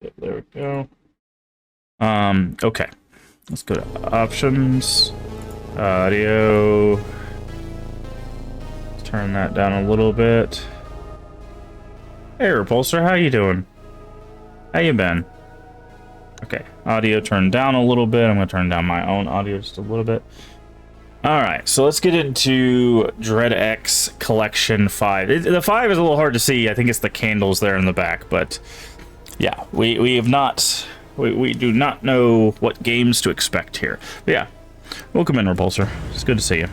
There we go. Okay. Let's go to options. Audio. Let's turn that down a little bit. Hey, Repulsor, how you doing? How you been? Okay, audio turned down a little bit. I'm gonna turn down my own audio just a little bit. Alright, so let's get into Dread X Collection 5. The 5 is a little hard to see. I think it's the candles there in the back, but yeah, we have not... We do not know what games to expect here. But yeah, welcome in, Repulsor. It's good to see you.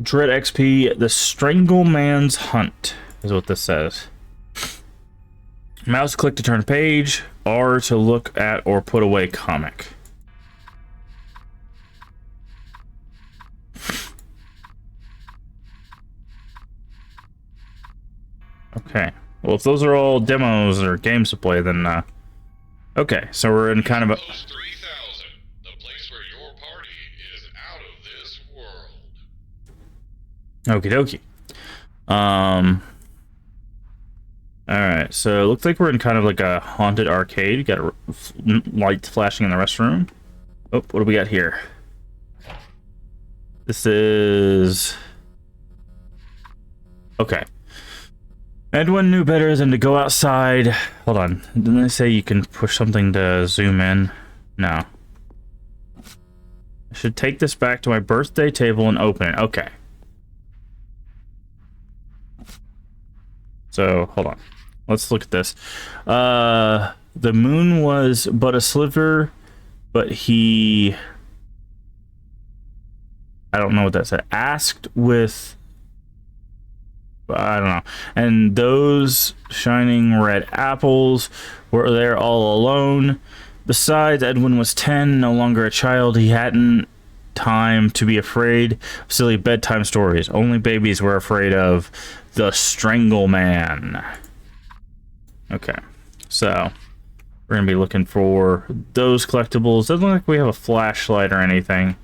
Dread XP, The Strangleman's Hunt, is what this says. Mouse click to turn page, R to look at or put away comic. Okay. Well, if those are all demos or games to play, then, okay, so we're in kind of a... 3000, the place where your party is out of this world. Okie dokie. Alright, so it looks like we're in kind of like a haunted arcade. You got a light flashing in the restroom. Oh, what do we got here? This is... Okay. Edwin knew better than to go outside. Hold on. Didn't they say you can push something to zoom in? No. I should take this back to my birthday table and open it. Okay. So, hold on. Let's look at this. The moon was but a sliver, but he... I don't know what that said. Asked with... I don't know. And those shining red apples were there all alone. Besides, Edwin was 10, no longer a child. He hadn't time to be afraid of silly bedtime stories. Only babies were afraid of the Strangleman. Okay, so we're gonna be looking for those collectibles. Doesn't look like we have a flashlight or anything.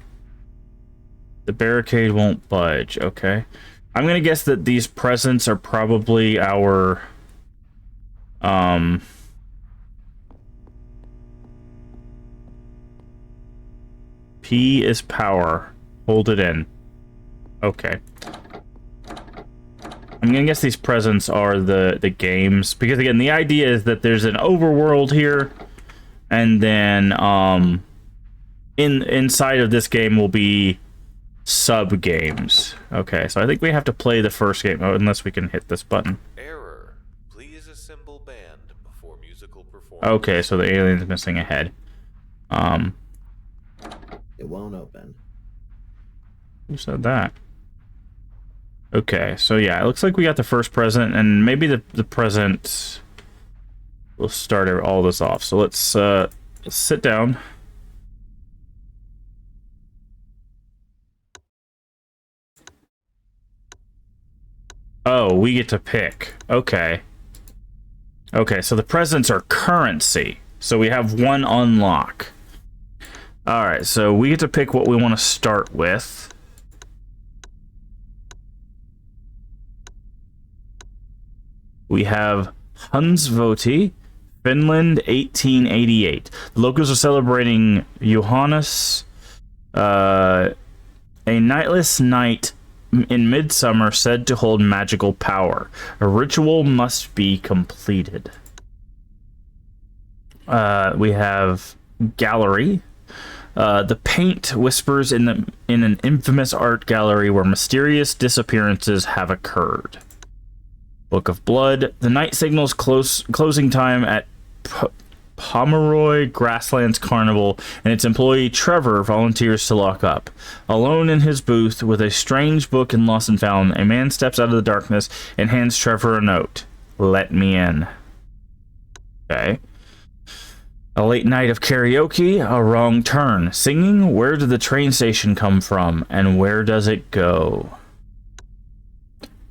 The barricade won't budge. Okay. I'm gonna guess that these presents are probably our P is power. Hold it in. Okay. I'm gonna guess these presents are the games, because again, the idea is that there's an overworld here, and then inside of this game will be sub games. Okay, so I think we have to play the first game, unless we can hit this button. Error. Please assemble band before musical performance. Okay, so the alien's missing a head. It won't open. Who said that? Okay, so yeah, it looks like we got the first present, and maybe the present will start all this off. So let's sit down. Oh, we get to pick. Okay. Okay, so the presents are currency. So we have one unlock. Alright, so we get to pick what we want to start with. We have Hunsvoti, Finland, 1888. The locals are celebrating Johannes, a nightless night in midsummer said to hold magical power. A ritual must be completed. We have gallery. The paint whispers in an infamous art gallery where mysterious disappearances have occurred. Book of Blood. The night signals closing time at Pomeroy Grasslands Carnival, and its employee Trevor volunteers to lock up. Alone in his booth with a strange book in Lost and Found, a man steps out of the darkness and hands Trevor a note. Let me in. Okay. A late night of karaoke, a wrong turn. Singing, where did the train station come from, and where does it go?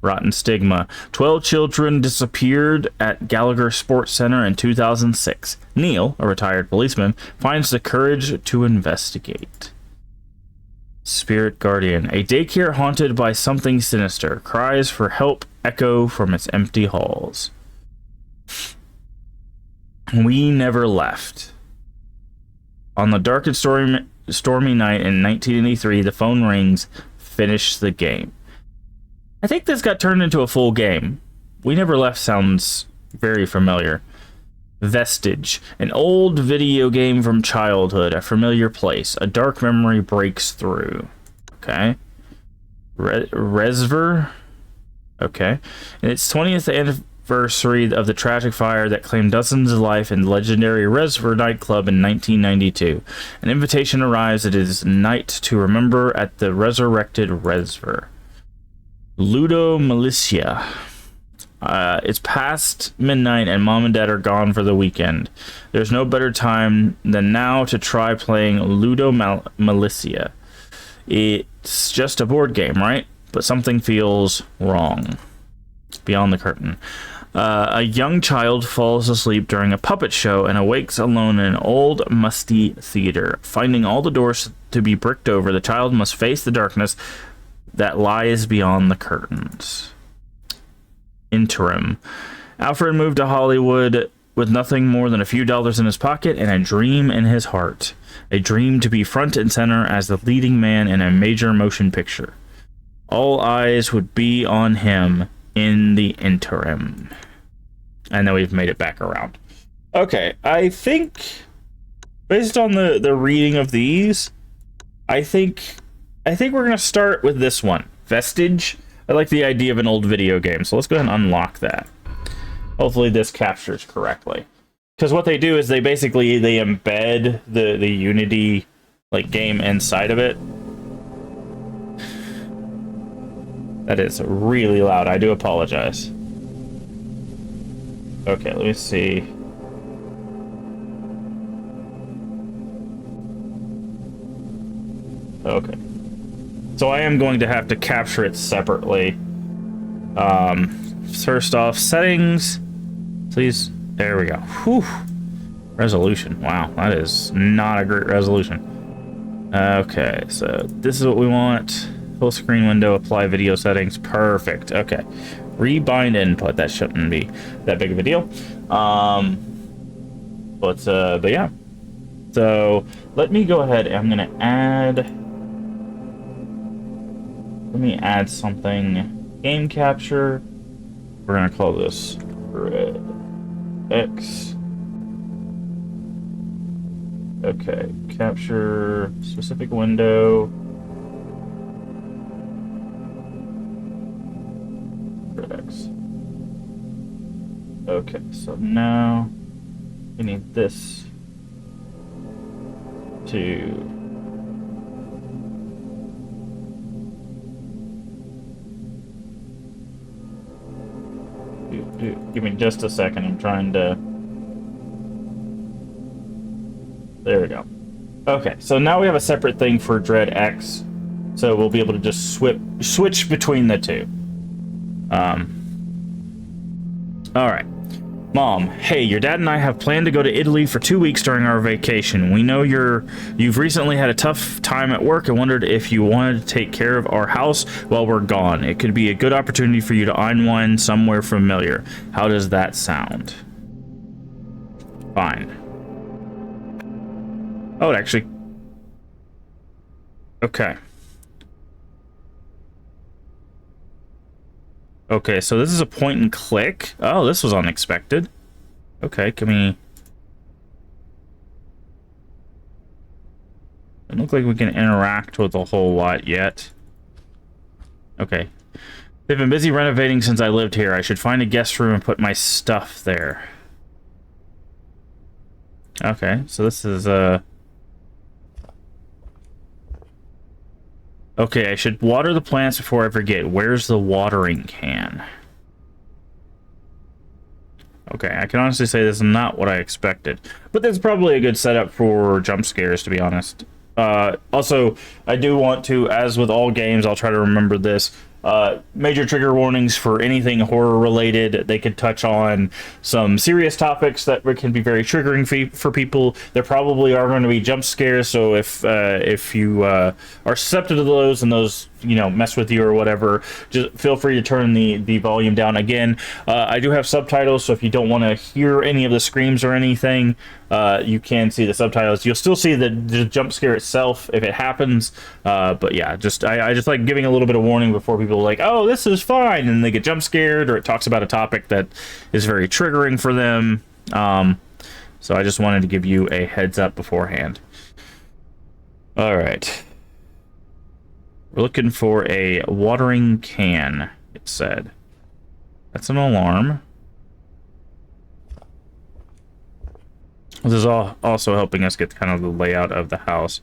Rotten Stigma. 12 children disappeared at Gallagher Sports Center in 2006. Neil, a retired policeman, finds the courage to investigate. Spirit Guardian. A daycare haunted by something sinister. Cries for help echo from its empty halls. We never left. On the dark and stormy night in 1983, the phone rings. Finish the game. I think this got turned into a full game. We Never Left sounds very familiar. Vestige. An old video game from childhood. A familiar place. A dark memory breaks through. Okay. Resver. Okay. In its 20th anniversary of the tragic fire that claimed dozens of lives in the legendary Resver nightclub in 1992. An invitation arrives at his night to remember at the resurrected Resver. Ludo Militia. It's past midnight and mom and dad are gone for the weekend. There's no better time than now to try playing Ludo Militia. It's just a board game, right? But something feels wrong. Beyond the curtain. A young child falls asleep during a puppet show and awakes alone in an old, musty theater. Finding all the doors to be bricked over, the child must face the darkness that lies beyond the curtains. Interim. Alfred moved to Hollywood with nothing more than a few dollars in his pocket and a dream in his heart. A dream to be front and center as the leading man in a major motion picture. All eyes would be on him in the interim. And then we've made it back around. Okay, I think, based on the reading of these, I think we're going to start with this one. Vestige. I like the idea of an old video game, so let's go ahead and unlock that. Hopefully this captures correctly. Because what they do is they embed the Unity game inside of it. That is really loud. I do apologize. Okay, let me see. Okay. So I am going to have to capture it separately. First off, settings. Please. There we go. Whew. Resolution. Wow, that is not a great resolution. Okay, so this is what we want. Full screen window, apply video settings. Perfect. Okay. Rebind input. That shouldn't be that big of a deal. But yeah. So let me go ahead and I'm gonna add. Let me add something. Game capture. We're gonna call this X. Okay, capture specific window. X. Okay, so now we need this to give me just a second. I'm trying to. There we go. Okay, so now we have a separate thing for Dread X, so we'll be able to just switch between the two. All right. Mom, hey, your dad and I have planned to go to Italy for 2 weeks during our vacation. We know you've recently had a tough time at work and wondered if you wanted to take care of our house while we're gone. It could be a good opportunity for you to unwind somewhere familiar. How does that sound? Fine. Oh, it actually... Okay. Okay, so this is a point and click. Oh, this was unexpected. Okay, can we... It doesn't look like we can interact with a whole lot yet. Okay. They've been busy renovating since I lived here. I should find a guest room and put my stuff there. Okay, so this is Okay, I should water the plants before I forget. Where's the watering can? Okay, I can honestly say this is not what I expected. But that's probably a good setup for jump scares, to be honest. Also, I do want to, as with all games, I'll try to remember this. major trigger warnings for anything horror related. They could touch on some serious topics that can be very triggering for people. There probably are going to be jump scares, so if you are susceptible to those and those mess with you or whatever, just feel free to turn the volume down. Again, I do have subtitles, so if you don't want to hear any of the screams or anything, you can see the subtitles. You'll still see the jump scare itself if it happens, but yeah, I just like giving a little bit of warning before people are like, oh, this is fine, and they get jump scared, or it talks about a topic that is very triggering for them. So I just wanted to give you a heads up beforehand. All right. We're looking for a watering can, it said. That's an alarm. This is also helping us get kind of the layout of the house.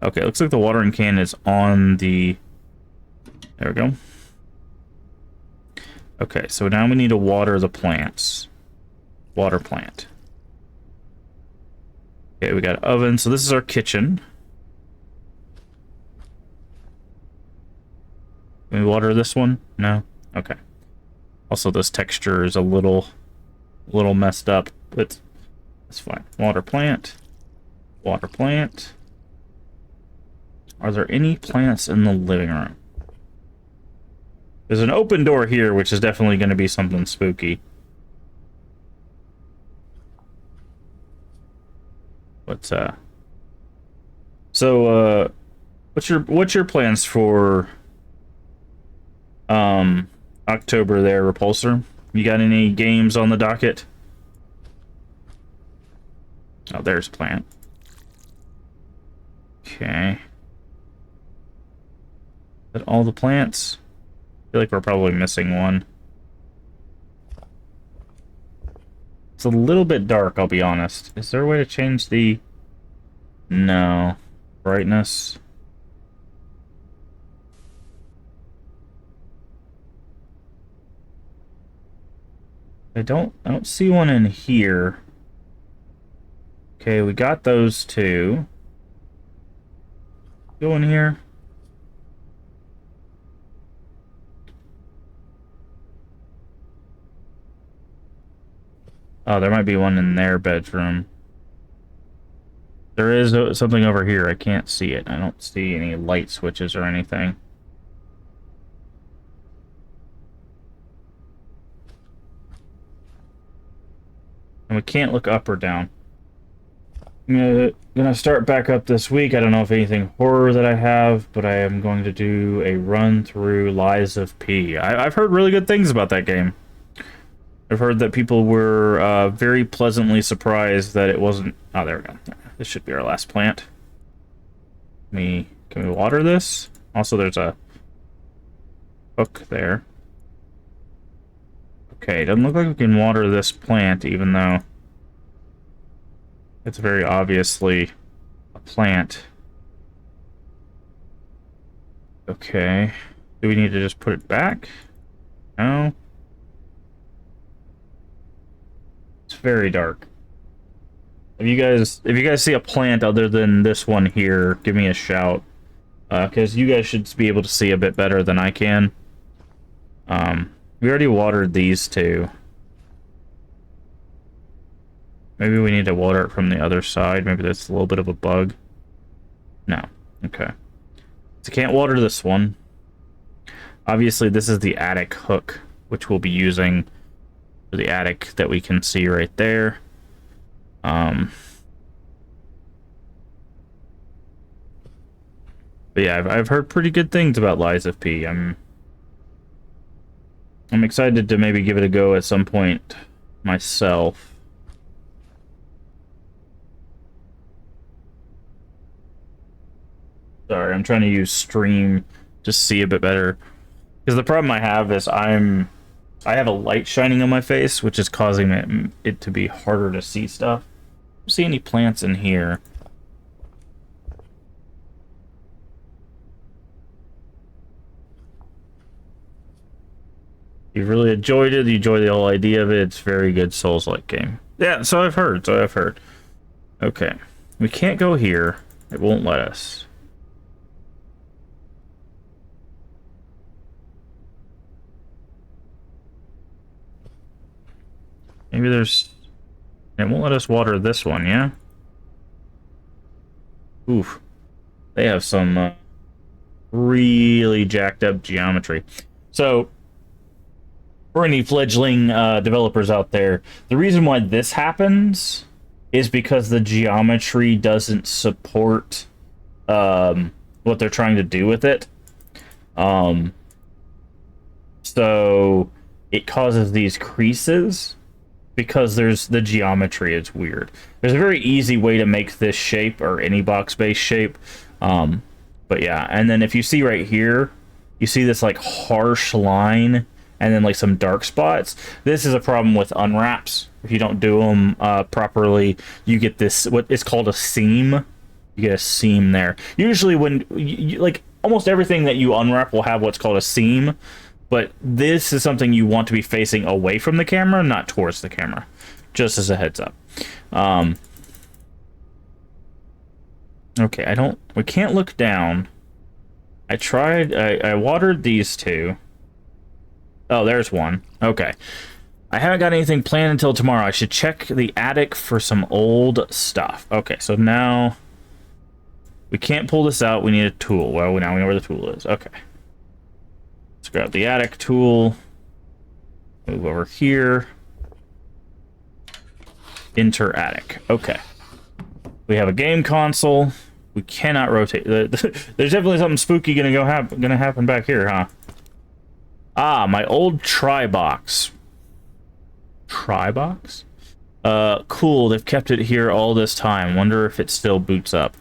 Okay, looks like the watering can is on the... There we go. Okay, so now we need to water the plants. Water plant. Okay, we got an oven. So this is our kitchen. Can we water this one? No? Okay. Also, this texture is a little messed up, but it's fine. Water plant. Water plant. Are there any plants in the living room? There's an open door here, which is definitely going to be something spooky. What's So, what's your plans for October there, Repulsor? You got any games on the docket? Oh, there's a plant. Okay. Is that all the plants? I feel like we're probably missing one. It's a little bit dark, I'll be honest. Is there a way to change the... No. Brightness? I don't see one in here. Okay, we got those two. Go in here. Oh, there might be one in their bedroom. There is something over here. I can't see it. I don't see any light switches or anything. And we can't look up or down. I'm gonna start back up this week. I don't know if anything horror that I have, but I am going to do a run through Lies of P. I've heard really good things about that game. I've heard that people were very pleasantly surprised that it wasn't... Oh, there we go. This should be our last plant. Can we water this? Also, there's a hook there. Okay, doesn't look like we can water this plant, even though it's very obviously a plant. Okay. Do we need to just put it back? No. It's very dark. If you guys see a plant other than this one here, give me a shout. Because you guys should be able to see a bit better than I can. We already watered these two. Maybe we need to water it from the other side. Maybe that's a little bit of a bug. No. Okay. So can't water this one. Obviously, this is the attic hook, which we'll be using for the attic that we can see right there. But yeah, I've heard pretty good things about Lies of P. I'm excited to maybe give it a go at some point myself. Sorry, I'm trying to use stream to see a bit better. Because the problem I have is I have a light shining on my face, which is causing it to be harder to see stuff. I don't see any plants in here. You really enjoyed it. You enjoyed the whole idea of it. It's a very good Souls-like game. Yeah, so I've heard. Okay. We can't go here. It won't let us. Maybe there's... It won't let us water this one, yeah? Oof. They have some really jacked up geometry. So, for any fledgling developers out there, the reason why this happens is because the geometry doesn't support what they're trying to do with it. So it causes these creases because the geometry is weird. There's a very easy way to make this shape, or any box-based shape. But yeah, and then if you see right here, you see this like harsh line and then like some dark spots. This is a problem with unwraps. If you don't do them properly, you get this, what is called a seam. You get a seam there. Usually when, like, almost everything that you unwrap will have what's called a seam, but this is something you want to be facing away from the camera, not towards the camera. Just as a heads up. Okay, we can't look down. I watered these two. Oh, there's one. Okay. I haven't got anything planned until tomorrow. I should check the attic for some old stuff. Okay, so now we can't pull this out. We need a tool. Well, now we know where the tool is. Okay. Let's grab the attic tool. Move over here. Enter attic. Okay. We have a game console. We cannot rotate. There's definitely something spooky gonna happen back here, huh? Ah, my old box. Box? Cool. They've kept it here all this time. Wonder if it still boots up.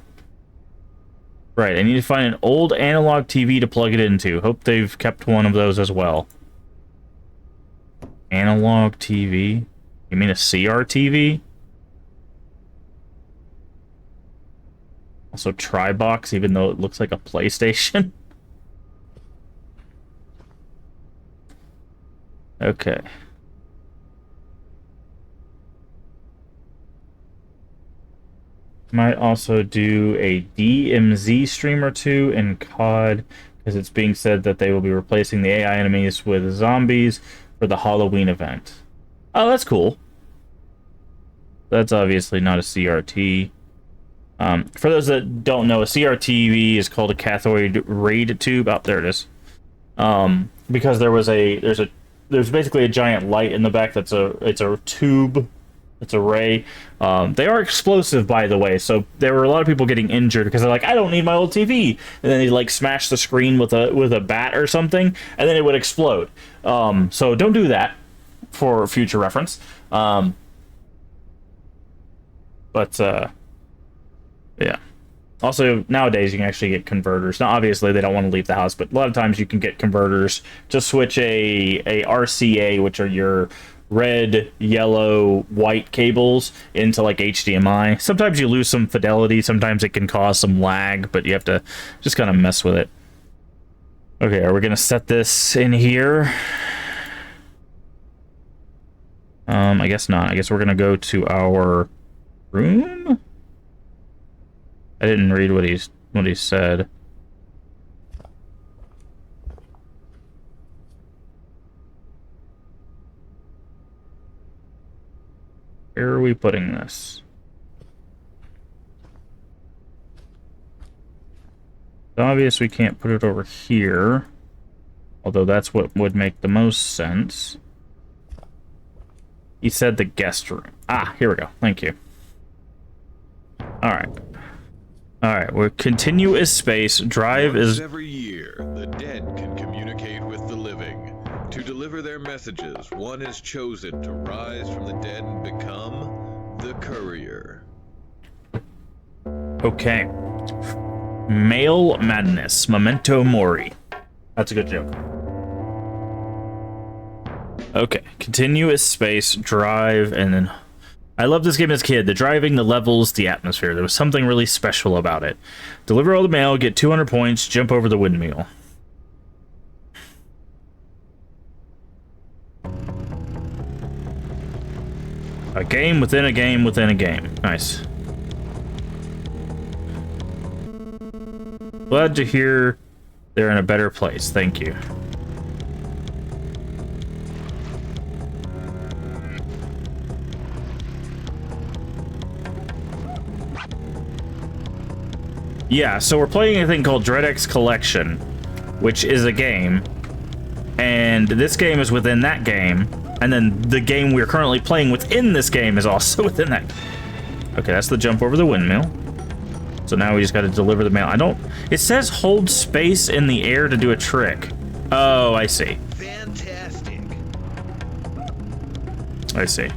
Right, I need to find an old analog TV to plug it into. Hope they've kept one of those as well. Analog TV? You mean a CRTV? Also box, even though it looks like a PlayStation. Okay. Might also do a DMZ stream or two in COD, because it's being said that they will be replacing the AI enemies with zombies for the Halloween event. Oh, that's cool. That's obviously not a CRT. For those that don't know, a CRTV is called a cathode ray tube. Oh, there it is. Because there's basically a giant light in the back it's a tube. It's a ray. They are explosive, by the way, so there were a lot of people getting injured because they're like, I don't need my old TV, and then they like smash the screen with a bat or something, and then it would explode. So don't do that for future reference. Yeah. Also, nowadays you can actually get converters. Now, obviously, they don't want to leave the house, but a lot of times you can get converters to switch a RCA, which are your red, yellow, white cables, into like HDMI. Sometimes you lose some fidelity. Sometimes it can cause some lag, but you have to just kind of mess with it. Okay, are we going to set this in here? I guess not. I guess we're going to go to our room? I didn't read what he said. Where are we putting this? It's obvious we can't put it over here. Although that's what would make the most sense. He said the guest room. Ah, here we go. Thank you. Alright. Alright, we're continuous space. Drive is... Every year, the dead can communicate with the living. To deliver their messages, one is chosen to rise from the dead and become the courier. Okay. Male Madness. Memento Mori. That's a good joke. Okay. Continuous space, drive, and then... I loved this game as a kid. The driving, the levels, the atmosphere. There was something really special about it. Deliver all the mail, get 200 points, jump over the windmill. A game within a game within a game. Nice. Glad to hear they're in a better place. Thank you. Yeah, so we're playing a thing called DreadX Collection, which is a game, and this game is within that game, and then the game we're currently playing within this game is also within that. Okay, that's the jump over the windmill. So now we just got to deliver the mail. It says hold space in the air to do a trick. Oh, I see. Fantastic. I see.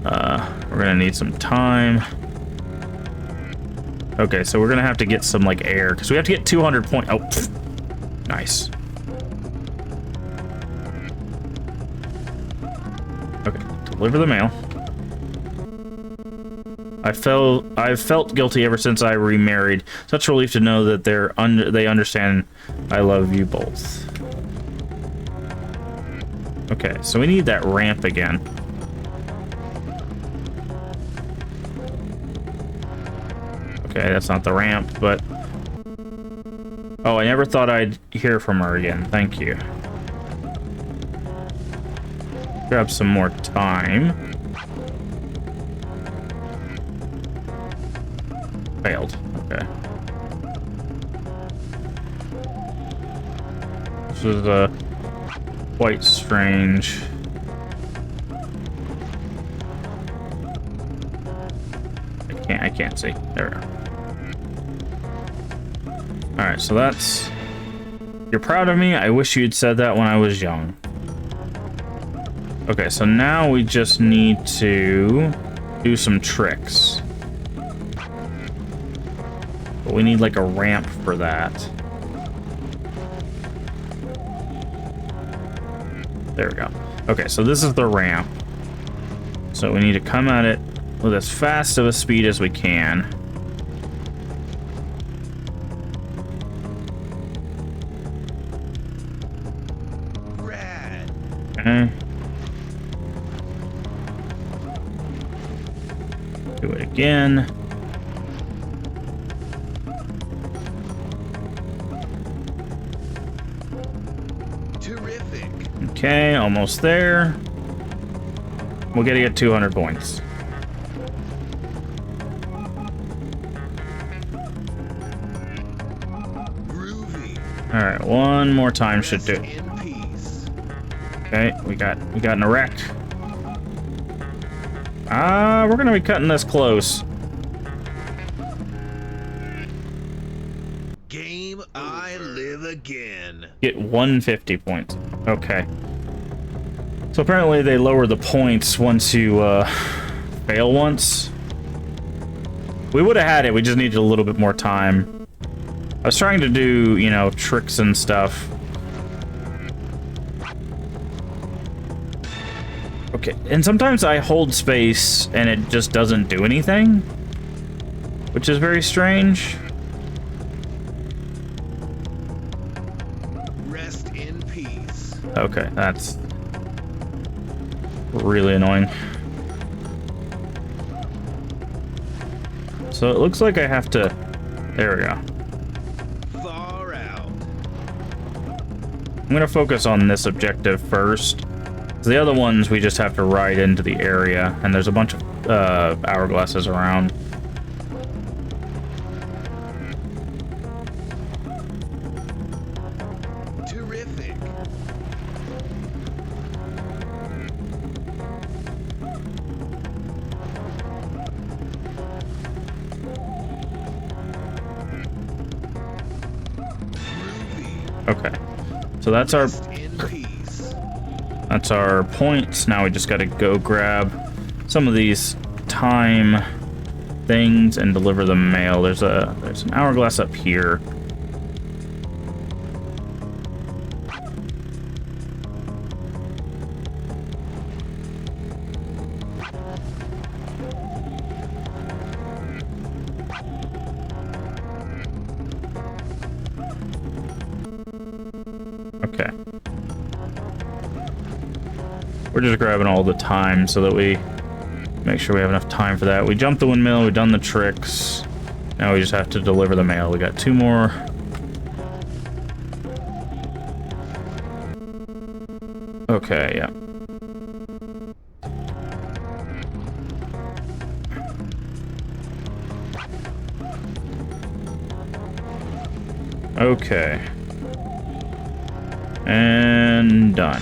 We're gonna need some time. Okay, so we're gonna have to get some like air because we have to get 200 points. Oh, pfft. Nice. Okay, deliver the mail. I've felt guilty ever since I remarried. Such relief to know that they understand I love you both. Okay, so we need that ramp again. Okay, that's not the ramp, but... Oh, I never thought I'd hear from her again. Thank you. Grab some more time. Failed. Okay. This is quite strange. I can't see. There we go. Alright, so that's... You're proud of me? I wish you'd said that when I was young. Okay, so now we just need to do some tricks. But we need like a ramp for that. There we go. Okay, so this is the ramp. So we need to come at it with as fast of a speed as we can. Rad. Okay. Do it again. Terrific. Okay, almost there. We're gonna get 200 points. Groovy. All right, one more time should do. Rest in peace. Okay, we got in a wreck. We're gonna be cutting this close. Game I live again. Get 150 points. Okay. So apparently they lower the points once you fail once. We would have had it, we just needed a little bit more time. I was trying to do, you know, tricks and stuff. Okay, and sometimes I hold space and it just doesn't do anything, which is very strange. Rest in peace. Okay, that's really annoying. So it looks like I have to... There we go. Far out. I'm gonna focus on this objective first. The other ones we just have to ride into the area, and there's a bunch of hourglasses around. Terrific. Groovy. Okay, so that's our Rest in peace. That's our points. Now we just got to go grab some of these time things and deliver the mail. There's an hourglass up here. Okay. We're just grabbing all the time so that we make sure we have enough time for that. We jumped the windmill, we've done the tricks. Now we just have to deliver the mail. We got 2 more. Okay, yeah. Okay. And done.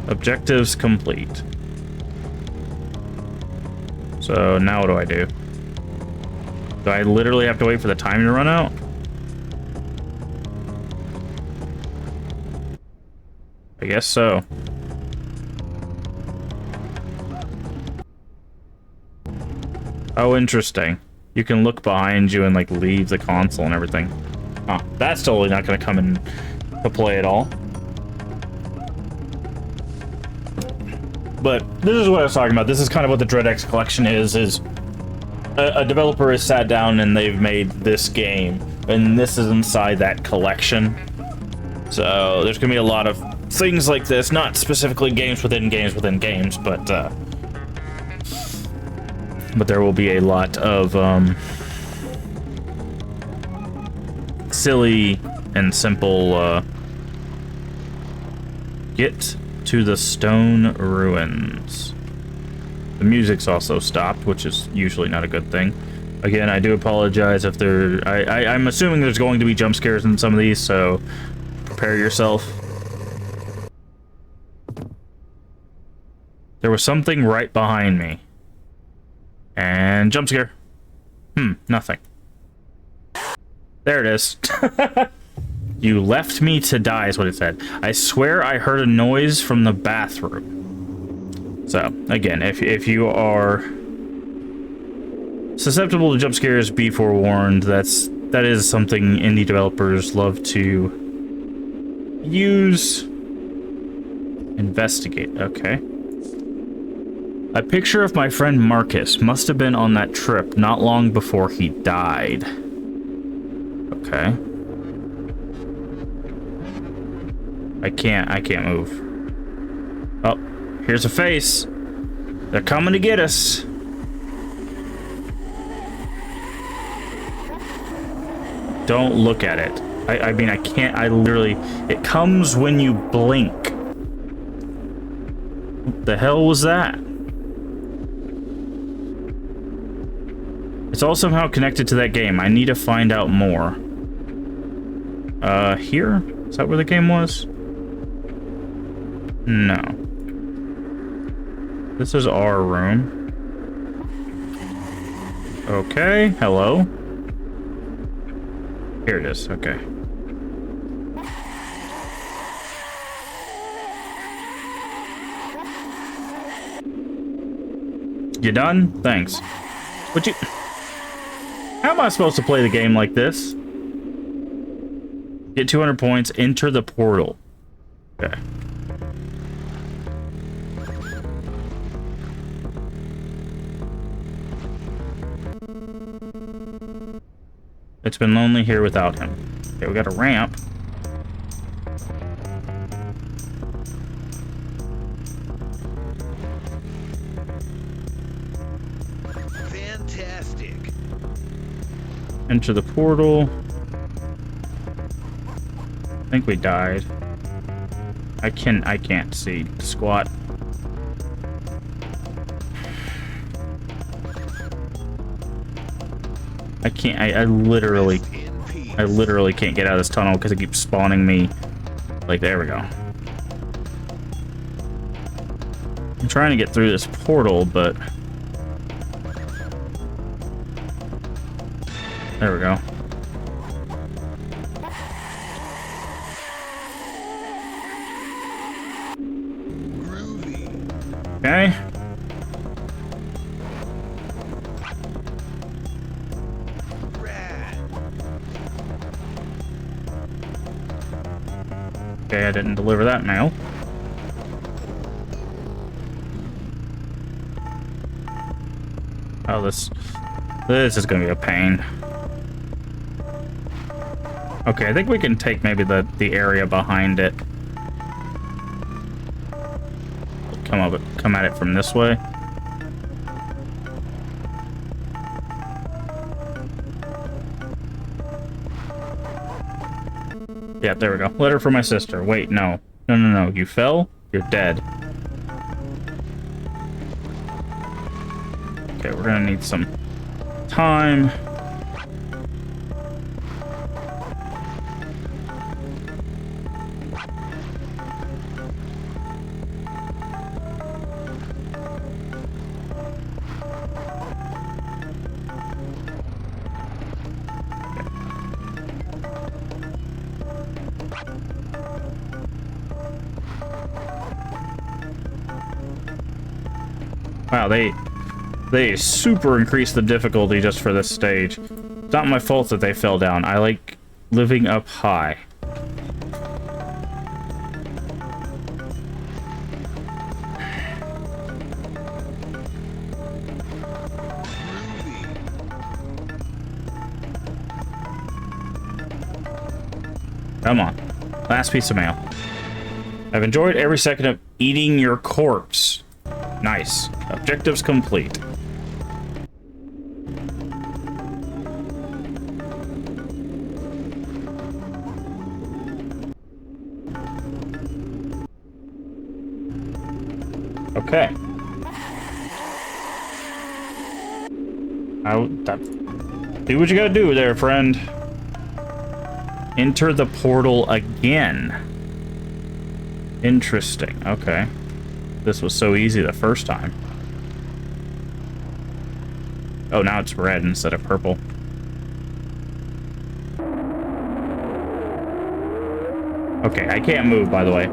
Objectives complete. So now what do I do? Do I literally have to wait for the time to run out? I guess so. Oh, interesting. You can look behind you and like leave the console and everything. Huh, that's totally not going to come into play at all. But this is what I was talking about. This is kind of what the DreadX collection is a developer has sat down and they've made this game, and this is inside that collection. So there's gonna be a lot of things like this, not specifically games within games within games, but there will be a lot of silly and simple get to the stone ruins. The music's also stopped, which is usually not a good thing. Again, I do apologize if there... I'm assuming there's going to be jump scares in some of these, so prepare yourself. There was something right behind me. And jump scare. Nothing. There it is. You left me to die is what it said. I swear I heard a noise from the bathroom. So, again, if you are susceptible to jump scares, be forewarned. That is something indie developers love to use. Investigate. Okay. A picture of my friend Marcus must have been on that trip not long before he died. Okay. I can't move. Oh, here's a face. They're coming to get us. Don't look at it. I mean, I can't, I literally, it comes when you blink. What the hell was that? It's all somehow connected to that game. I need to find out more. Here? Is that where the game was? No. This is our room. Okay, hello. Here it is, okay. You done? Thanks. Would you... How am I supposed to play the game like this? Get 200 points, enter the portal. Okay. It's been lonely here without him. Okay, we got a ramp. Fantastic. Enter the portal. I think we died. I can't see. Squat. I can't, I literally can't get out of this tunnel because it keeps spawning me. Like, there we go. I'm trying to get through this portal, but... There we go. Okay. Okay, I didn't deliver that mail. Oh, this is gonna be a pain. Okay, I think we can take maybe the area behind it. Come at it from this way. Yeah, there we go. Letter for my sister. Wait, no. No. You fell? You're dead. Okay, we're gonna need some time. Wow, they super increased the difficulty just for this stage. It's not my fault that they fell down. I like living up high. Come on. Last piece of mail. I've enjoyed every second of eating your corpse. Nice. Objectives complete. Okay. Do what you gotta do there, friend. Enter the portal again. Interesting. Okay. This was so easy the first time. Oh, now it's red instead of purple. Okay, I can't move, by the way.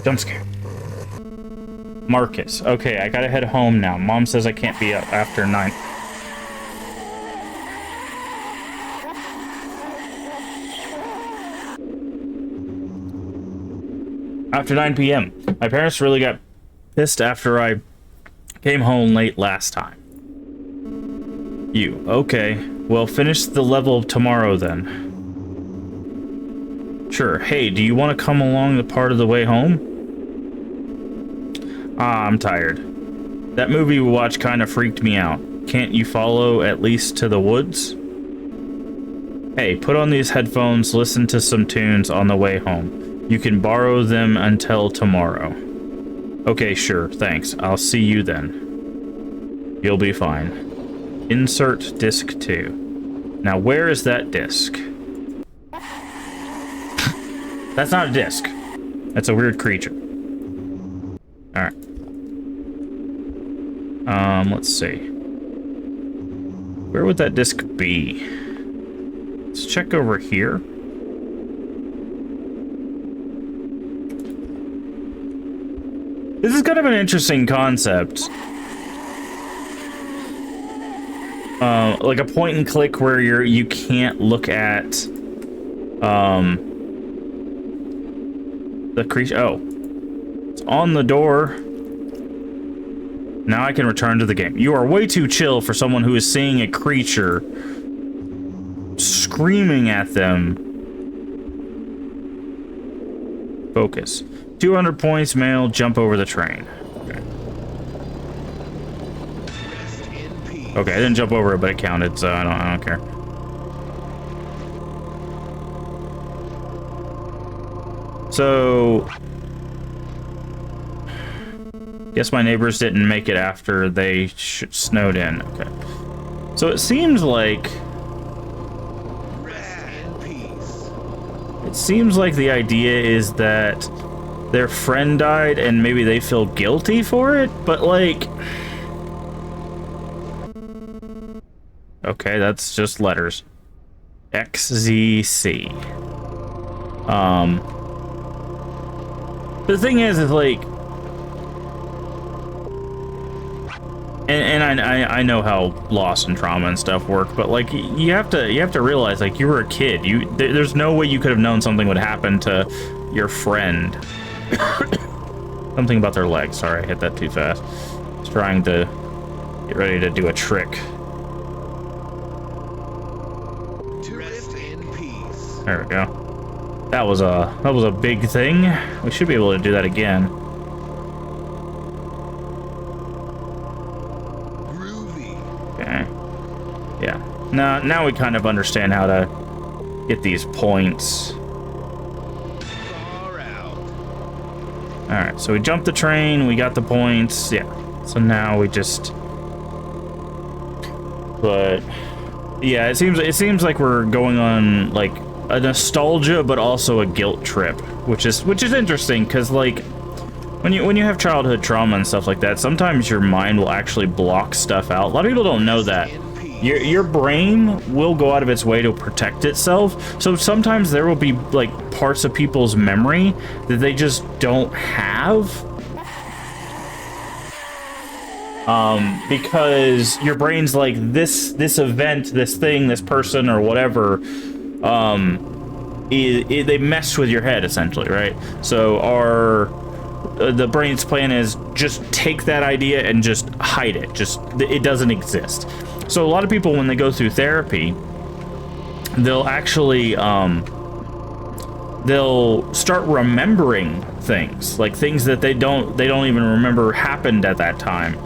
Jump scare. Marcus. Okay, I gotta head home now. Mom says I can't be up after 9. After 9 p.m. My parents really got pissed after I came home late last time. You. Okay. Well, finish the level tomorrow then. Sure. Hey, do you want to come along the part of the way home? Ah, I'm tired. That movie we watched kind of freaked me out. Can't you follow at least to the woods? Hey, put on these headphones, listen to some tunes on the way home. You can borrow them until tomorrow. Okay, sure, thanks. I'll see you then. You'll be fine. Insert disc 2. Now, where is that disc? That's not a disc. That's a weird creature. Alright. Let's see. Where would that disc be? Let's check over here. This is kind of an interesting concept. Like a point and click where you can't look at the creature. Oh, it's on the door. Now I can return to the game. You are way too chill for someone who is seeing a creature screaming at them. Focus. 200 points, mail, jump over the train. Okay. Okay, I didn't jump over it, but it counted, so I don't care. So, guess my neighbors didn't make it after they snowed in. Okay. So it seems like the idea is that their friend died and maybe they feel guilty for it, but like, okay, that's just letters. XZC. The thing is like, and I know how loss and trauma and stuff work, but like you have to realize like you were a kid. There's no way you could have known something would happen to your friend. Something about their legs. Sorry, I hit that too fast. I was trying to get ready to do a trick. Rest in peace. There we go. That was a big thing. We should be able to do that again. Groovy. Okay. Yeah. Now we kind of understand how to get these points. Far out. Alright, so we jumped the train, we got the points. Yeah. So now we just... But yeah, it seems like we're going on like a nostalgia but also a guilt trip, which is interesting because like when you have childhood trauma and stuff like that, sometimes your mind will actually block stuff out. A lot of people don't know that. Your brain will go out of its way to protect itself. So sometimes there will be like parts of people's memory that they just don't have. Because your brain's like this event, this thing, this person, or whatever, they mess with your head essentially, right? So the brain's plan is just take that idea and just hide it. Just it doesn't exist. So a lot of people, when they go through therapy, they'll actually they'll start remembering things, like things that they don't even remember happened at that time.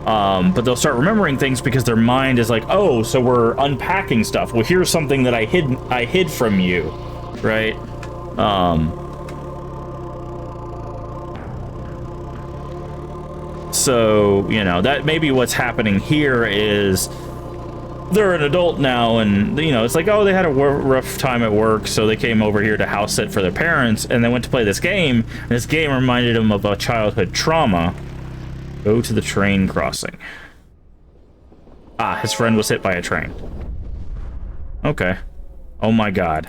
But they'll start remembering things because their mind is like, oh, so we're unpacking stuff. Well, here's something that I hid from you, right? So, you know, that maybe what's happening here is they're an adult now, and, you know, it's like, oh, they had a rough time at work, so they came over here to house sit for their parents, and they went to play this game, and this game reminded them of a childhood trauma. Go to the train crossing. Ah, his friend was hit by a train. Okay. Oh my god.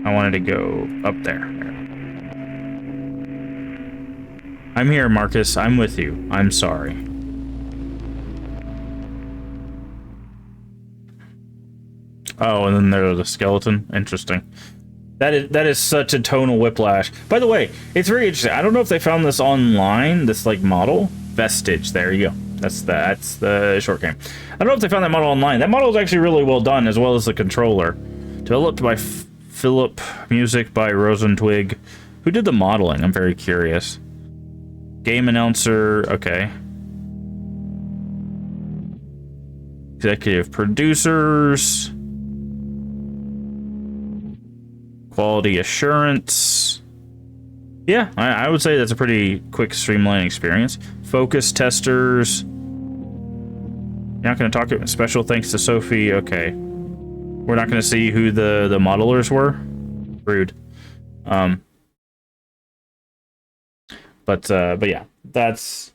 I wanted to go up there. I'm here, Marcus. I'm with you. I'm sorry. Oh, and then there's a skeleton. Interesting. That is such a tonal whiplash. By the way, it's very interesting. I don't know if they found this online, this like model. Vestige. There you go. That's the short game. I don't know if they found that model online. That model is actually really well done, as well as the controller. Developed by Philip, music by Rosentwig. Who did the modeling? I'm very curious. Game announcer, okay. Executive producers. Quality assurance. Yeah, I would say that's a pretty quick, streamlined experience. Focus testers. You're not going to talk about special thanks to Sophie. Okay. We're not going to see who the modelers were. Rude. But yeah, that's...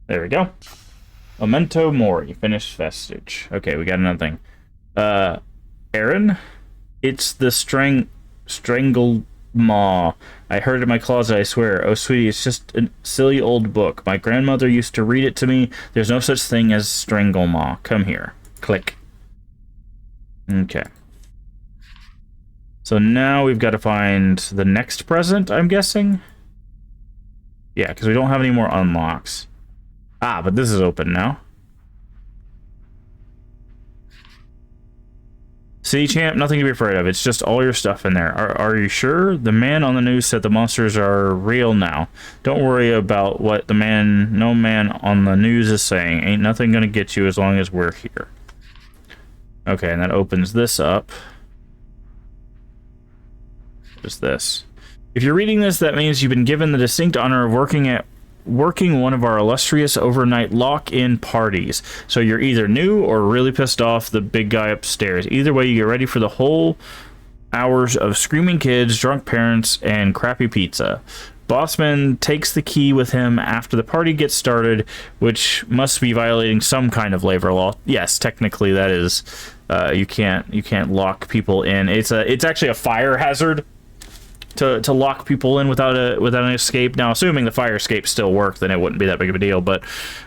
There we go. Memento Mori, finished vestige. Okay, we got another thing. Aaron? It's the strangled maw. I heard it in my closet, I swear. Oh, sweetie, it's just a silly old book. My grandmother used to read it to me. There's no such thing as strangle maw. Come here. Click. Okay. So now we've got to find the next present, I'm guessing? Yeah, because we don't have any more unlocks. Ah, but this is open now. City champ, nothing to be afraid of. It's just all your stuff in there. Are you sure? The man on the news said the monsters are real now. Don't worry about what no man on the news is saying. Ain't nothing gonna get you as long as we're here. Okay, and that opens this up. What is this? If you're reading this, that means you've been given the distinct honor of working one of our illustrious overnight lock-in parties. So you're either new or really pissed off the big guy upstairs. Either way, you get ready for the whole hours of screaming kids, drunk parents, and crappy pizza. Bossman takes the key with him after the party gets started, which must be violating some kind of labor law. Yes, technically that is. You can't lock people in. It's actually a fire hazard to lock people in without an escape. Now, assuming the fire escape still worked, then it wouldn't be that big of a deal. But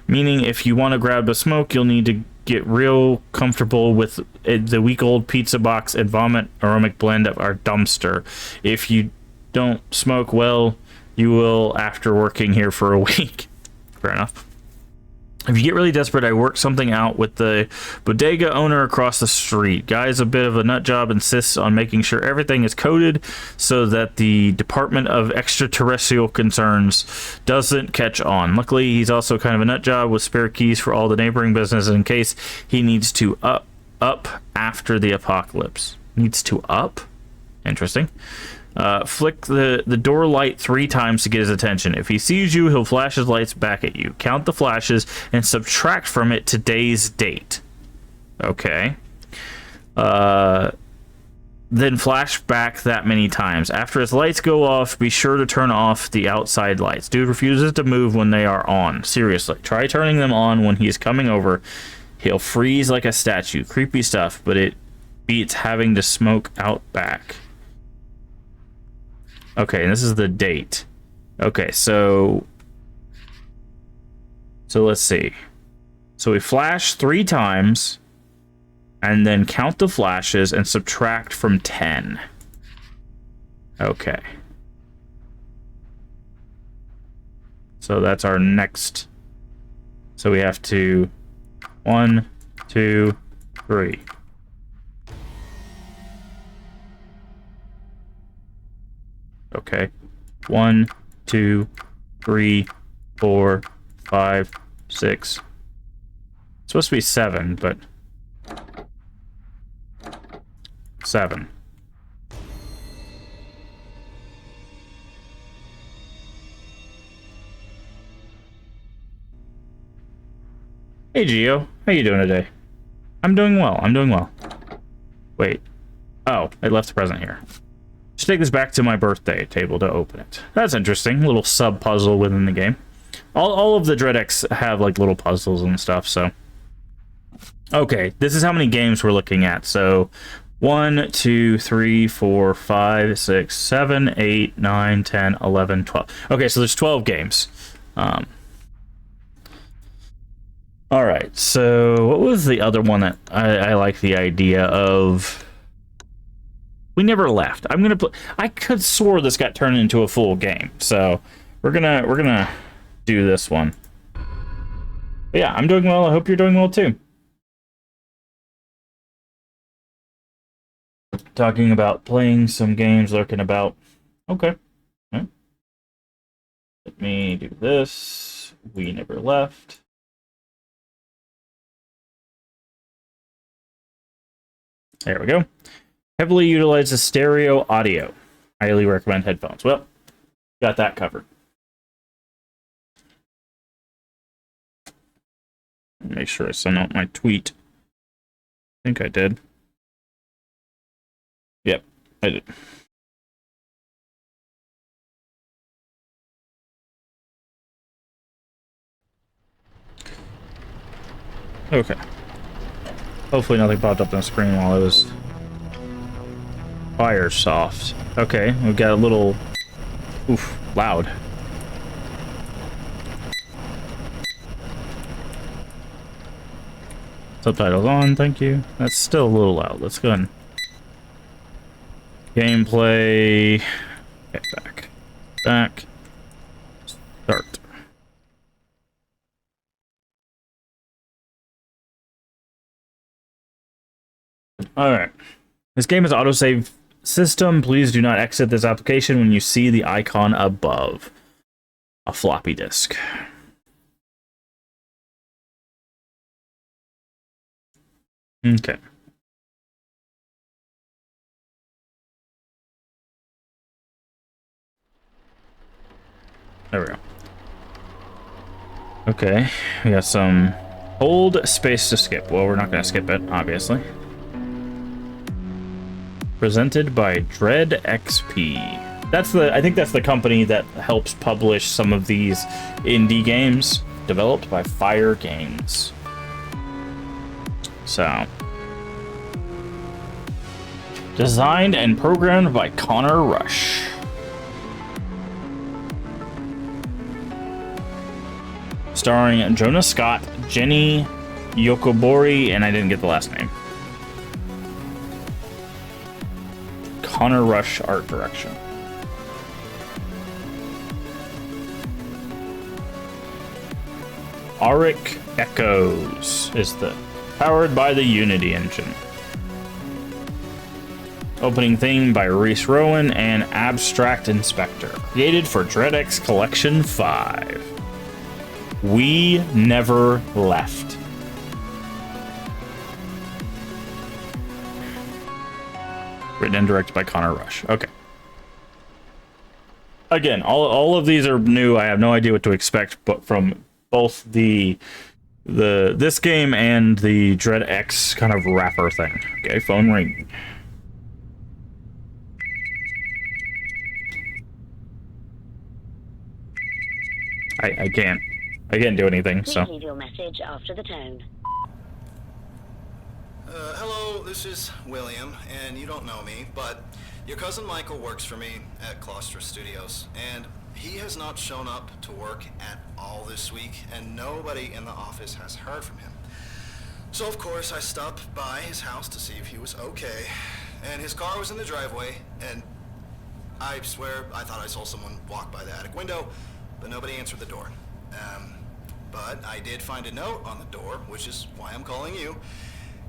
meaning, if you want to grab a smoke, you'll need to get real comfortable with the week-old pizza box and vomit aromatic blend of our dumpster. If you don't smoke, well, you will after working here for a week. Fair enough. If you get really desperate, I work something out with the bodega owner across the street. Guy's a bit of a nut job, insists on making sure everything is coded so that the Department of Extraterrestrial Concerns doesn't catch on. Luckily, he's also kind of a nut job with spare keys for all the neighboring businesses in case he needs to up after the apocalypse. Needs to up? Interesting. Flick the door light 3 times to get his attention. If he sees you, he'll flash his lights back at you. Count the flashes and subtract from it today's date. Okay. Then flash back that many times. After his lights go off, be sure to turn off the outside lights. Dude refuses to move when they are on. Seriously. Try turning them on when he's coming over. He'll freeze like a statue. Creepy stuff, but it beats having to smoke out back. Okay, and this is the date. Okay, so let's see. So we flash 3 times, and then count the flashes and subtract from 10. Okay. So that's our next. So we have to 1, 2, 3. Okay. 1, 2, 3, 4, 5, 6. It's supposed to be 7, but 7. Hey Gio, how you doing today? I'm doing well. I'm doing well. Wait. Oh, I left the present here. Should take this back to my birthday table to open it. That's interesting. A little sub puzzle within the game. All of the DreadX have like little puzzles and stuff. So, okay, this is how many games we're looking at. So, 1, 2, 3, 4, 5, 6, 7, 8, 9, 10, 11, 12. Okay, so there's 12 games. All right. So, what was the other one that I like the idea of? We never left. I'm gonna play. I could swore this got turned into a full game, so we're gonna do this one. But yeah, I'm doing well. I hope you're doing well too. Talking about playing some games, lurking about. Okay. Let me do this. We never left. There we go. Heavily utilizes stereo audio. Highly recommend headphones. Well, got that covered. Make sure I send out my tweet. I think I did. Yep, I did. Okay. Hopefully nothing popped up on the screen while I was Firesoft. Okay, we've got a little... Oof, loud. Subtitles on, thank you. That's still a little loud. Let's go ahead. Gameplay... Get back. Back. Start. Alright. This game is autosave system. Please do not exit this application when you see the icon above. A floppy disk. Okay. There we go. Okay, we got some hold space to skip. Well, we're not going to skip it, obviously. Presented by Dread XP. I think that's the company that helps publish some of these indie games, developed by Fire Games. So, designed and programmed by Connor Rush. Starring Jonah Scott, Jenny Yokobori, and I didn't get the last name. Connor Rush art direction. Arik Echoes is the powered by the Unity engine. Opening theme by Reese Rowan and Abstract Inspector. Created for DreadX Collection 5. We Never Left. Written and directed by Connor Rush. Okay. Again, all of these are new. I have no idea what to expect, but from both this game and the DreadX kind of wrapper thing. Okay, phone ring. I can't do anything, so. Please leave your message after the tone. Hello, this is William, and you don't know me, but your cousin Michael works for me at Claustra Studios, and he has not shown up to work at all this week, and nobody in the office has heard from him. So of course I stopped by his house to see if he was okay, and his car was in the driveway, and I swear I thought I saw someone walk by the attic window, but nobody answered the door. But I did find a note on the door, which is why I'm calling you.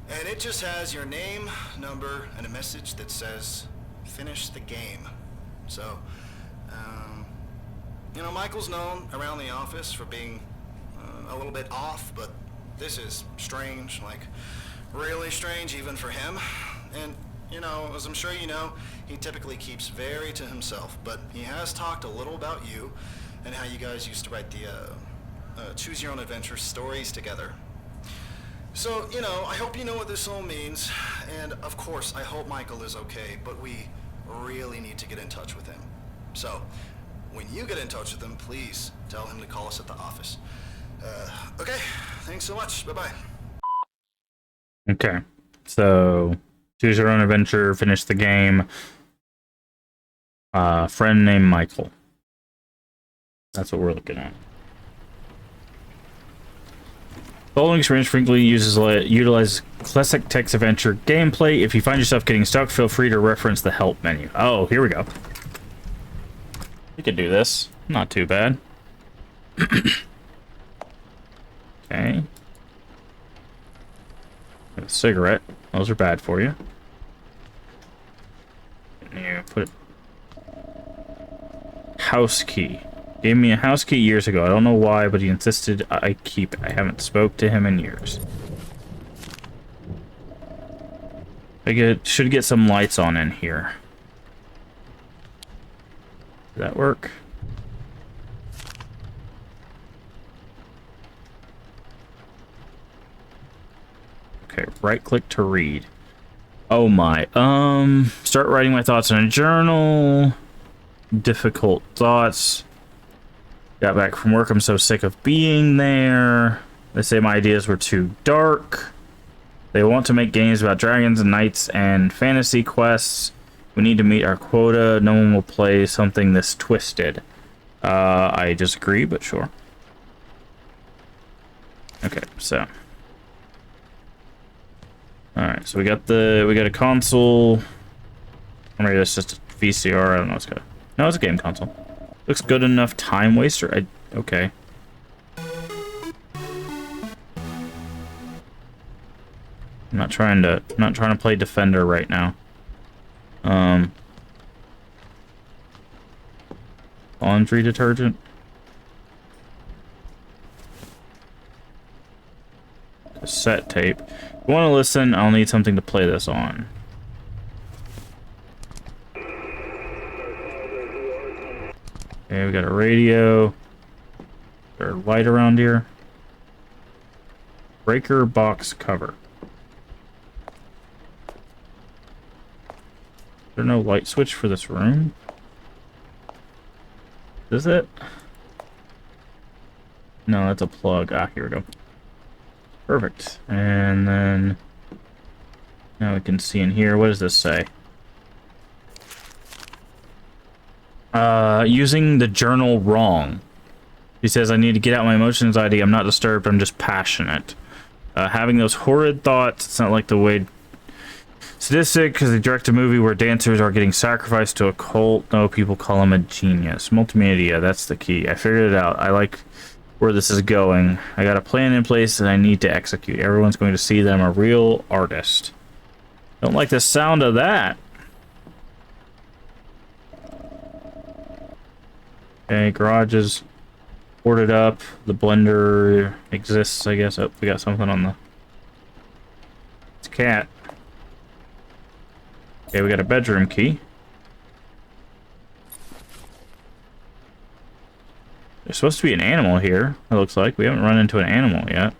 And it just has your name, number, and a message that says, finish the game. So, you know, Michael's known around the office for being a little bit off, but this is strange, like really strange even for him. And, you know, as I'm sure you know, he typically keeps very to himself, but he has talked a little about you and how you guys used to write the Choose Your Own Adventure stories together. So, you know, I hope you know what this all means, and of course, I hope Michael is okay, but we really need to get in touch with him. So, when you get in touch with him, please tell him to call us at the office. Okay, thanks so much, bye-bye. Okay, so choose your own adventure, finish the game. Friend named Michael. That's what we're looking at. Following experience frequently utilizes classic text adventure gameplay. If you find yourself getting stuck, feel free to reference the help menu. Oh, here we go. We could do this. Not too bad. Okay. A cigarette. Those are bad for you. You put it. House key. Gave me a house key years ago. I don't know why, but he insisted I keep it. I haven't spoke to him in years. Should get some lights on in here. Does that work? Okay, right click to read. Oh my. Start writing my thoughts in a journal. Difficult thoughts. Got back from work, I'm so sick of being there. They say my ideas were too dark. They want to make games about dragons and knights and fantasy quests. We need to meet our quota. No one will play something this twisted. I disagree, but sure. Okay, so. Alright, so we got a console. Or maybe that's just a VCR, I don't know what's good. No, it's a game console. Looks good enough. Time waster. Okay. I'm not trying to play Defender right now. Laundry detergent. Cassette tape. If you want to listen, I'll need something to play this on. Okay, we got a radio. Is there a light around here? Breaker box cover. Is there no light switch for this room? Is it? No, that's a plug. Ah, here we go. Perfect. And then now we can see in here. What does this say? Using the journal wrong. He says, I need to get out my emotions, anxiety. I'm not disturbed, I'm just passionate. Having those horrid thoughts, it's not like the way sadistic, because they direct a movie where dancers are getting sacrificed to a cult. No, people call him a genius. Multimedia, that's the key. I figured it out. I like where this is going. I got a plan in place and I need to execute. Everyone's going to see that I'm a real artist. Don't like the sound of that. Okay, garage is boarded up. The blender exists, I guess. Oh, we got something on the... It's a cat. Okay, we got a bedroom key. There's supposed to be an animal here, it looks like. We haven't run into an animal yet.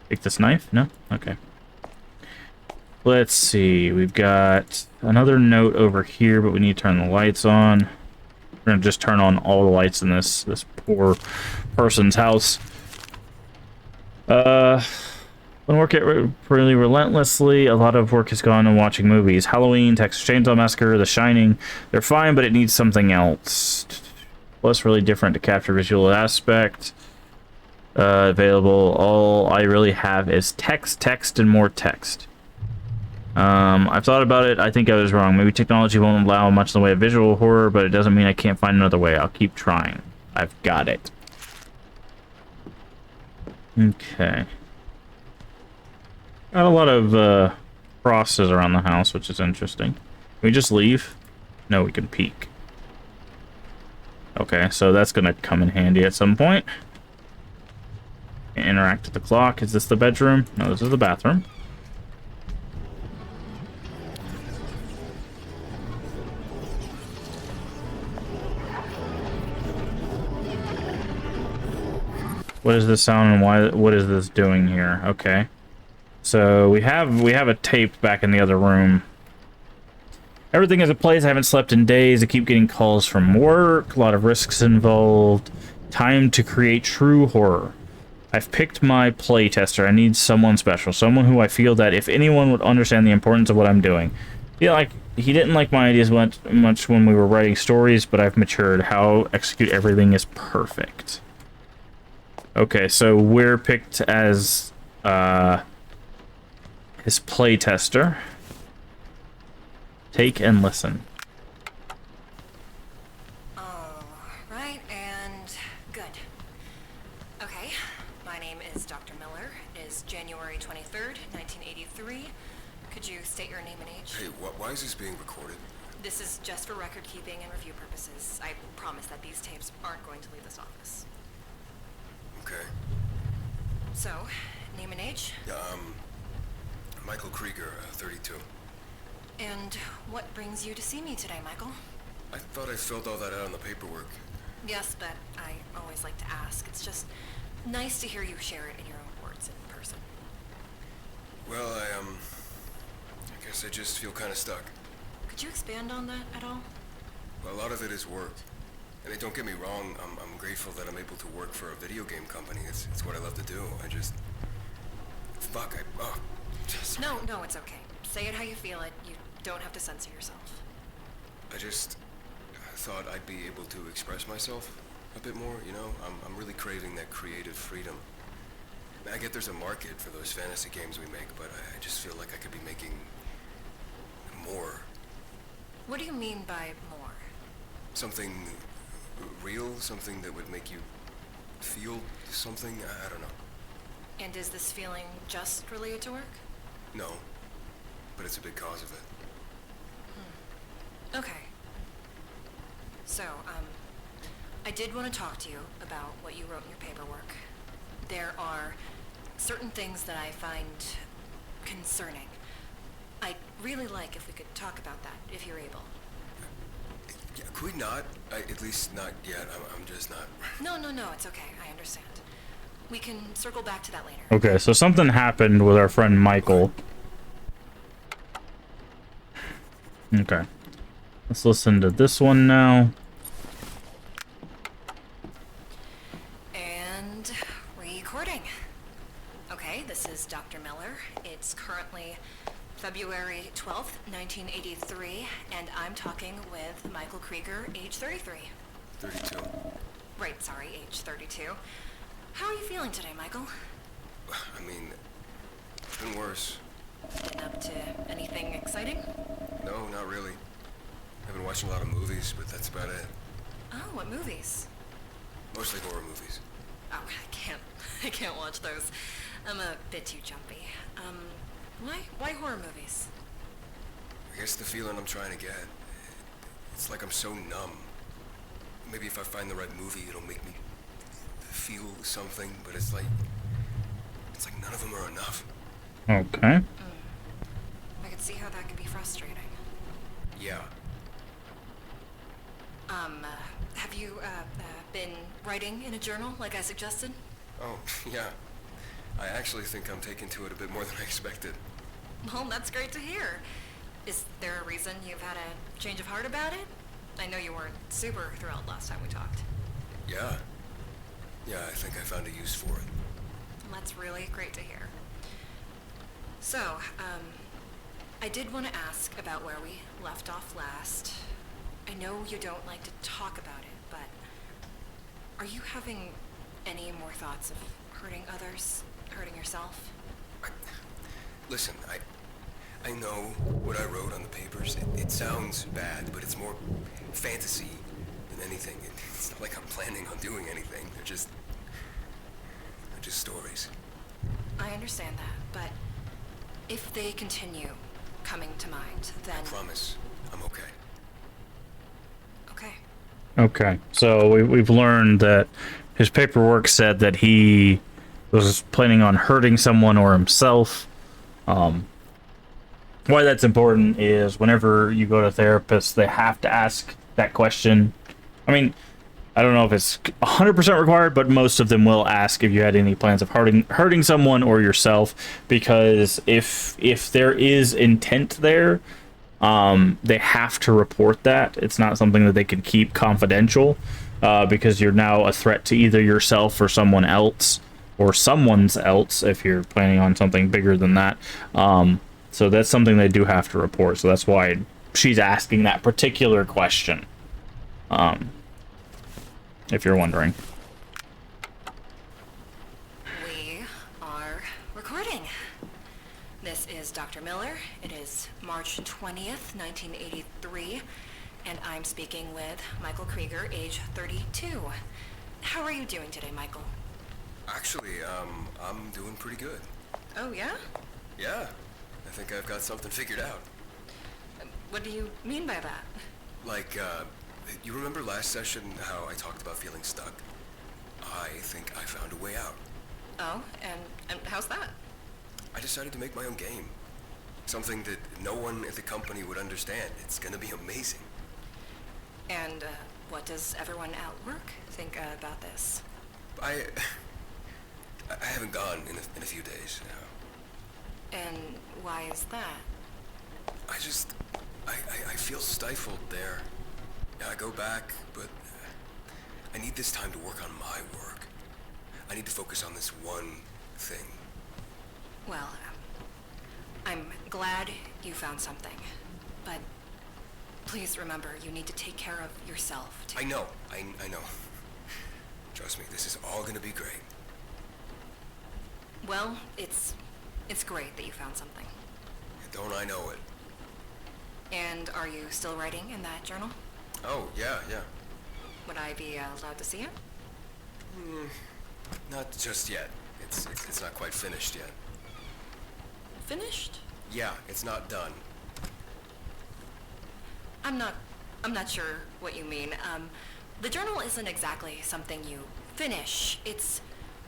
Take this knife? No? Okay. Let's see. We've got another note over here, but we need to turn the lights on. We're gonna just turn on all the lights in this poor person's house. When work it really relentlessly, a lot of work has gone on watching movies. Halloween, Texas Chainsaw Massacre, The Shining. They're fine, but it needs something else. Plus, really different to capture visual aspect. Available. All I really have is text, and more text. I've thought about it. I think I was wrong. Maybe technology won't allow much in the way of visual horror, but it doesn't mean I can't find another way. I'll keep trying. I've got it. Okay. Got a lot of crosses around the house, which is interesting. Can we just leave? No, we can peek. Okay, so that's gonna come in handy at some point. Interact with the clock. Is this the bedroom? No, this is the bathroom. What is this sound and why? What is this doing here? Okay, so we have a tape back in the other room. Everything is in place. I haven't slept in days. I keep getting calls from work. A lot of risks involved. Time to create true horror. I've picked my playtester. I need someone special, someone who I feel that if anyone would understand the importance of what I'm doing. Yeah, he didn't like my ideas much when we were writing stories, but I've matured. How execute everything is perfect. Okay, so we're picked as his playtester. Take and listen. Alright, and good. Okay, my name is Dr. Miller. It is January 23rd, 1983. Could you state your name and age? Hey, why is this being recorded? This is just for record keeping and review purposes. I promise that these tapes aren't going to leave this office. Okay. So, name and age? Yeah, Michael Krieger, 32. And what brings you to see me today, Michael? I thought I filled all that out on the paperwork. Yes, but I always like to ask. It's just nice to hear you share it in your own words in person. Well, I guess I just feel kind of stuck. Could you expand on that at all? Well, a lot of it is work. And don't get me wrong, I'm grateful that I'm able to work for a video game company. It's what I love to do. I just... Fuck, sorry. No, it's okay. Say it how you feel it. You don't have to censor yourself. I just thought I'd be able to express myself a bit more, you know? I'm really craving that creative freedom. I get there's a market for those fantasy games we make, but I just feel like I could be making more. What do you mean by more? Something real, something that would make you feel something, I don't know. And is this feeling just related to work? No, but it's a big cause of it. Okay. So, I did want to talk to you about what you wrote in your paperwork. There are certain things that I find concerning. I'd really like if we could talk about that, if you're able. Yeah, could we not? At least not yet. I'm just not... No, it's okay. I understand. We can circle back to that later. Okay, so something happened with our friend Michael. Okay. Let's listen to this one now. And recording. Okay, this is Dr. Miller. It's currently February 12th, 1983, and I'm talking with Michael Krieger, age 33. 32. Right, sorry, age 32. How are you feeling today, Michael? I mean, it's been worse. Been up to anything exciting? No, not really. I've been watching a lot of movies, but that's about it. Oh, what movies? Mostly horror movies. Oh, I can't watch those. I'm a bit too jumpy. Why horror movies? I guess the feeling I'm trying to get. It's like I'm so numb. Maybe if I find the right movie, it'll make me feel something, but it's like none of them are enough. Okay. I could see how that could be frustrating. Yeah. Have you, been writing in a journal like I suggested? Oh, yeah. I actually think I'm taking to it a bit more than I expected. Well, that's great to hear. Is there a reason you've had a change of heart about it? I know you weren't super thrilled last time we talked. Yeah. Yeah, I think I found a use for it. Well, that's really great to hear. So, I did want to ask about where we left off last. I know you don't like to talk about it, but are you having any more thoughts of hurting others, hurting yourself? Listen, I know what I wrote on the papers. It sounds bad, but it's more fantasy than anything. It's not like I'm planning on doing anything. They're just stories. I understand that, but if they continue coming to mind, then... I promise I'm okay. Okay. Okay. So we've learned that his paperwork said that he was planning on hurting someone or himself. Why that's important is whenever you go to therapists, they have to ask that question. I mean, I don't know if it's 100% required, but most of them will ask if you had any plans of hurting someone or yourself, because if there is intent there, they have to report that. It's not something that they can keep confidential, because you're now a threat to either yourself or someone else, or someone's else if you're planning on something bigger than that. So that's something they do have to report. So that's why she's asking that particular question. If you're wondering. We are recording. This is Dr. Miller. It is March 20th, 1983, and I'm speaking with Michael Krieger, age 32. How are you doing today, Michael? Actually, I'm doing pretty good. Oh, yeah? Yeah. I think I've got something figured out. What do you mean by that? Like, you remember last session how I talked about feeling stuck? I think I found a way out. Oh, and how's that? I decided to make my own game. Something that no one at the company would understand. It's gonna be amazing. And, what does everyone at work think about this? I haven't gone in a few days now. And why is that? I feel stifled there. Yeah, I go back, but I need this time to work on my work. I need to focus on this one thing. Well, I'm glad you found something, but please remember, you need to take care of yourself, too. I know. I know. Trust me, this is all gonna be great. Well, it's great that you found something. Don't I know it? And are you still writing in that journal? Oh, yeah. Would I be allowed to see it? Not just yet. It's not quite finished yet. Finished? Yeah, it's not done. I'm not sure what you mean. The journal isn't exactly something you finish. It's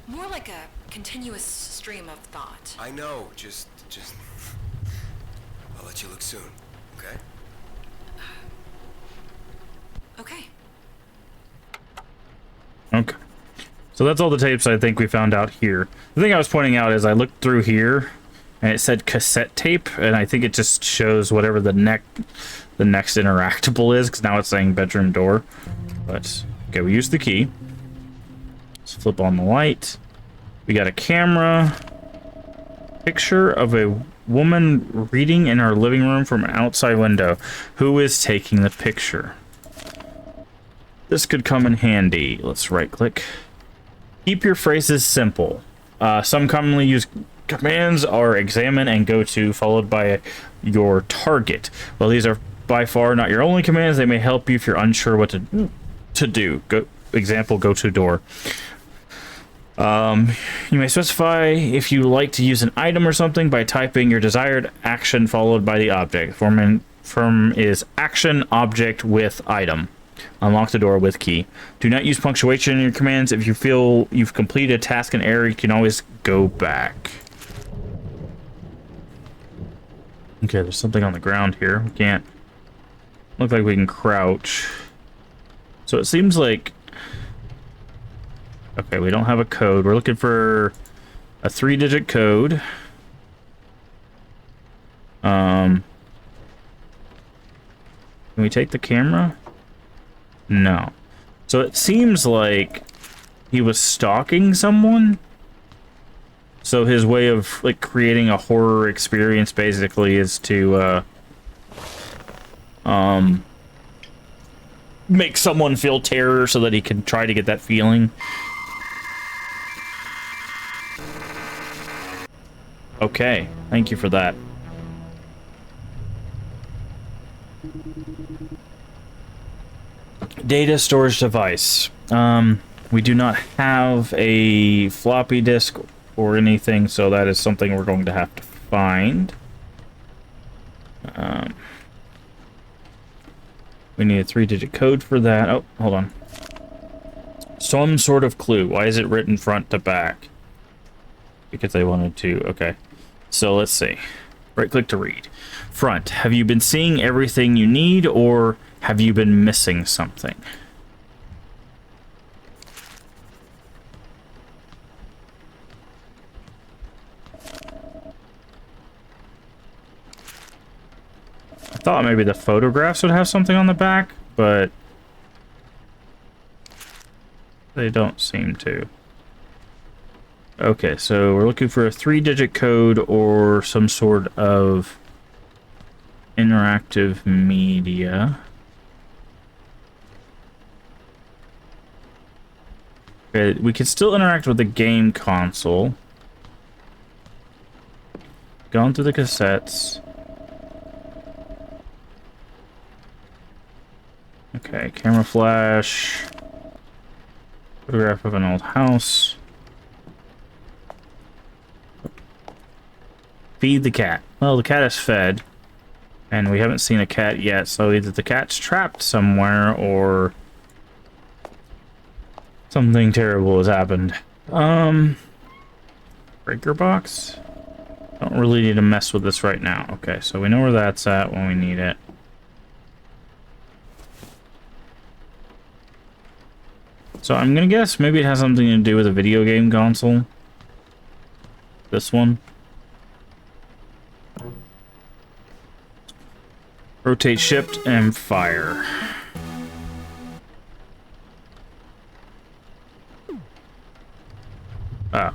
more like a continuous stream of thought. I know, just... I'll let you look soon, okay? Okay. Okay. So that's all the tapes I think we found out here. The thing I was pointing out is I looked through here and it said cassette tape, and I think it just shows whatever the next interactable is, because now it's saying bedroom door. But okay, we use the key. Let's flip on the light. We got a camera. Picture of a woman reading in our living room from an outside window. Who is taking the picture? This could come in handy. Let's right click. Keep your phrases simple. Some commonly used commands are examine and go to, followed by your target. While these are by far not your only commands, they may help you if you're unsure what to do. example, go to door. You may specify if you like to use an item or something by typing your desired action followed by the object. Form is action object with item. Unlock the door with key. Do not use punctuation in your commands. If you feel you've completed a task in error, you can always go back. Okay, there's something on the ground here. We can't... Look like we can crouch. So it seems like... Okay, we don't have a code. We're looking for a 3-digit code. Can we take the camera? No. So it seems like he was stalking someone. So his way of like creating a horror experience basically is to make someone feel terror so that he can try to get that feeling. Okay, thank you for that. Data storage device. We do not have a floppy disk or anything, so that is something we're going to have to find. We need a 3-digit code for that. Oh, hold on. Some sort of clue. Why is it written front to back? Because they wanted to. Okay. So let's see. Right click to read. Front. Have you been seeing everything you need, or have you been missing something? I thought maybe the photographs would have something on the back, but they don't seem to. Okay, so we're looking for a 3-digit code or some sort of interactive media. Okay, we can still interact with the game console. Going through the cassettes. Okay, camera flash. Photograph of an old house. Feed the cat. Well, the cat is fed, and we haven't seen a cat yet, so either the cat's trapped somewhere or something terrible has happened. Breaker box? Don't really need to mess with this right now. Okay, so we know where that's at when we need it. So I'm gonna guess maybe it has something to do with a video game console. This one. Rotate shift and fire. Ah.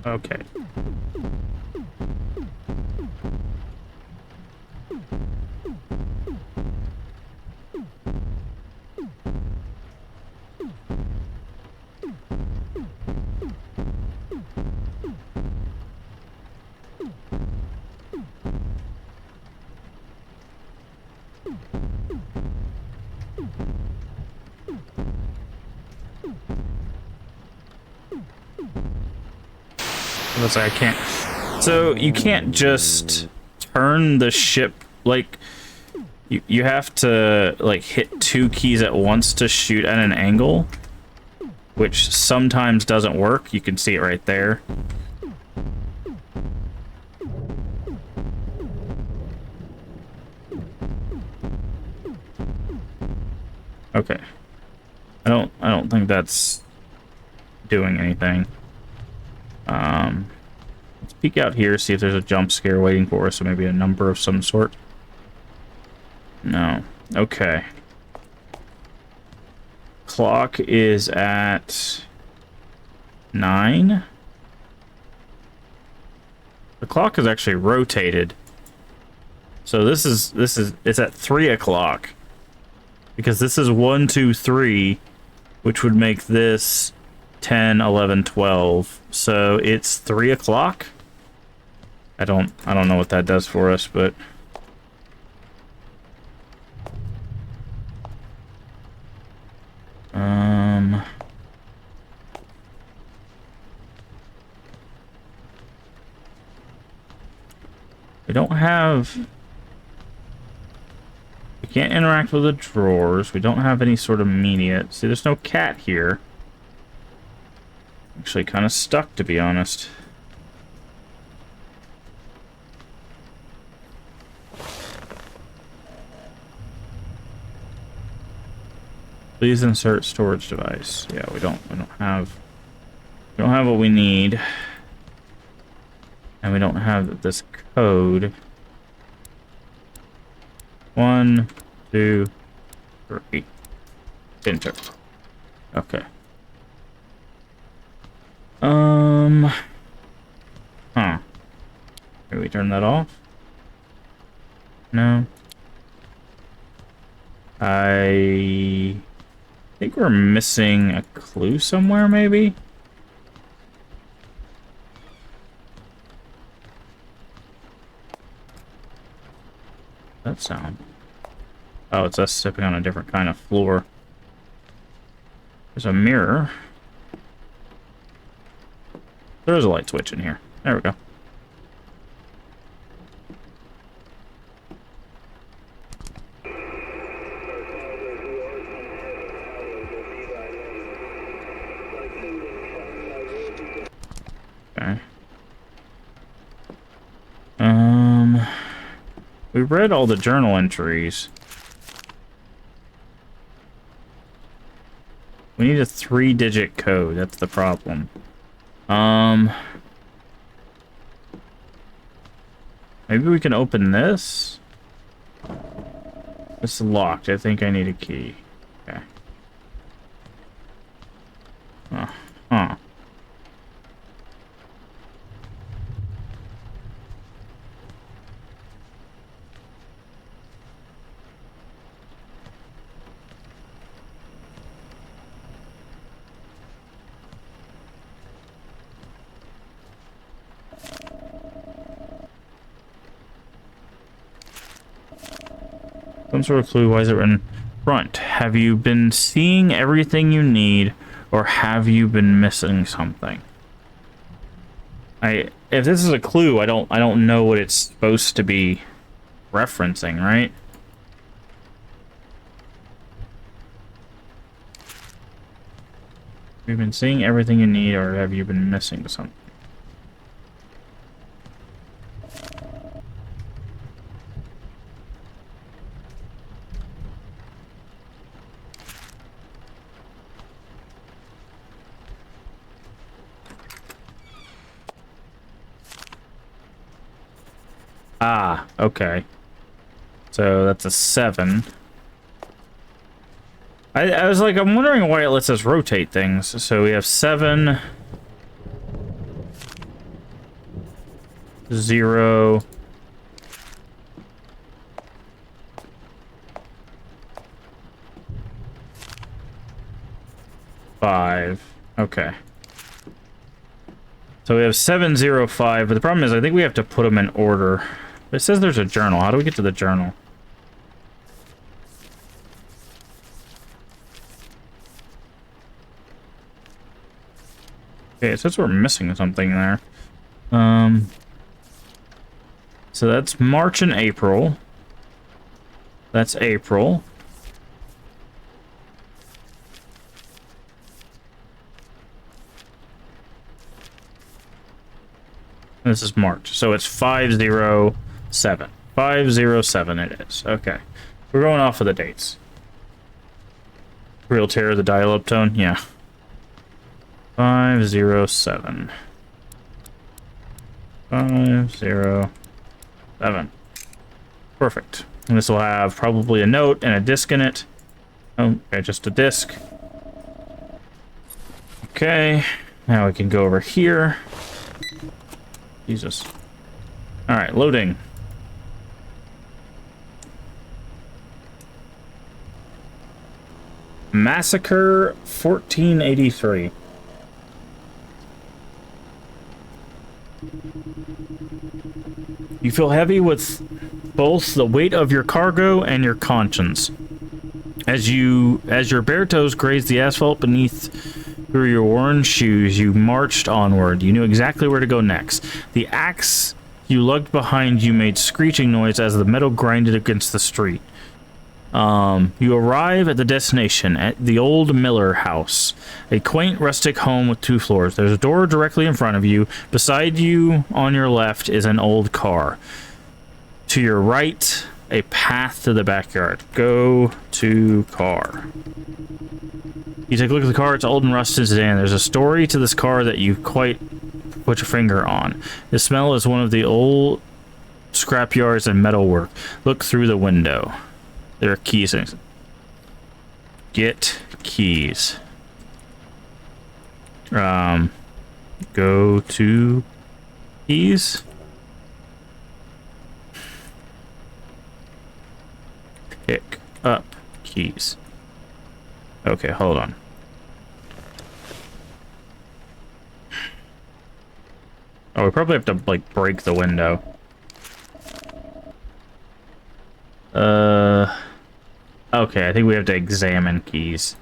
Okay. Looks like I can't. So you can't just turn the ship, like you have to like hit 2 keys at once to shoot at an angle, which sometimes doesn't work. You can see it right there. Okay. I don't think that's doing anything. Let's peek out here, see if there's a jump scare waiting for us, or maybe a number of some sort. No. Okay. Clock is at 9. The clock is actually rotated. So this is it's at 3 o'clock. Because this is 1, 2, 3, which would make this 10, 11, 12. So it's 3 o'clock. I don't know what that does for us, but we don't have. We can't interact with the drawers. We don't have any sort of media. See, there's no cat here. Actually, kind of stuck, to be honest. Please insert storage device. Yeah, we don't have what we need. And we don't have this code. 1, 2, 3. Enter. Okay. Huh. Can we turn that off? No. I think we're missing a clue somewhere, maybe? That sound. Oh, it's us stepping on a different kind of floor. There's a mirror. There's a light switch in here. There we go. Okay. We read all the journal entries. We need a 3-digit code. That's the problem. Maybe we can open this? It's locked. I think I need a key. Okay. Huh. Some sort of clue. Why is it written front? Have you been seeing everything you need, or have you been missing something? If this is a clue, I don't know what it's supposed to be referencing, right? Have you been seeing everything you need, or have you been missing something? Ah, okay. So that's a 7. I was like, I'm wondering why it lets us rotate things. So we have 7, 0, 5. Okay. So we have 7, 0, 5, but the problem is I think we have to put them in order. It says there's a journal. How do we get to the journal? Okay, it says we're missing something there. So that's March and April. That's April. This is March. So it's 507. 507 it is. Okay. We're going off of the dates. Real terror, the dial-up tone? Yeah. 507. 507. Perfect. And this will have probably a note and a disc in it. Oh, okay, just a disc. Okay. Now we can go over here. Jesus. right, loading. Massacre 1483. You feel heavy with both the weight of your cargo and your conscience. As your bare toes grazed the asphalt beneath through your worn shoes, you marched onward. You knew exactly where to go next. The axe you lugged behind you made screeching noise as the metal grinded against the street. You arrive at the destination, at the old Miller house, a quaint rustic home with 2 floors. There's a door directly in front of you. Beside you, on your left, is an old car. To your right, a path to the backyard. Go to car. You take a look at the car. It's old and rusted sedan. There's a story to this car that you quite put your finger on. The smell is one of the old scrapyards and metalwork. Look through the window. There are keys. Get keys. Go to keys. Pick up keys. Okay, hold on. Oh, we probably have to, like, break the window. Okay, I think we have to examine keys.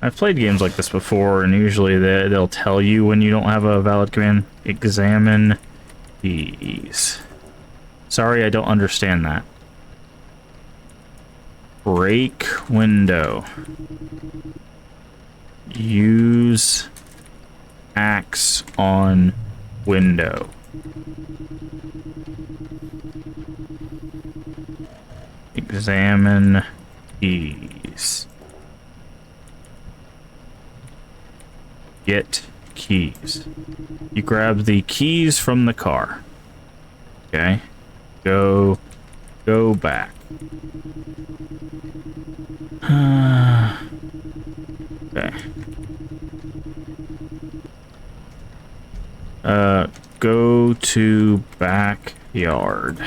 I've played games like this before, and usually they'll tell you when you don't have a valid command. Examine keys. Sorry, I don't understand that. Break window. Use axe on window. Examine keys. Get keys. You grab the keys from the car. Okay. Go back. Okay. Go to backyard.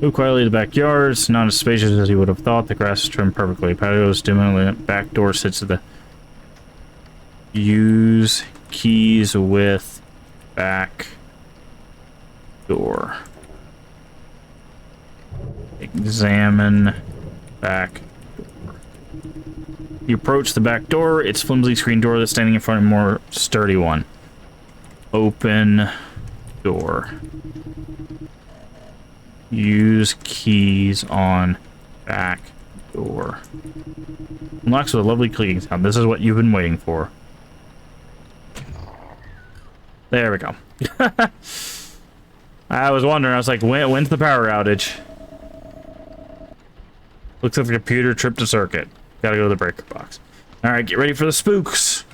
Move quietly to the backyard. It's not as spacious as you would have thought. The grass is trimmed perfectly. Patio is dimly. Back door sits at the... Use keys with back door. Examine back door. You approach the back door. It's a flimsy screen door that's standing in front of a more sturdy one. Open door. Use keys on back door. Unlocks with a lovely clicking sound. This is what you've been waiting for. There we go. I was wondering, I was like, when's the power outage? Looks like the computer tripped a circuit. Gotta go to the breaker box. Alright, get ready for the spooks.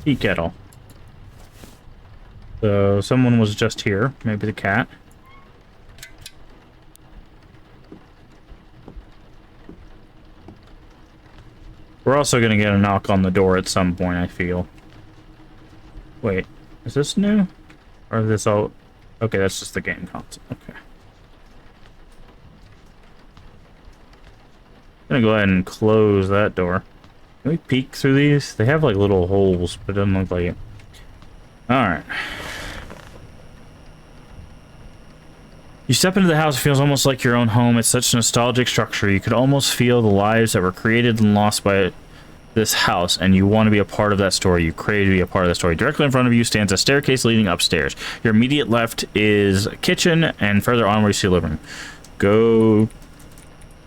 Tea kettle. So someone was just here. Maybe the cat. We're also gonna get a knock on the door at some point, I feel. Wait, is this new? Or is this all... Okay, that's just the game console. Okay. I'm gonna go ahead and close that door. Can we peek through these? They have like little holes, but it doesn't look like it. Alright. You step into the house, it feels almost like your own home. It's such a nostalgic structure. You could almost feel the lives that were created and lost by this house, and you want to be a part of that story. You crave to be a part of that story. Directly in front of you stands a staircase leading upstairs. Your immediate left is a kitchen, and further onward you see a living room. Go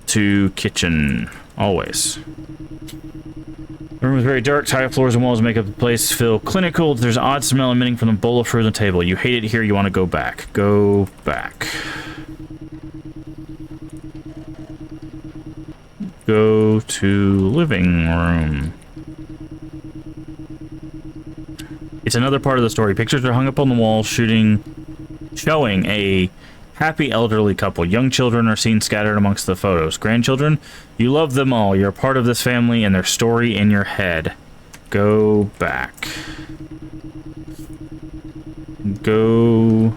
to kitchen. Always. The room is very dark. Tile floors and walls make up the place feel clinical. There's an odd smell emitting from the bowl of fruit on the table. You hate it here. You want to go back. Go back. Go to living room. It's another part of the story. Pictures are hung up on the wall, shooting showing a happy elderly couple. Young children are seen scattered amongst the photos. Grandchildren, you love them all. You're a part of this family and their story in your head. Go back. Go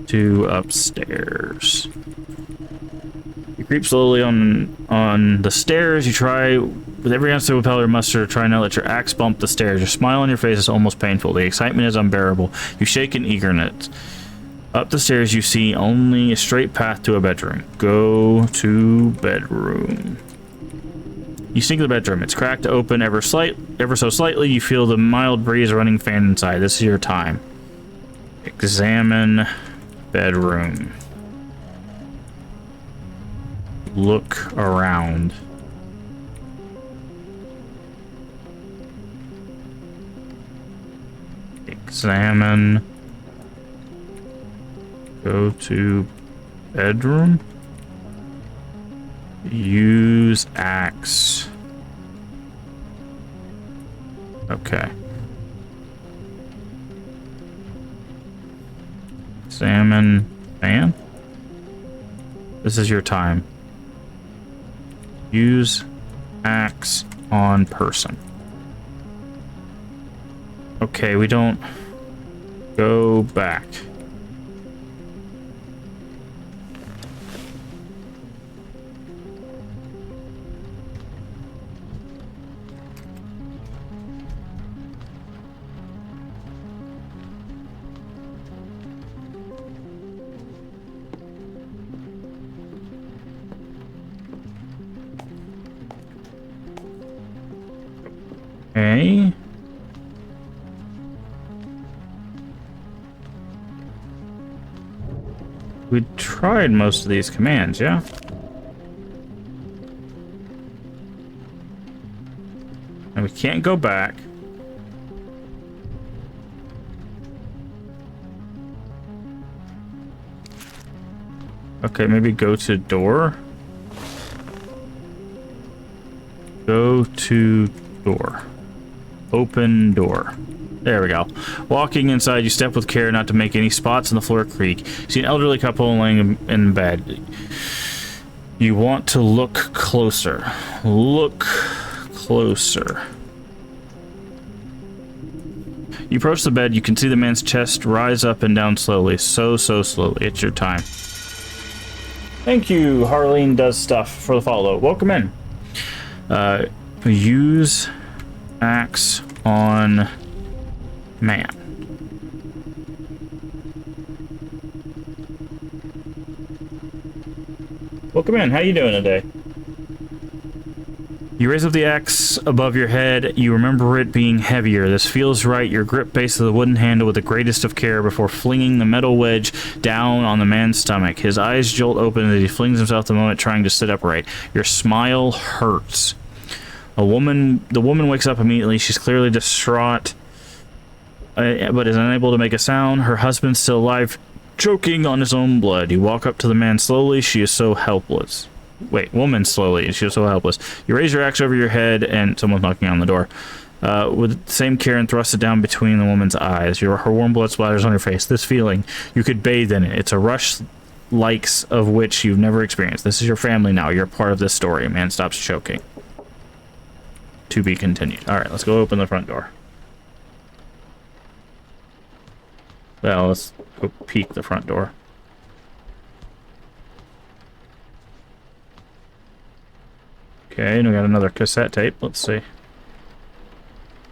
to upstairs. You creep slowly on the stairs. You try with every ounce of willpower muster, try not to let your axe bump the stairs. Your smile on your face is almost painful. The excitement is unbearable. You shake in eagerness. Up the stairs, you see only a straight path to a bedroom. Go to bedroom. You sneak to the bedroom. It's cracked open ever so slightly. You feel the mild breeze running fan inside. This is your time. Examine bedroom. Look around. Examine. Go to bedroom. Use axe. Okay. Examine fan. This is your time. Use axe on person. Okay, we don't go back. Okay. We tried most of these commands, yeah? And we can't go back. Okay, maybe go to door. Go to door. Open door. There we go. Walking inside, you step with care not to make any spots in the floor creak. You see an elderly couple laying in bed. You want to look closer. Look closer. You approach the bed. You can see the man's chest rise up and down slowly. So slowly. It's your time. Thank you, Harleen Does Stuff, for the follow. Welcome in. Use axe on man. Welcome in. How you doing today? You raise up the axe above your head. You remember it being heavier. This feels right. You grip base of the wooden handle with the greatest of care before flinging the metal wedge down on the man's stomach. His eyes jolt open as he flings himself the moment trying to sit upright. Your smile hurts. The woman wakes up immediately. She's clearly distraught, but is unable to make a sound. Her husband's still alive, choking on his own blood. You walk up to the man slowly. She is so helpless. Wait, woman slowly. She is so helpless. You raise your axe over your head, and someone's knocking on the door. With the same care and thrust it down between the woman's eyes. Her warm blood splatters on your face. This feeling, you could bathe in it. It's a rush likes of which you've never experienced. This is your family now. You're part of this story. Man stops choking. To be continued. Alright, let's go open the front door. Well, let's go peek the front door. Okay, and we got another cassette tape. Let's see.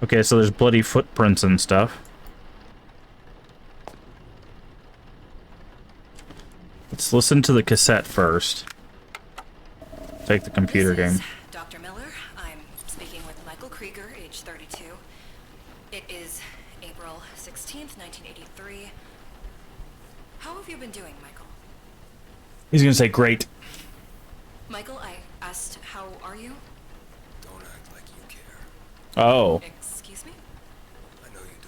Okay, so there's bloody footprints and stuff. Let's listen to the cassette first. Take the computer game. Dr. Miller, I'm speaking with Michael Krieger, age 32. It is April 16th, 1983. How have you been doing, Michael? He's gonna say great. Michael, I asked, how are you? Don't act like you care. Oh. Excuse me? I know you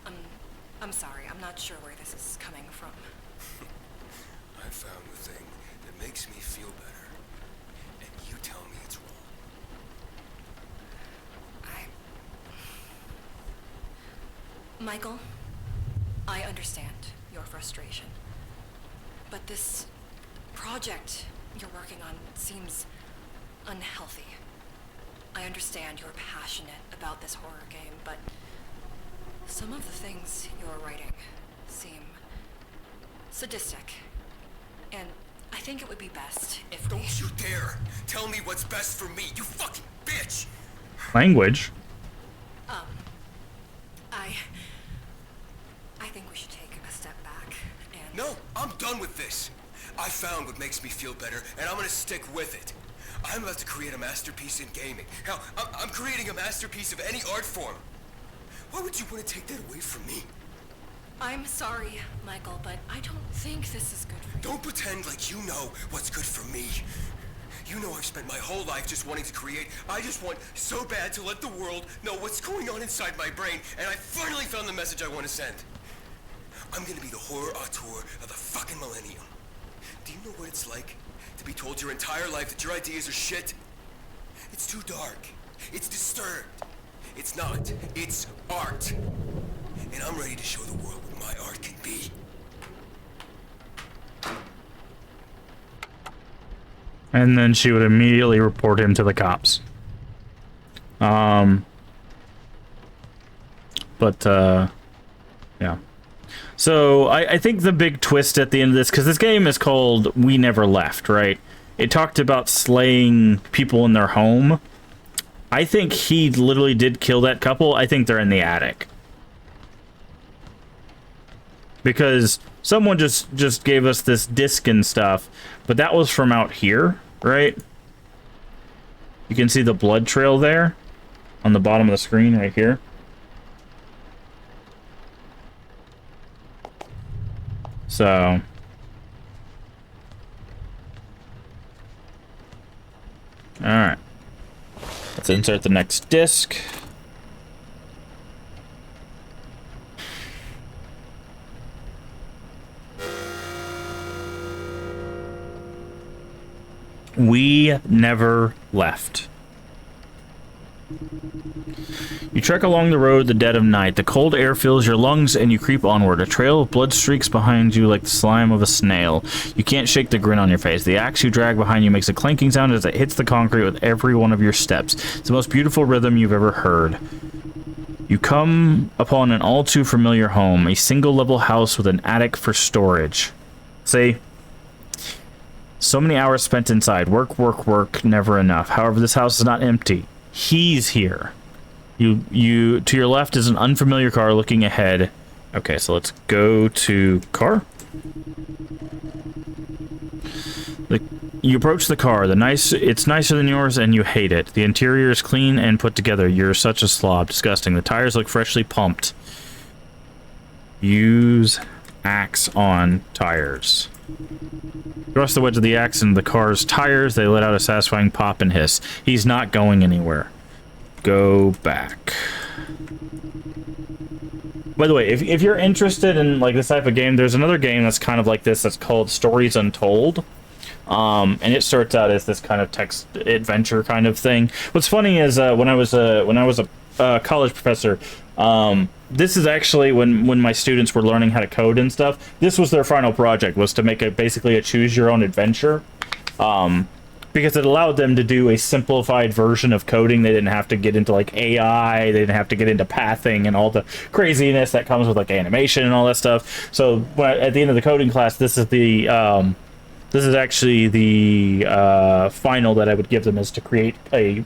don't. I'm sorry. I'm not sure where this is coming from. I found the thing that makes me feel better, and you tell me it's wrong. Michael, I I understand your frustration. But this project you're working on seems unhealthy. I understand you're passionate about this horror game, but some of the things you're writing seem sadistic. And I think it would be best if we... Don't you dare tell me what's best for me, you fucking bitch! Language. I think we should take a step back and... No, I'm done with this. I found what makes me feel better, and I'm gonna stick with it. I'm about to create a masterpiece in gaming. Hell, I'm creating a masterpiece of any art form. Why would you want to take that away from me? I'm sorry, Michael, but I don't think this is good for you. Don't pretend like you know what's good for me. You know I've spent my whole life just wanting to create. I just want so bad to let the world know what's going on inside my brain, and I finally found the message I want to send. I'm gonna be the horror auteur of the fucking millennium. Do you know what it's like to be told your entire life that your ideas are shit? It's too dark. It's disturbed. It's not. It's art. And I'm ready to show the world what my art can be. And then she would immediately report him to the cops. Yeah. So I think the big twist at the end of this, because this game is called We Never Left, right? It talked about slaying people in their home. I think he literally did kill that couple. I think they're in the attic. Because someone just gave us this disc and stuff, but that was from out here, right? You can see the blood trail there on the bottom of the screen right here. So alright. Let's insert the next disc. We never left. You trek along the road the dead of night. The cold air fills your lungs and you creep onward. A trail of blood streaks behind you like the slime of a snail. You can't shake the grin on your face. The axe you drag behind you makes a clanking sound as it hits the concrete with every one of your steps. It's the most beautiful rhythm you've ever heard. You come upon an all too familiar home, a single level house with an attic for storage. See? So many hours spent inside. Work, work, work, never enough. However, this house is not empty. He's here. You to your left is an unfamiliar car looking ahead. Okay, so let's go to car. You approach the car. It's nicer than yours, and you hate it. The interior is clean and put together. You're such a slob. Disgusting. The tires look freshly pumped. Use axe on tires. Thrust the wedge of the axe into the car's tires. They let out a satisfying pop and hiss. He's not going anywhere. Go back. By the way, if you're interested in like this type of game, there's another game that's kind of like this that's called Stories Untold. And it starts out as this kind of text adventure kind of thing. What's funny is when I was a college professor, this is actually when my students were learning how to code and stuff. This was their final project, was to make basically a choose your own adventure, because it allowed them to do a simplified version of coding. They didn't have to get into like AI, they didn't have to get into pathing and all the craziness that comes with like animation and all that stuff. So at the end of the coding class, this is actually the final that I would give them, is to create a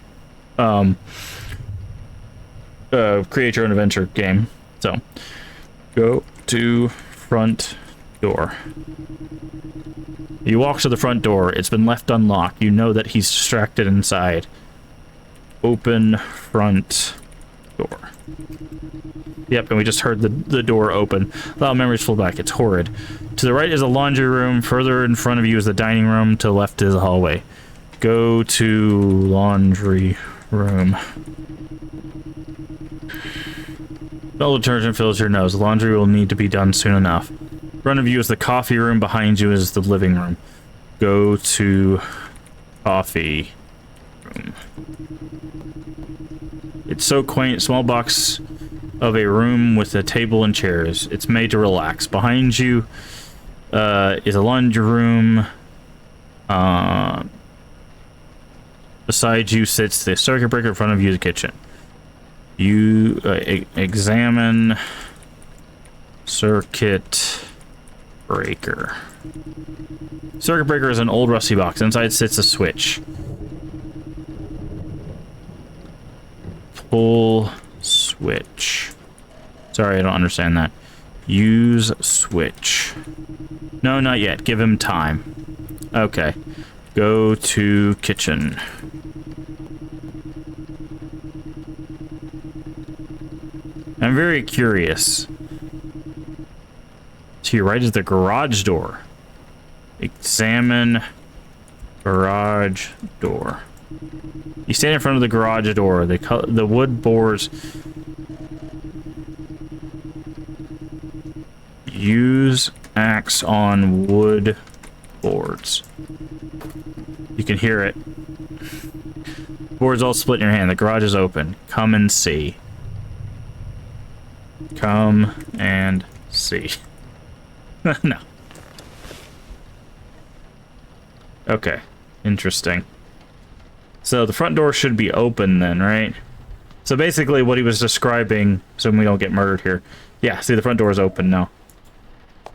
create your own adventure game. So go to front door. You walk to the front door. It's been left unlocked. You know that he's distracted inside. Open front door. Yep, and we just heard the door open. Allow memories flow back. It's horrid. To the right is a laundry room. Further in front of you is the dining room. To the left is a hallway. Go to laundry room. Smell detergent fills your nose. Laundry will need to be done soon enough. In front of you is the coffee room. Behind you is the living room. Go to coffee room. It's so quaint. Small box of a room with a table and chairs. It's made to relax. Behind you is a laundry room. Beside you sits the circuit breaker. In front of you, the kitchen. You examine circuit breaker. Circuit breaker is an old rusty box. Inside sits a switch. Pull switch. Sorry, I don't understand that. Use switch. No, not yet. Give him time. Okay. Go to kitchen. I'm very curious. To your right is the garage door. Examine garage door. You stand in front of the garage door. The wood boards. Use axe on wood boards. You can hear it. Boards all split in your hand. The garage is open. Come and see. Come and see. No. Okay. Interesting. So the front door should be open then, right? So basically what he was describing, so we don't get murdered here. Yeah, see the front door is open now.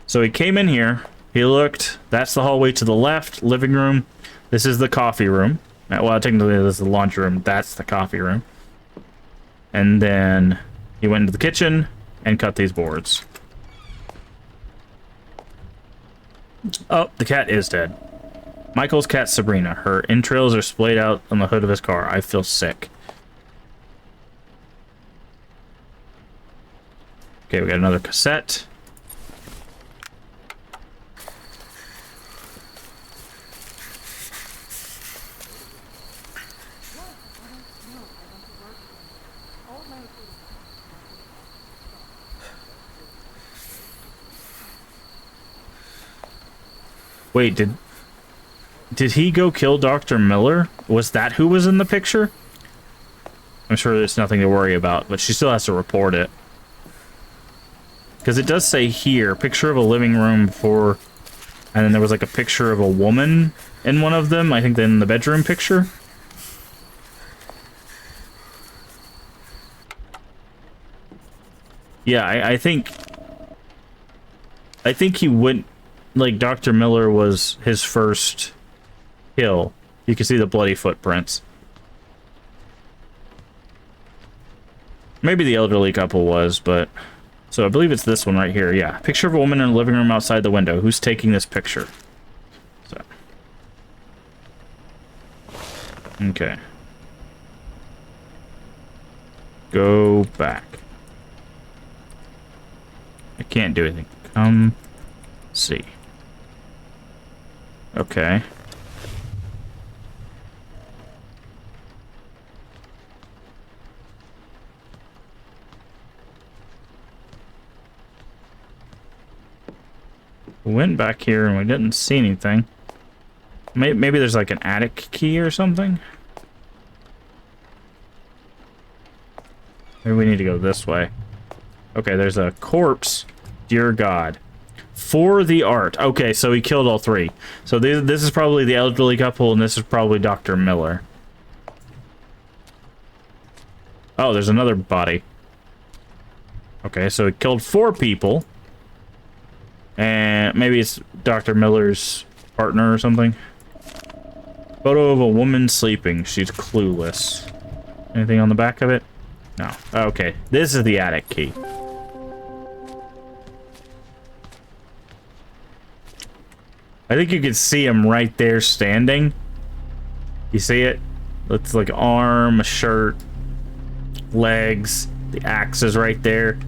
So he came in here, he looked, that's the hallway to the left, living room. This is the coffee room. Well, technically this is the laundry room, that's the coffee room. And then he went into the kitchen and cut these boards. Oh, the cat is dead. Michael's cat, Sabrina. Her entrails are splayed out on the hood of his car. I feel sick. Okay, we got another cassette. Wait, did he go kill Dr. Miller? Was that who was in the picture? I'm sure there's nothing to worry about, but she still has to report it. Because it does say here, picture of a living room for... And then there was like a picture of a woman in one of them. I think in the bedroom picture. Yeah, I think he went... Like, Dr. Miller was his first kill. You can see the bloody footprints. Maybe the elderly couple was, but... So I believe it's this one right here, yeah. Picture of a woman in a living room outside the window. Who's taking this picture? So. Okay. Go back. I can't do anything. Come see. Okay. We went back here and we didn't see anything. Maybe there's like an attic key or something? Maybe we need to go this way. Okay, there's a corpse. Dear God. For the art. Okay, so he killed all three. So this is probably the elderly couple, and this is probably Dr. Miller. Oh, there's another body. Okay, so he killed 4 people. And maybe it's Dr. Miller's partner or something. Photo of a woman sleeping. She's clueless. Anything on the back of it? No. Okay, this is the attic key. I think you can see him right there standing. You see it? It's like arm, a shirt, legs. The axe is right there.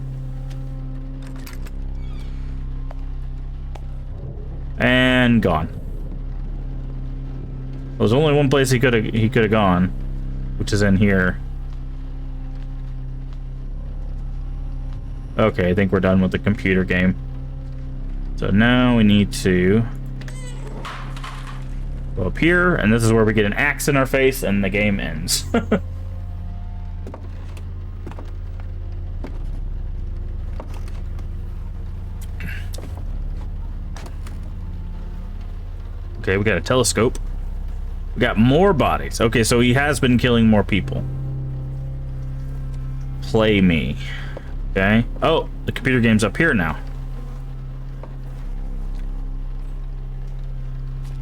And gone. There's only one place he could have gone, which is in here. Okay, I think we're done with the computer game. So now we need to go up here, and this is where we get an axe in our face, and the game ends. Okay, we got a telescope. We got more bodies. Okay, so he has been killing more people. Play me. Okay. Oh, the computer game's up here now.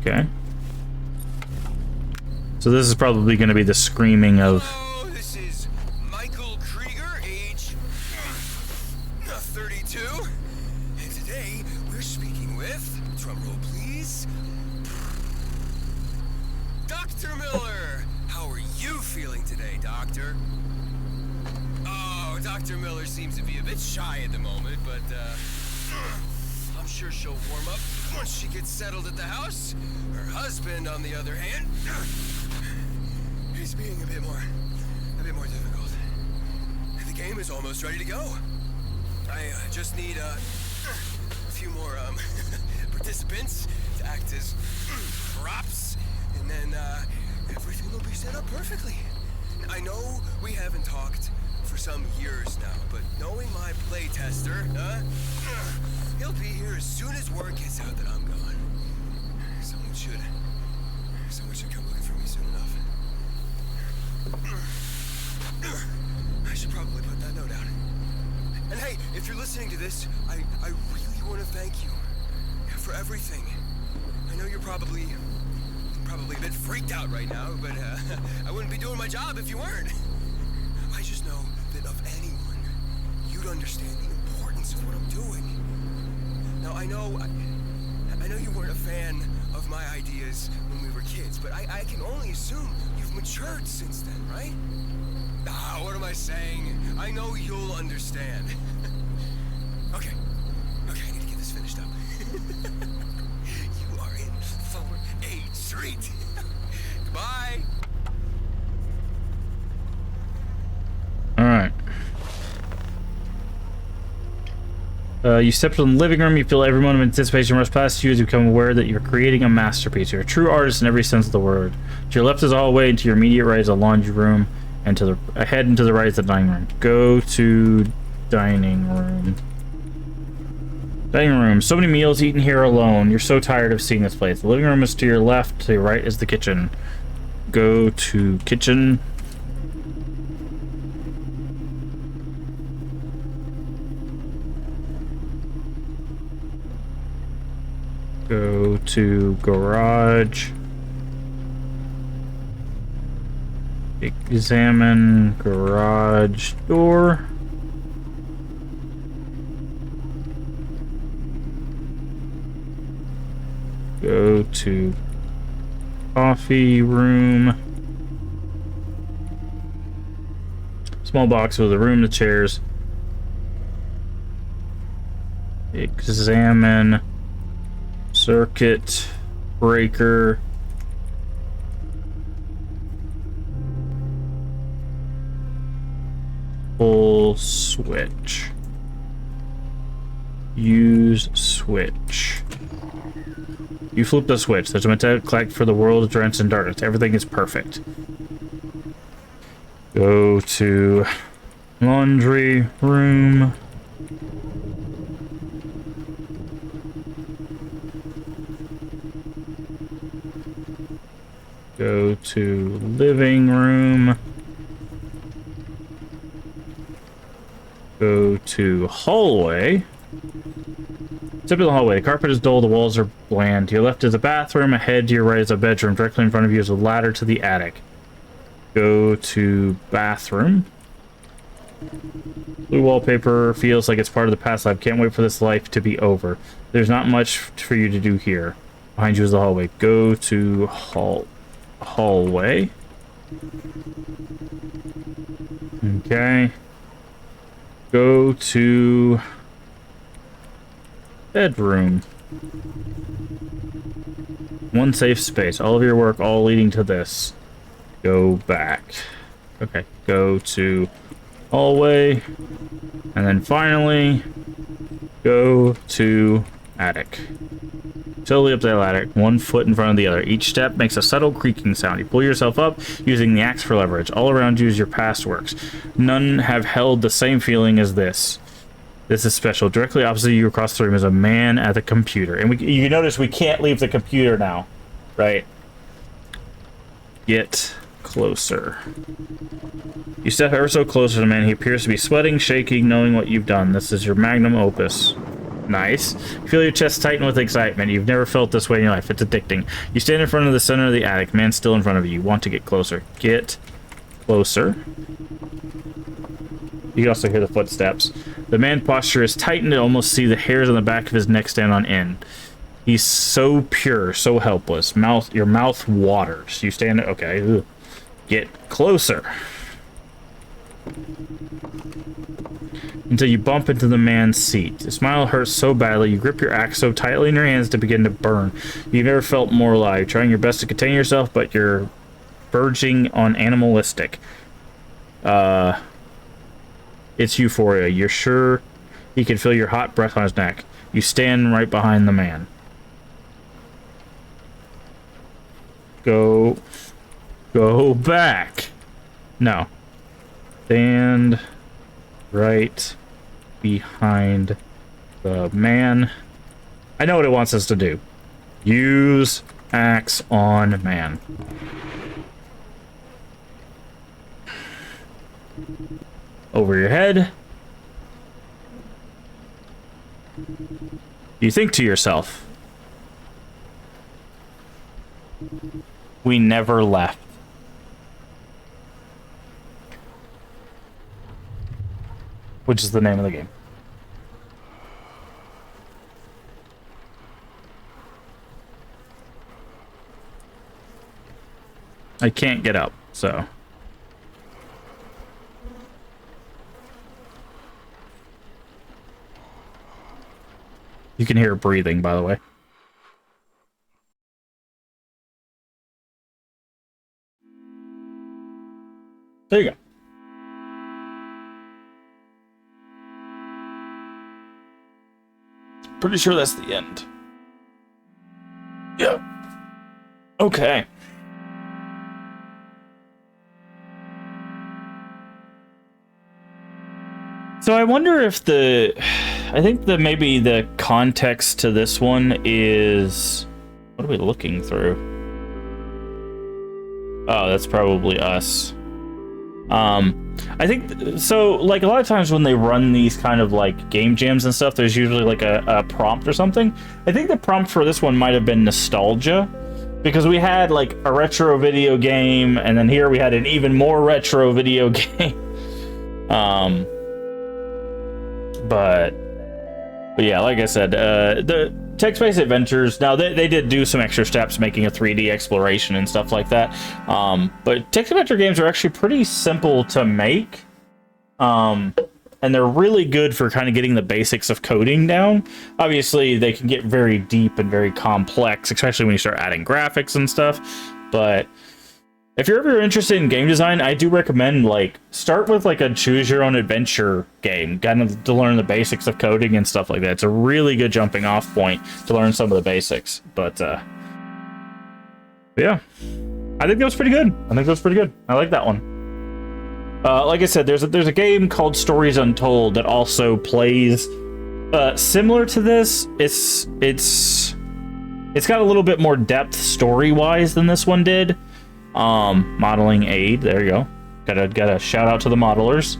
Okay. So this is probably going to be the screaming of... Hello, this is Michael Krieger, age 32. And today we're speaking with, drumroll please, Dr. Miller. How are you feeling today, Doctor? Oh, Dr. Miller seems to be a bit shy at the moment, but I'm sure she'll warm up once she gets settled at the house. Her husband, on the other hand, he's being a bit more difficult. The game is almost ready to go. I just need a few more participants to act as props, and then everything will be set up perfectly. I know we haven't talked for some years now, but knowing my playtester, he'll be here as soon as word gets out that I'm gone. Someone should come looking for me soon enough. I should probably put that note out. And hey, if you're listening to this, I really want to thank you for everything. I know you're probably a bit freaked out right now, but I wouldn't be doing my job if you weren't. I just know that of anyone, you'd understand the importance of what I'm doing. Now, I know you weren't a fan of my ideas when we were kids, but I can only assume you've matured since then, right? Ah, what am I saying? I know you'll understand. Okay, I need to get this finished up. You are in for a treat. Goodbye. Alright. You step into the living room, you feel every moment of anticipation rush past you as you become aware that you're creating a masterpiece. You're a true artist in every sense of the word. To your left is a hallway, and to your immediate right is a laundry room, and to the ahead and to the right is the dining room. Go to dining room. Dining room. So many meals eaten here alone. You're so tired of seeing this place. The living room is to your left, to your right is the kitchen. Go to kitchen. Go to garage. Examine garage door. Go to coffee room. Small box with a room, the chairs. Examine circuit breaker. Pull switch. Use switch. You flip the switch. There's a metallic clack for the world drenched in darkness. Everything is perfect. Go to laundry room. Go to living room. Go to hallway. Step in the hallway. The carpet is dull, the walls are bland. To your left is a bathroom, ahead to your right is a bedroom. Directly in front of you is a ladder to the attic. Go to bathroom. Blue wallpaper feels like it's part of the past life. Can't wait for this life to be over. There's not much for you to do here. Behind you is the hallway. Go to hallway. Okay. Go to bedroom. One safe space. All of your work, all leading to this. Go back. Okay. Go to hallway. And then finally, go to attic. Slowly up the ladder, one foot in front of the other. Each step makes a subtle creaking sound. You pull yourself up, using the axe for leverage. All around you is your past works. None have held the same feeling as this. This is special. Directly opposite you across the room is a man at the computer. And you notice we can't leave the computer now. Right. Get closer. You step ever so close to the man. He appears to be sweating, shaking, knowing what you've done. This is your magnum opus. Nice. You feel your chest tighten with excitement. You've never felt this way in your life. It's addicting. You stand in front of the center of the attic. Man still in front of you. You want to get closer. Get closer. You can also hear the footsteps. The man's posture is tightened to almost see the hairs on the back of his neck stand on end. He's so pure, so helpless. Your mouth waters. You stand... Okay. Ugh. Get closer. Until you bump into the man's seat. The smile hurts so badly, you grip your axe so tightly in your hands to begin to burn. You've never felt more alive, trying your best to contain yourself, but you're verging on animalistic. It's euphoria. You're sure he can feel your hot breath on his neck. You stand right behind the man. Go back. No. Stand right behind the man. I know what it wants us to do. Use axe on man. Over your head. You think to yourself, we never left. Which is the name of the game. I can't get up, so... You can hear breathing, by the way. There you go. Pretty sure that's the end. Yeah. Okay. So I wonder if I think that maybe the context to this one is... What are we looking through? Oh, that's probably us. I think, so, like, a lot of times when they run these kind of, like, game jams and stuff, there's usually, like, a prompt or something. I think the prompt for this one might have been nostalgia, because we had, like, a retro video game, and then here we had an even more retro video game. But yeah, like I said, the text-based adventures, now they did do some extra steps making a 3D exploration and stuff like that, but text adventure games are actually pretty simple to make, and they're really good for kind of getting the basics of coding down. Obviously they can get very deep and very complex, especially when you start adding graphics and stuff, but if you're ever interested in game design, I do recommend, like, start with, like, a choose-your-own-adventure game, kind of to learn the basics of coding and stuff like that. It's a really good jumping-off point to learn some of the basics. But, yeah. I think that was pretty good. I like that one. Like I said, there's a game called Stories Untold that also plays similar to this. It's got a little bit more depth story-wise than this one did. Modeling aid, there you go. Gotta shout out to the modelers.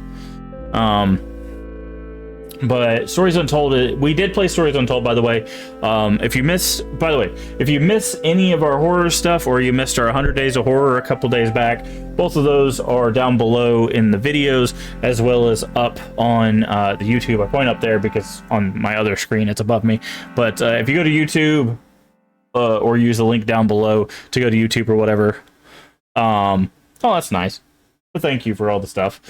But Stories Untold, we did play Stories Untold, by the way. If you miss any of our horror stuff, or you missed our 100 Days of Horror a couple days back, both of those are down below in the videos, as well as up on the YouTube. I point up there because on my other screen it's above me. But if you go to YouTube, or use the link down below to go to YouTube or whatever. Oh, that's nice. But thank you for all the stuff.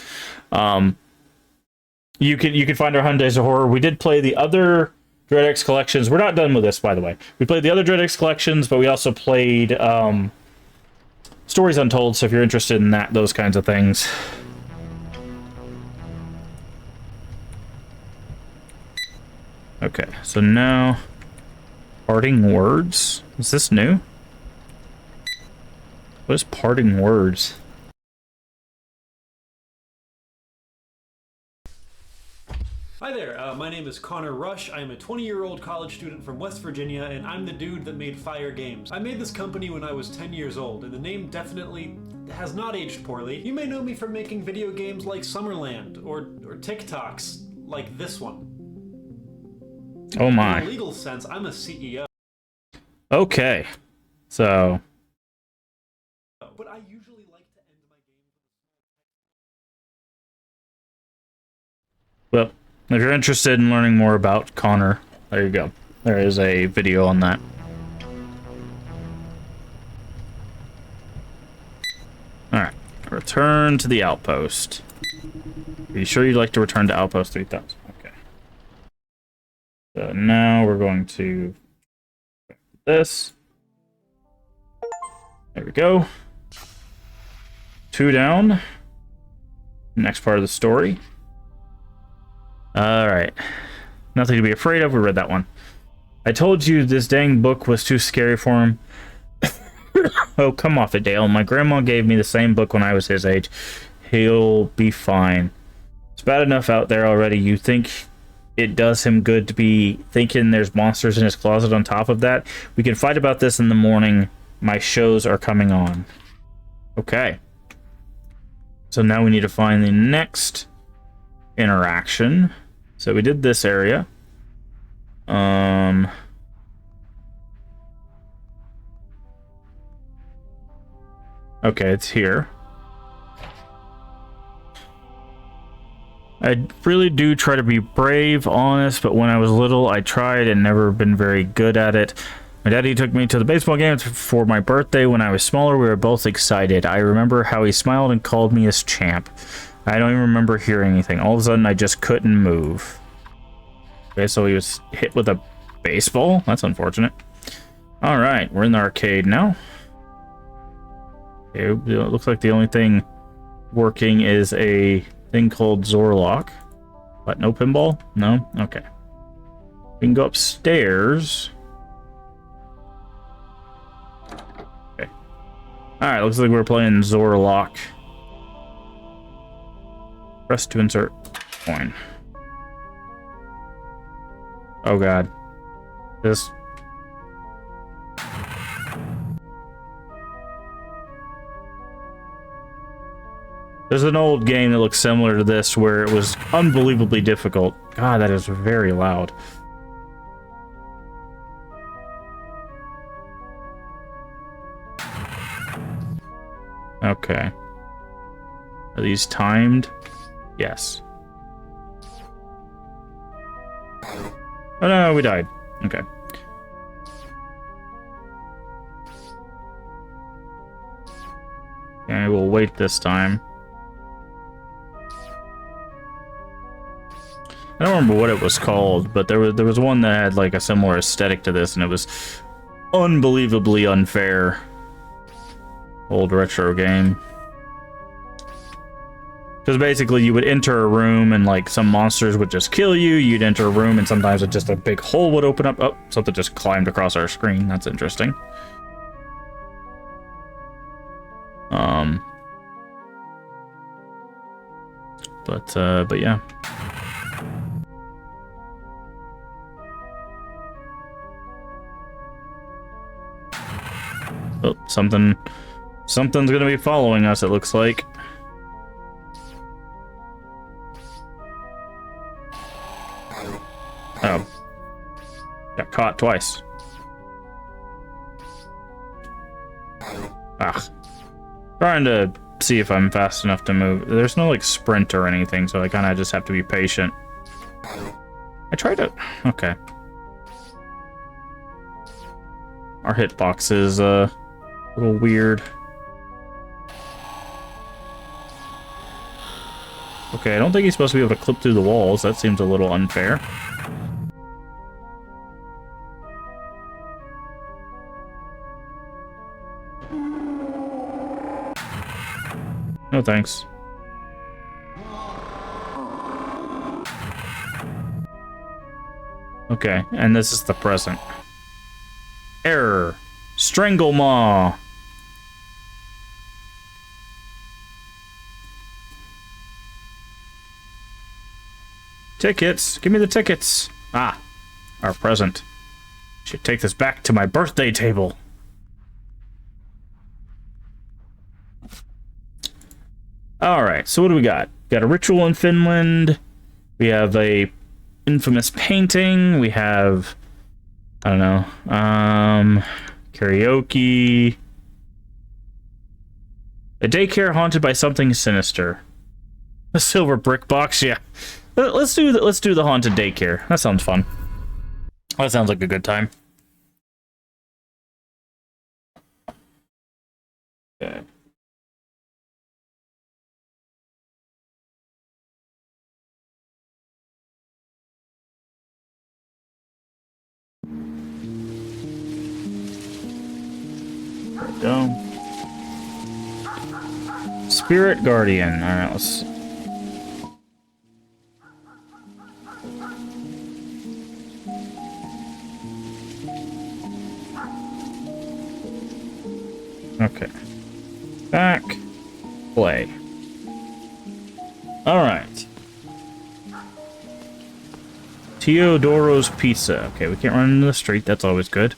You can find our 100 Days of Horror. We did play the other DreadX collections. We're not done with this, by the way. We played the other DreadX collections, but we also played Stories Untold. So if you're interested in those kinds of things. Okay, so now parting words. Is this new? What is parting words? Hi there, my name is Connor Rush. I am a 20-year-old college student from West Virginia, and I'm the dude that made Fire Games. I made this company when I was 10 years old, and the name definitely has not aged poorly. You may know me from making video games like Summerland, or TikToks like this one. Oh my. In a legal sense, I'm a CEO. Okay. So... But I usually like to end my games Well, if you're interested in learning more about Connor, there you go. There is a video on that. Alright. Return to the outpost. Are you sure you'd like to return to Outpost 3000? Okay. So now we're going to... this. There we go. 2 down. Next part of the story. Alright. Nothing to be afraid of. We read that one. I told you this dang book was too scary for him. Oh, come off it, Dale. My grandma gave me the same book when I was his age. He'll be fine. It's bad enough out there already. You think it does him good to be thinking there's monsters in his closet on top of that? We can fight about this in the morning. My shows are coming on. Okay. So now we need to find the next interaction. So we did this area. Okay, it's here. I really do try to be brave, honest, but when I was little, I tried and never been very good at it. My daddy took me to the baseball games for my birthday when I was smaller. We were both excited. I remember how he smiled and called me his champ. I don't even remember hearing anything. All of a sudden, I just couldn't move. Okay, so he was hit with a baseball? That's unfortunate. Alright, we're in the arcade now. Okay, it looks like the only thing working is a thing called Zorlock. What, no pinball? No? Okay. We can go upstairs. Okay. Alright, looks like we're playing Zorlock. Press to insert coin. Oh god. This... There's an old game that looks similar to this where it was unbelievably difficult. God, that is very loud. Okay. Are these timed? Yes. Oh no, we died. Okay. Okay, we'll wait this time. I don't remember what it was called, but there was one that had like a similar aesthetic to this, and it was unbelievably unfair. Old retro game. Because basically you would enter a room and like some monsters would just kill you. You'd enter a room and sometimes just a big hole would open up. Oh, something just climbed across our screen. That's interesting. But yeah. Oh, something's gonna be following us, it looks like. Oh. Got caught twice. Ah. Trying to see if I'm fast enough to move. There's no, like, sprint or anything, so I kind of just have to be patient. I tried to... Okay. Our hitbox is, a little weird. Okay, I don't think he's supposed to be able to clip through the walls. That seems a little unfair. No thanks. Okay, and this is the present. Error. Strangle Maw. Tickets! Give me the tickets! Ah, our present. Should take this back to my birthday table. Alright, so what do we got? Got a ritual in Finland. We have a infamous painting. We have, I don't know, karaoke. A daycare haunted by something sinister. A silver brick box, yeah. Let's do the haunted daycare. That sounds fun. That sounds like a good time. Okay. There we go. Spirit Guardian. Alright, let's... Okay. Back. Play. Alright. Teodoro's Pizza. Okay, we can't run into the street. That's always good.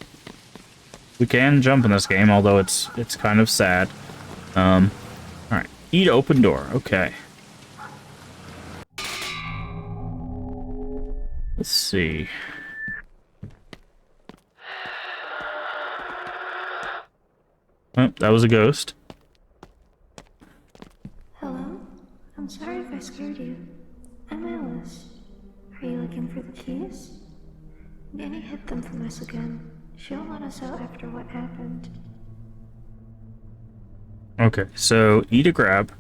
We can jump in this game, although it's kind of sad. Alright. Eat open door. Okay. Let's see. Oh, that was a ghost. Hello? I'm sorry if I scared you. I'm Alice. Are you looking for the keys? Nanny hid them from us again. She'll let us out after what happened. Okay, so eat a grab.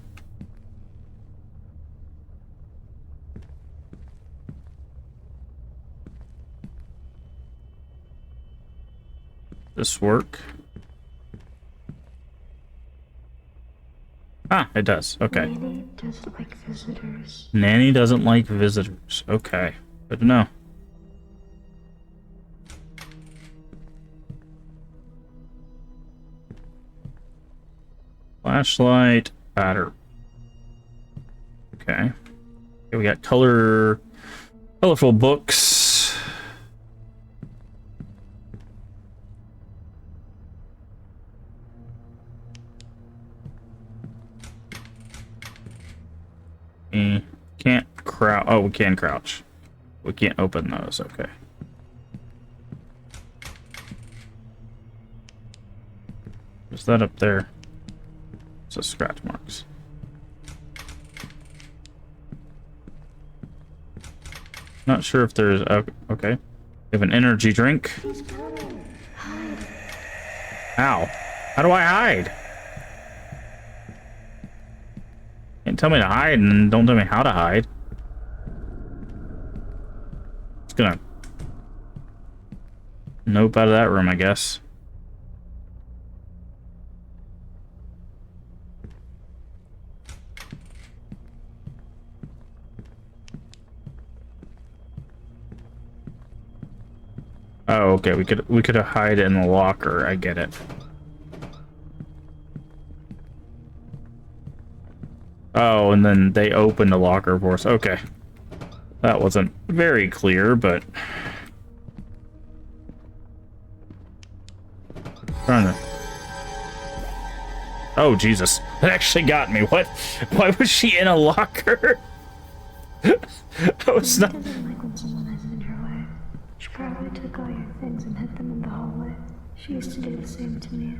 This work? Ah, it does. Okay. Nanny doesn't like visitors. Nanny doesn't like visitors. Okay. Good to know. Flashlight, battery. Okay. Okay, we got colorful books. Can't crouch. Oh, we can crouch. We can't open those. Okay. What's that up there? It's a scratch marks. Not sure if there's... okay. We have an energy drink. Ow. How do I hide? Can't tell me to hide and don't tell me how to hide. Just gonna... nope out of that room, I guess. Oh, okay. We could hide in the locker. I get it. Oh, and then they opened the locker for us. Okay. That wasn't very clear, but trying to... Oh, Jesus. That actually got me. What? Why was she in a locker? I was not... She probably took all your things and hid them in the hallway. She used to do the same to me.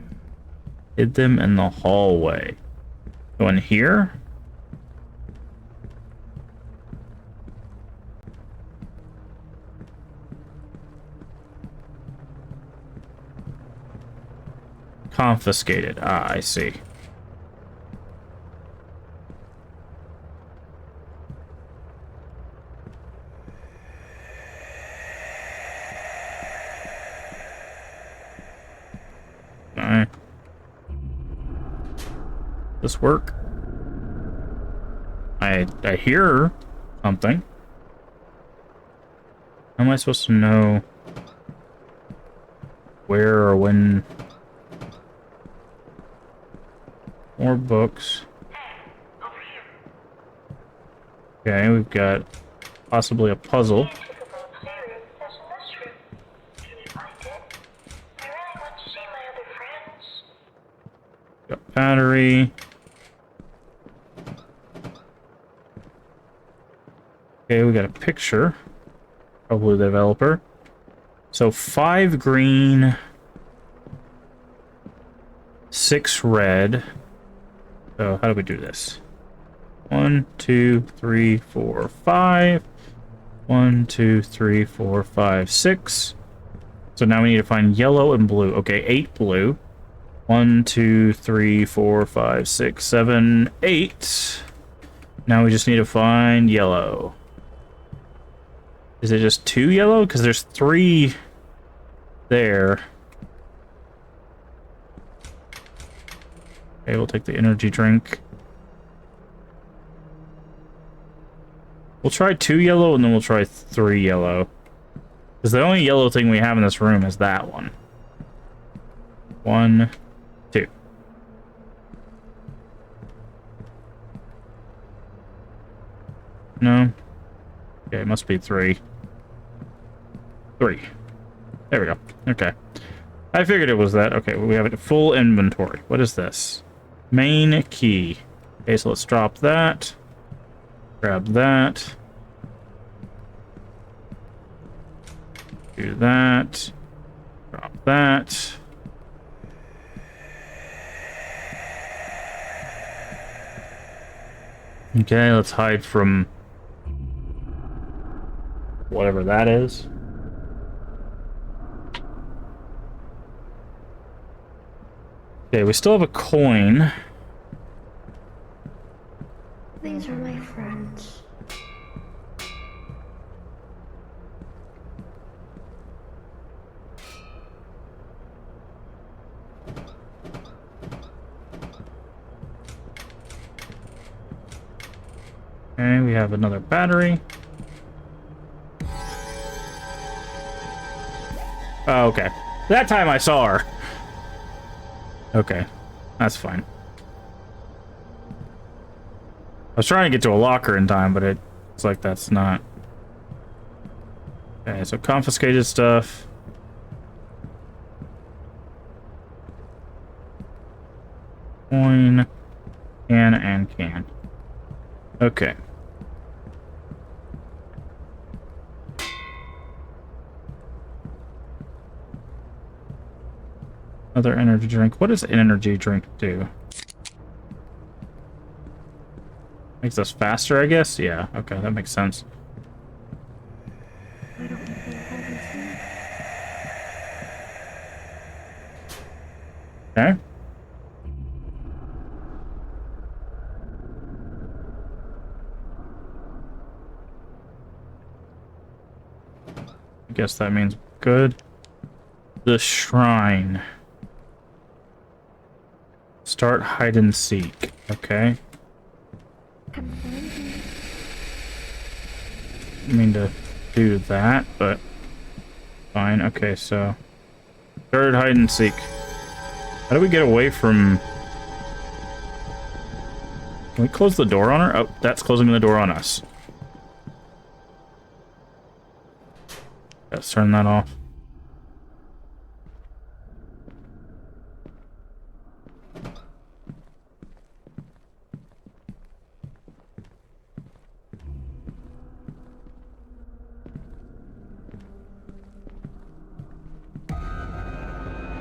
Hid them in the hallway. Go in here? Confiscated. Ah, I see. Alright. This work? I hear something. How am I supposed to know where or when? More books. Okay, we've got Possibly a puzzle. Got battery. Okay, we got a picture. Probably the developer. So 5 green, 6 red. So how do we do this? 1, 2, 3, 4, 5. 1, 2, 3, 4, 5, 6. So now we need to find yellow and blue. Okay, 8 blue. 1, 2, 3, 4, 5, 6, 7, 8. Now we just need to find yellow. Is it just 2 yellow? Because there's 3 there. Okay, we'll take the energy drink. We'll try 2 yellow and then we'll try 3 yellow. Because the only yellow thing we have in this room is that one. 1, 2. No. Okay, it must be 3. 3. There we go. Okay. I figured it was that. Okay, we have a full inventory. What is this? Main key. Okay, so let's drop that. Grab that. Do that. Drop that. Okay, let's hide from whatever that is. Okay, we still have a coin. These are my friends. Okay, we have another battery. Oh, okay. That time I saw her. Okay, that's fine. I was trying to get to a locker in time, but it's like that's not. Okay, so confiscated stuff. Coin. Can and can. Okay. Another energy drink. What does an energy drink do? Makes us faster, I guess? Yeah, okay, that makes sense. Okay. I guess that means good. The shrine. Start hide and seek. Okay. I mean to do that, but fine. Okay, so start hide and seek. How do we get away from? Can we close the door on her? Oh, that's closing the door on us. Let's turn that off.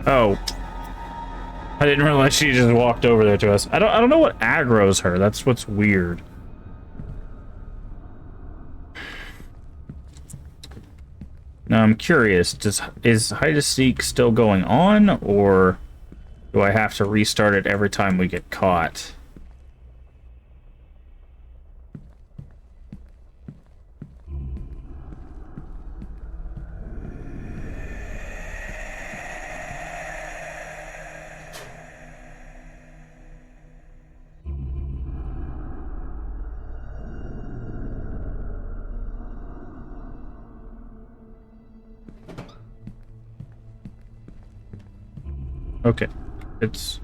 Oh. I didn't realize she just walked over there to us. I don't know what aggroes her. That's what's weird. Now I'm curious, is hide and seek still going on, or do I have to restart it every time we get caught? Okay, it's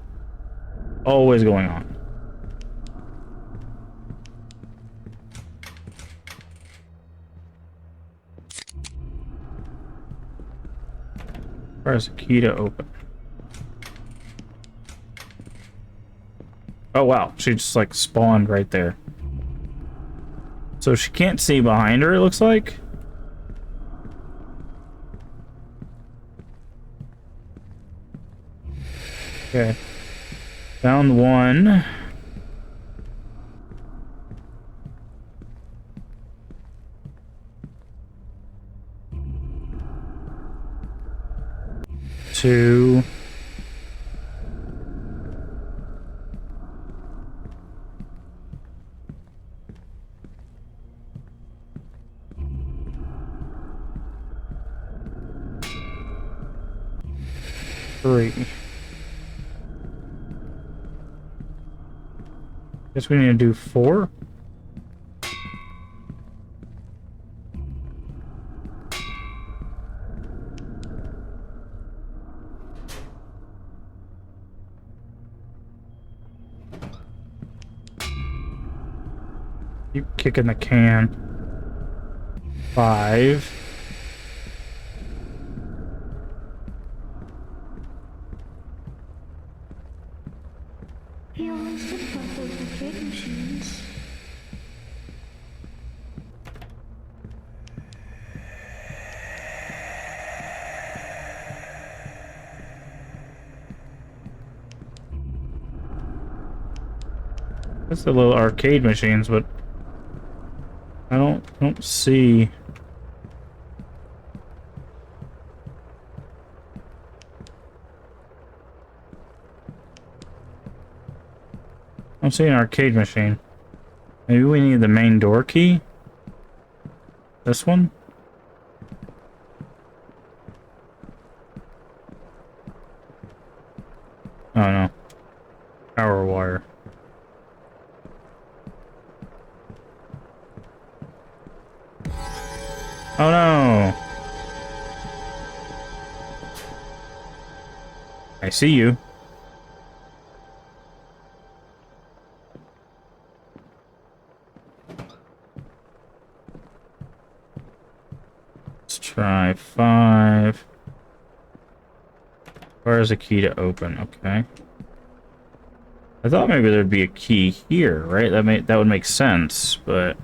always going on. Where's the key to open? Oh wow, she just like spawned right there. So she can't see behind her, it looks like. Okay. Found one. Two. Three. Guess we need to do 4. Keep kicking the can. 5. He always did love those arcade machines. That's the little arcade machines, but I don't see. I don't see an arcade machine. Maybe we need the main door key? This one? Oh no. Power wire. Oh no! I see you. Let's try 5. Where's a key to open? Okay. I thought maybe there'd be a key here, right? That would make sense, but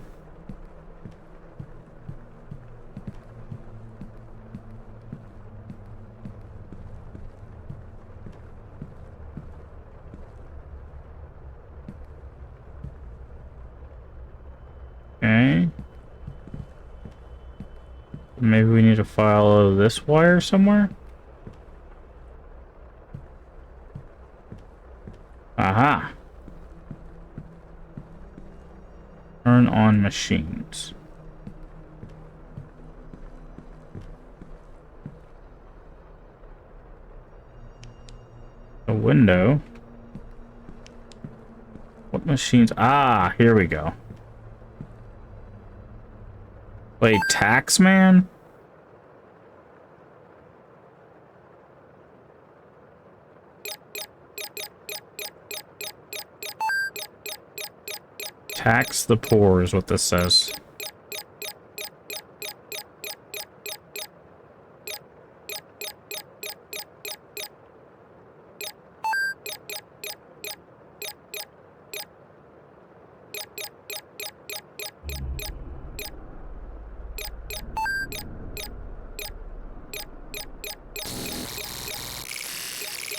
okay. Maybe we need to follow this wire somewhere? Aha! Turn on machines. A window. What machines? Ah, here we go. Play Taxman? Tax the poor is what this says.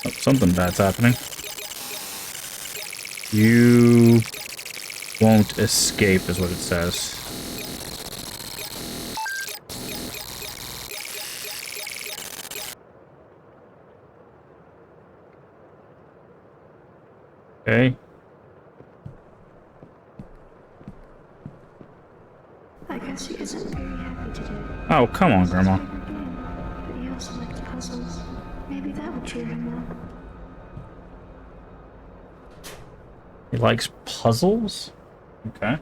Oh, something bad's happening. You won't escape is what it says. Okay. I guess he isn't very happy today. Oh, come on, Grandma. But he also likes puzzles. Maybe that would cheer him up. He likes puzzles? Okay.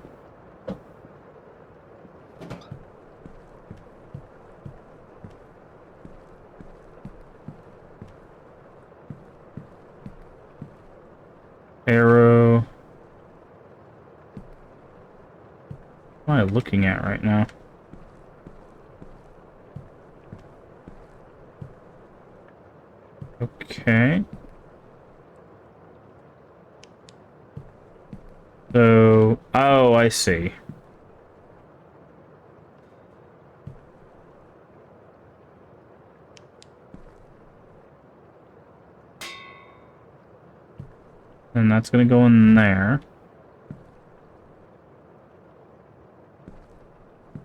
Arrow. What am I looking at right now? Okay. So, oh, I see. And that's gonna go in there.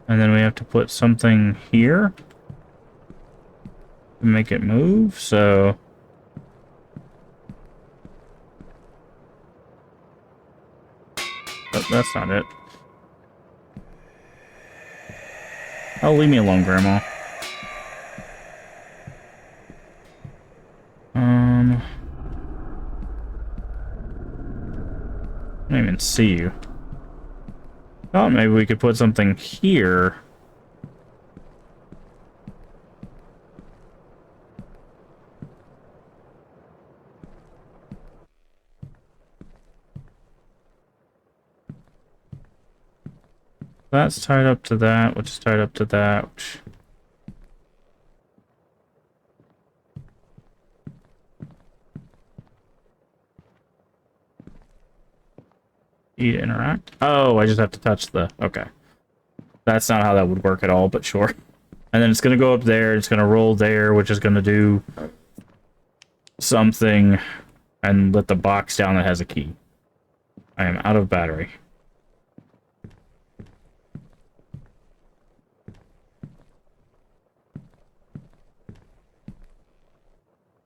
And then we have to put something here to make it move, so... But that's not it. Oh, leave me alone, Grandma. I don't even see you. Thought maybe we could put something here. That's tied up to that, which is tied up to that. Which... E to interact. Oh, I just have to touch the... Okay. That's not how that would work at all, but sure. And then it's going to go up there, it's going to roll there, which is going to do something, and let the box down that has a key. I am out of battery.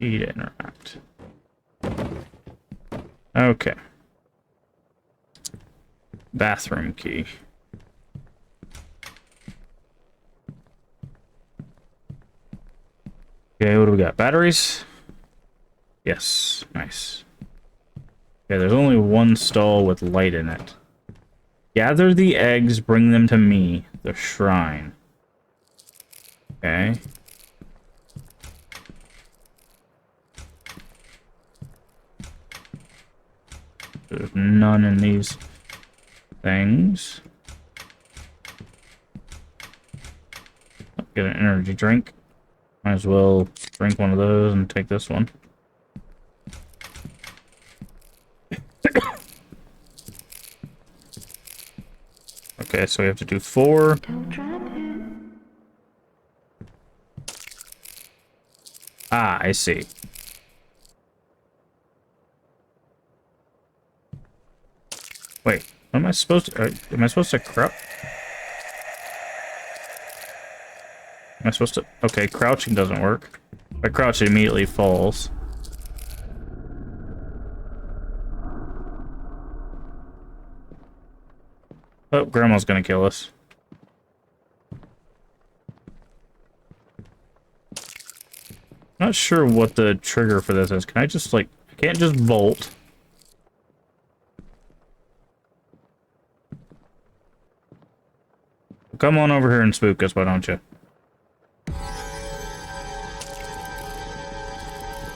E to interact. Okay. Bathroom key. Okay, what do we got? Batteries? Yes, nice. Okay, there's only one stall with light in it. Gather the eggs, bring them to me, the shrine. Okay. There's none in these things. Get an energy drink. Might as well drink one of those and take this one. Okay, so we have to do 4. Don't drop it. Ah, I see. Wait, what am I supposed to... am I supposed to crouch? Am I supposed to... Okay, crouching doesn't work. If I crouch, it immediately falls. Oh, Grandma's gonna kill us. Not sure what the trigger for this is. Can I just, like... I can't just vault. Come on over here and spook us, why don't you?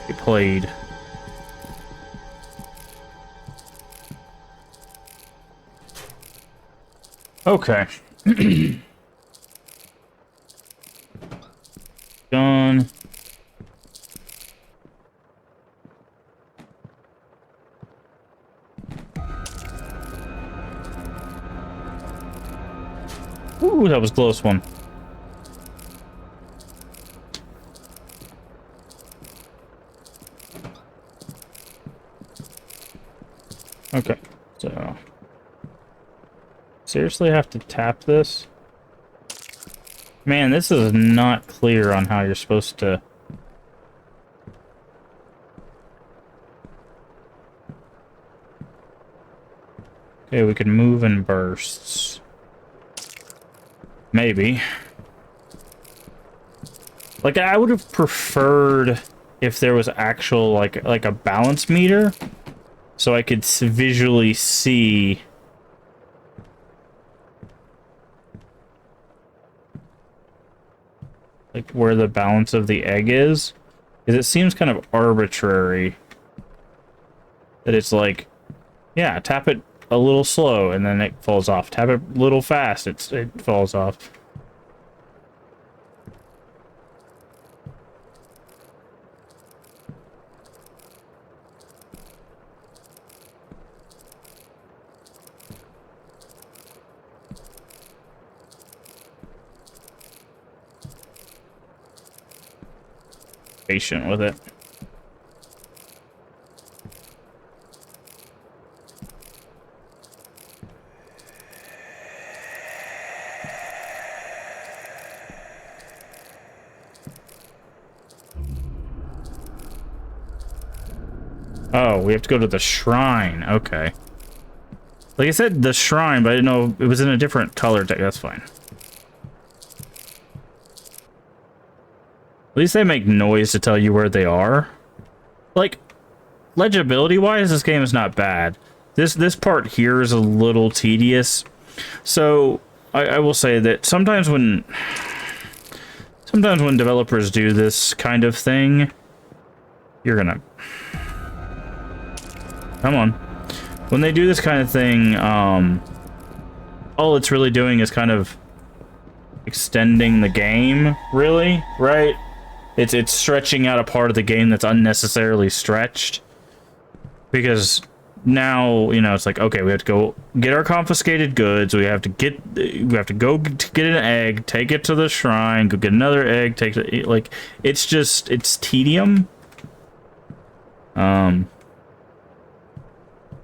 Get played. Okay. Done. Ooh, that was a close one. Okay, so... Seriously have to tap this? Man, this is not clear on how you're supposed to... Okay, we can move in bursts. Maybe. Like, I would have preferred if there was actual, like a balance meter, so I could visually see... like, where the balance of the egg is. Because it seems kind of arbitrary. That it's like, yeah, tap it a little slow, and then it falls off. Tap it a little fast, it falls off. patient with it. Oh, we have to go to the shrine. Okay. Like I said, the shrine, but I didn't know it was in a different color deck. That's fine. At least they make noise to tell you where they are. Like, legibility-wise, this game is not bad. This part here is a little tedious. So, I will say that sometimes when developers do this kind of thing, you're gonna... Come on. When they do this kind of thing, all it's really doing is kind of extending the game, really, right? It's stretching out a part of the game that's unnecessarily stretched. Because now, you know, it's like, okay, we have to go get our confiscated goods, we have to go to get an egg, take it to the shrine, go get another egg, take it, like, it's just, it's tedium.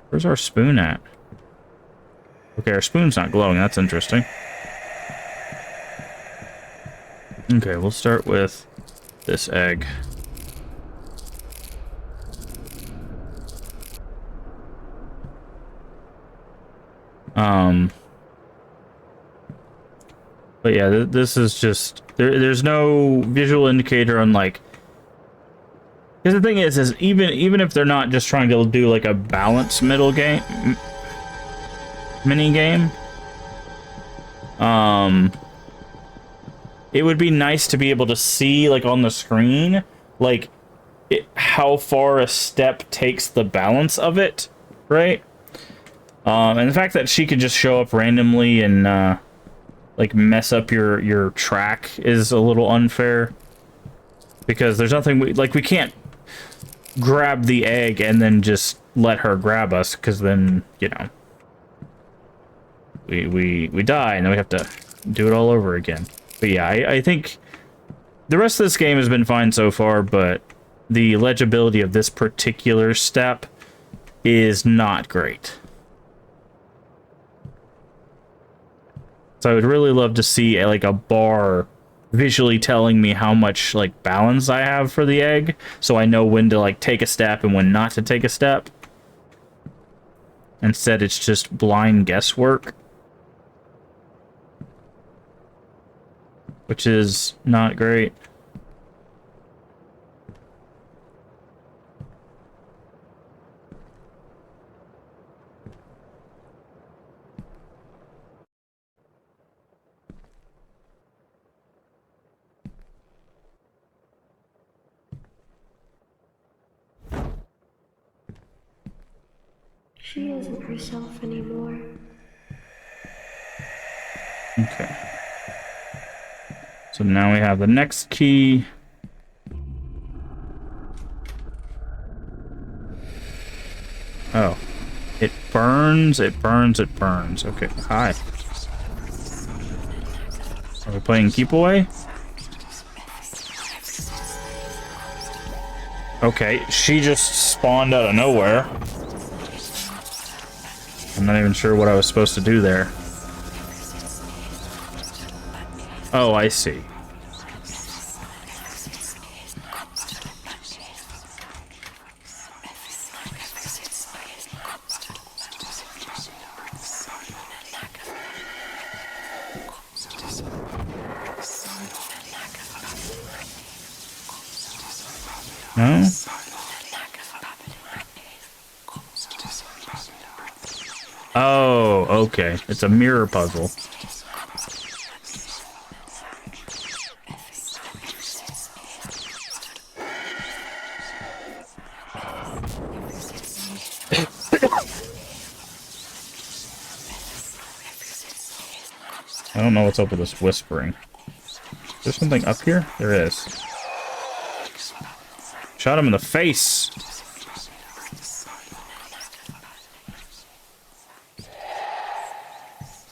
Where's our spoon at? Okay, our spoon's not glowing. That's interesting. Okay, we'll start with this egg. But yeah, this is just... There's no visual indicator on, like... Because the thing is even if they're not just trying to do like a balanced middle game mini game, it would be nice to be able to see like on the screen like how far a step takes the balance of it, right? And the fact that she could just show up randomly and like mess up your track is a little unfair, because there's nothing we can't grab the egg and then just let her grab us, because then, you know, we die and then we have to do it all over again. But yeah, I think the rest of this game has been fine so far, but the legibility of this particular step is not great. So I would really love to see like a bar visually telling me how much like balance I have for the egg, so I know when to like take a step and when not to take a step. Instead, it's just blind guesswork, which is not great. She isn't herself anymore. Okay. So now we have the next key. Oh. It burns, it burns, it burns. Okay, hi. Are we playing keep away? Okay, she just spawned out of nowhere. I'm not even sure what I was supposed to do there. Oh, I see. No? Oh, okay. It's a mirror puzzle. I don't know what's up with this whispering. Is there something up here? There is. Shot him in the face.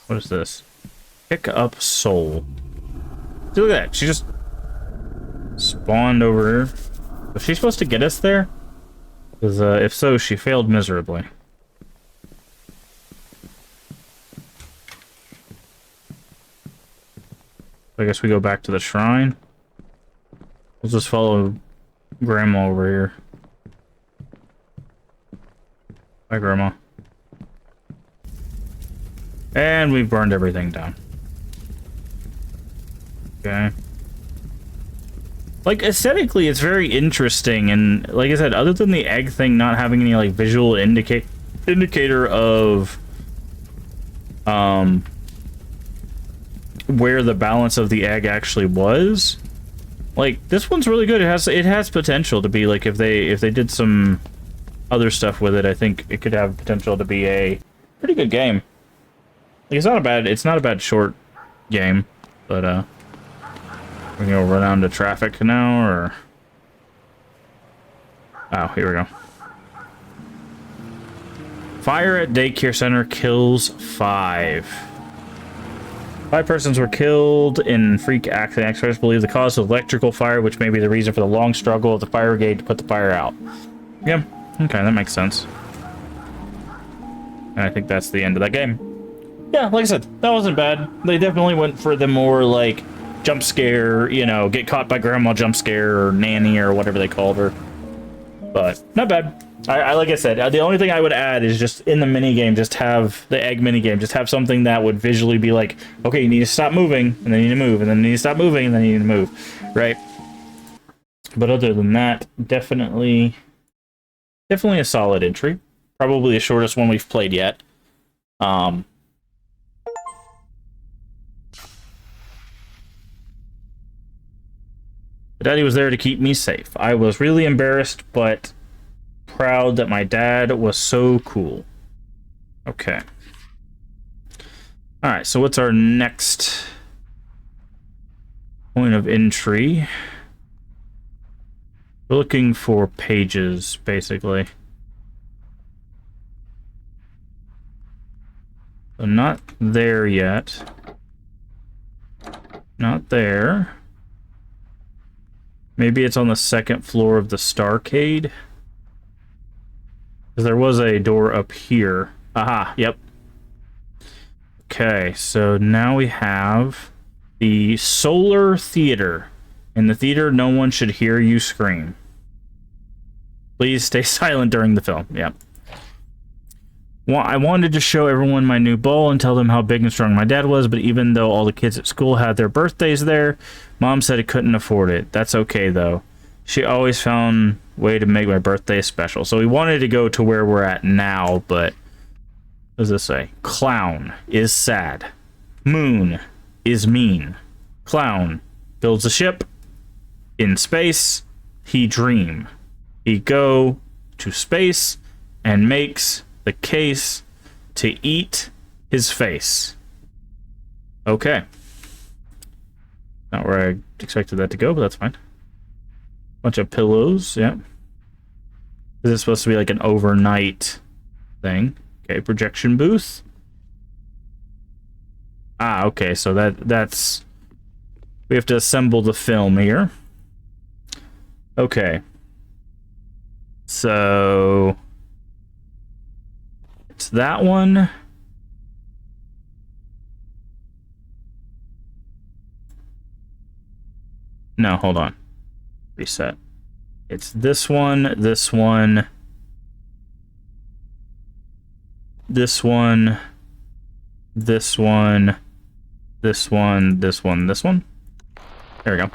What is this? Pick up soul. See, look at that. She just spawned over here. Was she supposed to get us there? Because if so, she failed miserably. I guess we go back to the shrine. We'll just follow Grandma over here. Bye, Grandma. And we've burned everything down. Okay. Like, aesthetically, it's very interesting, and like I said, other than the egg thing not having any, like, visual indicator of, where the balance of the egg actually was, like, this one's really good. It has potential to be, like, if they did some other stuff with it, I think it could have potential to be a pretty good game. Like, it's not a bad short game, but, we're gonna run out into traffic now, or... Oh, here we go. Fire at daycare center kills 5. 5 persons were killed in freak accident. Experts believe the cause was electrical fire, which may be the reason for the long struggle of the fire brigade to put the fire out. Yeah, okay, that makes sense. And I think that's the end of that game. Yeah, like I said, that wasn't bad. They definitely went for the more, like, jump scare, you know, get caught by grandma jump scare, or nanny, or whatever they called her. But, not bad. I like I said, the only thing I would add is just in the minigame, just have the egg minigame, just have something that would visually be like, okay, you need to stop moving, and then you need to move, and then you need to stop moving, and then you need to move, right? But other than that, definitely a solid entry. Probably the shortest one we've played yet. Daddy was there to keep me safe. I was really embarrassed, but proud that my dad was so cool. Okay. Alright, so what's our next point of entry? We're looking for pages, basically. So not there yet. Not there. Maybe it's on the second floor of the Starcade. Because there was a door up here. Aha, yep. Okay, so now we have the Solar Theater. In the theater, no one should hear you scream. Please stay silent during the film. Yep. Well, I wanted to show everyone my new ball and tell them how big and strong my dad was, but even though all the kids at school had their birthdays there, Mom said it couldn't afford it. That's okay, though. She always found a way to make my birthday special. So we wanted to go to where we're at now, but... What does this say? Clown is sad. Moon is mean. Clown builds a ship in space. He dream. He go to space and makes the case to eat his face. Okay. Not where I expected that to go, but that's fine. Bunch of pillows, yeah. This is supposed to be like an overnight thing. Okay, projection booth. Ah, okay, so that's... We have to assemble the film here. Okay. So... It's that one. No, hold on. Reset. It's this one, this one, this one, this one, this one, this one, this one. There we go.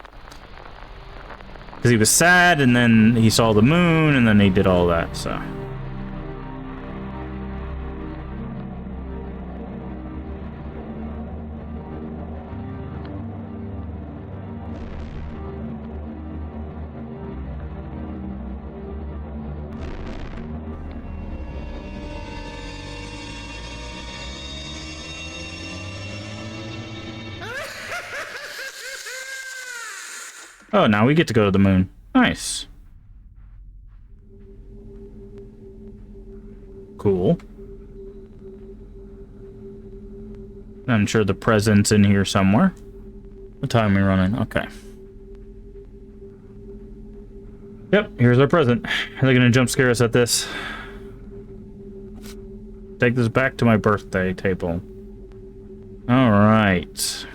Because he was sad, and then he saw the moon, and then he did all that, so... Oh, now we get to go to the moon. Nice. Cool. I'm sure the present's in here somewhere. What time are we running? Okay. Yep, here's our present. They're gonna jump scare us at this. Take this back to my birthday table. Alright.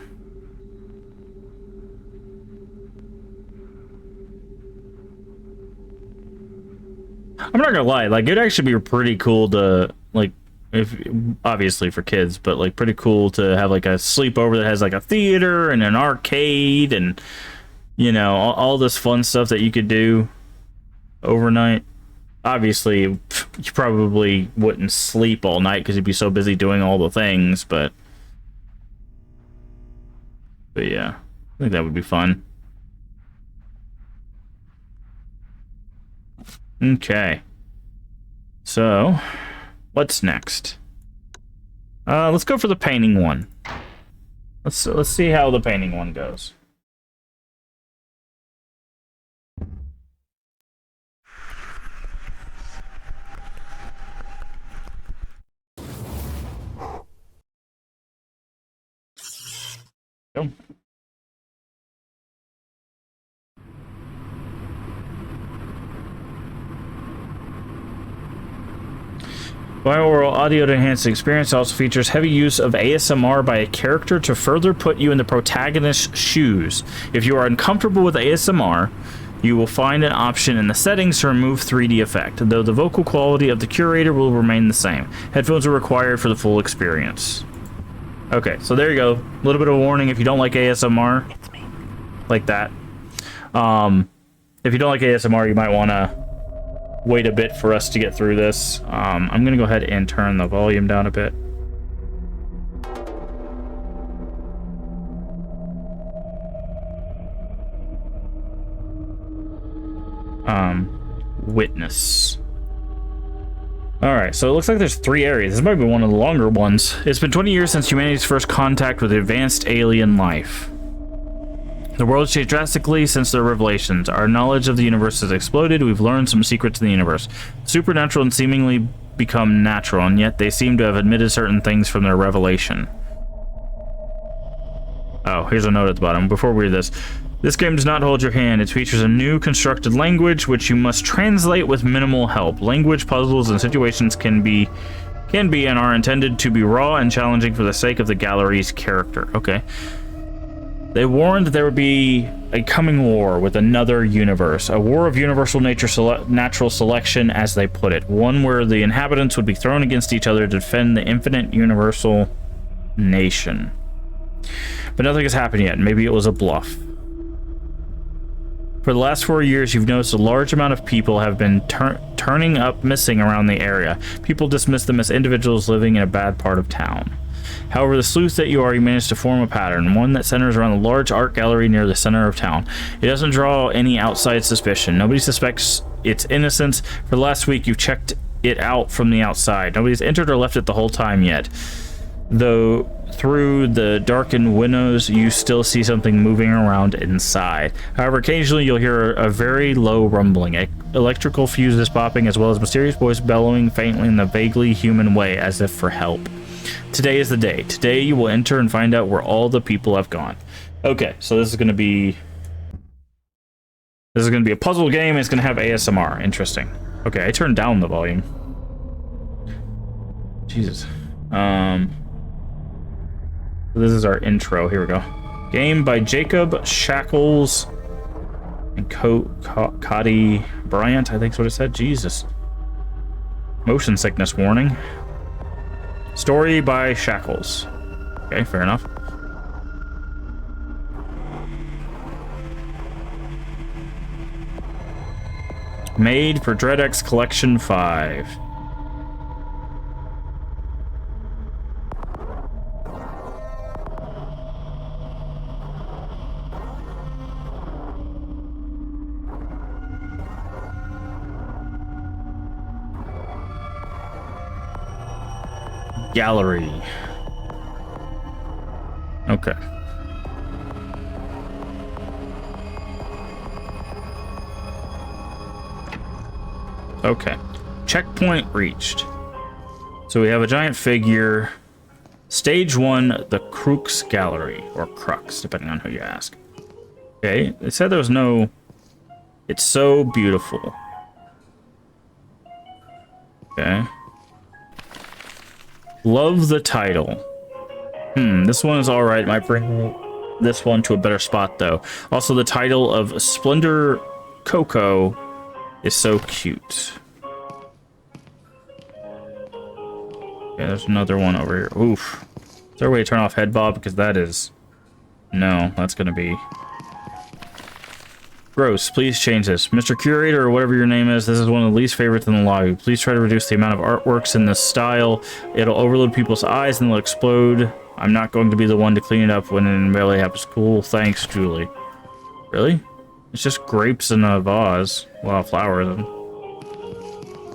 I'm not gonna lie, like, it'd actually be pretty cool to, like, if obviously for kids, but like pretty cool to have like a sleepover that has like a theater and an arcade and, you know, all this fun stuff that you could do overnight. Obviously, you probably wouldn't sleep all night because you'd be so busy doing all the things, but yeah, I think that would be fun. Okay. So, what's next? Let's go for the painting one. Let's see how the painting one goes. Go. Binaural audio to enhance the experience also features heavy use of ASMR by a character to further put you in the protagonist's shoes. If you are uncomfortable with ASMR, you will find an option in the settings to remove 3D effect, though the vocal quality of the curator will remain the same. Headphones are required for the full experience. Okay, so there you go. A little bit of a warning if you don't like ASMR. Like that. If you don't like ASMR, you might want to wait a bit for us to get through this. I'm gonna go ahead and turn the volume down a bit. Witness. Alright, so it looks like there's 3 areas. This might be one of the longer ones. It's been 20 years since humanity's first contact with advanced alien life. The world has changed drastically since their revelations. Our knowledge of the universe has exploded. We've learned some secrets of the universe. Supernatural and seemingly become natural, and yet they seem to have admitted certain things from their revelation. Oh, here's a note at the bottom. Before we read this. This game does not hold your hand. It features a new constructed language, which you must translate with minimal help. Language puzzles and situations can be and are intended to be raw and challenging for the sake of the gallery's character. Okay. They warned there would be a coming war with another universe, a war of universal natural selection, as they put it, one where the inhabitants would be thrown against each other to defend the infinite universal nation. But nothing has happened yet. Maybe it was a bluff. For the last 4 years, you've noticed a large amount of people have been turning up missing around the area. People dismiss them as individuals living in a bad part of town. However, the sleuth that you are, you managed to form a pattern, one that centers around a large art gallery near the center of town. It doesn't draw any outside suspicion. Nobody suspects its innocence. For the last week, you've checked it out from the outside. Nobody's entered or left it the whole time yet. Though through the darkened windows, you still see something moving around inside. However, occasionally you'll hear a very low rumbling, electrical fuses popping, as well as mysterious voice bellowing faintly in a vaguely human way, as if for help. Today is the day. Today you will enter and find out where all the people have gone. Okay, so this is going to be a puzzle game. It's going to have ASMR. Interesting. Okay, I turned down the volume. Jesus. This is our intro. Here we go. Game by Jacob Shackles and Cody Bryant, I think is what it said. Jesus. Motion sickness warning. Story by Shackles. Okay, fair enough. Made for DreadX Collection 5. Gallery. Okay. Okay. Checkpoint reached. So we have a giant figure. Stage 1, the Crux Gallery. Or Crux, depending on who you ask. Okay, they said there was no It's so beautiful. Okay. Love the title. This one is alright. Might bring this one to a better spot, though. Also, the title of Splendor Coco is so cute. Okay, there's another one over here. Oof. Is there a way to turn off head bob? Because that is... No, that's going to be... gross. Please change this. Mr. Curator, or whatever your name is, this is one of the least favorites in the lobby. Please try to reduce the amount of artworks in this style. It'll overload people's eyes and they'll explode. I'm not going to be the one to clean it up when it barely happens. Cool. Thanks, Julie. Really? It's just grapes in a vase. Wow, flowers.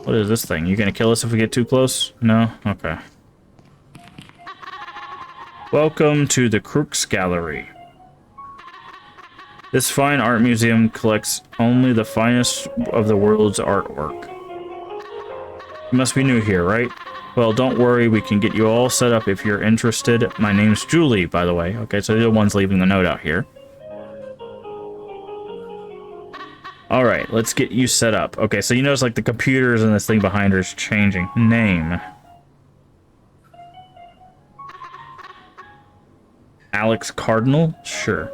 What is this thing? You gonna kill us if we get too close? No? Okay. Welcome to the Crooks Gallery. This fine art museum collects only the finest of the world's artwork. You must be new here, right? Well, don't worry, we can get you all set up if you're interested. My name's Julie, by the way. Okay, so they're the ones leaving the note out here. Alright, let's get you set up. Okay, so you notice, like, the computers and this thing behind her is changing. Name. Alex Cardinal? Sure.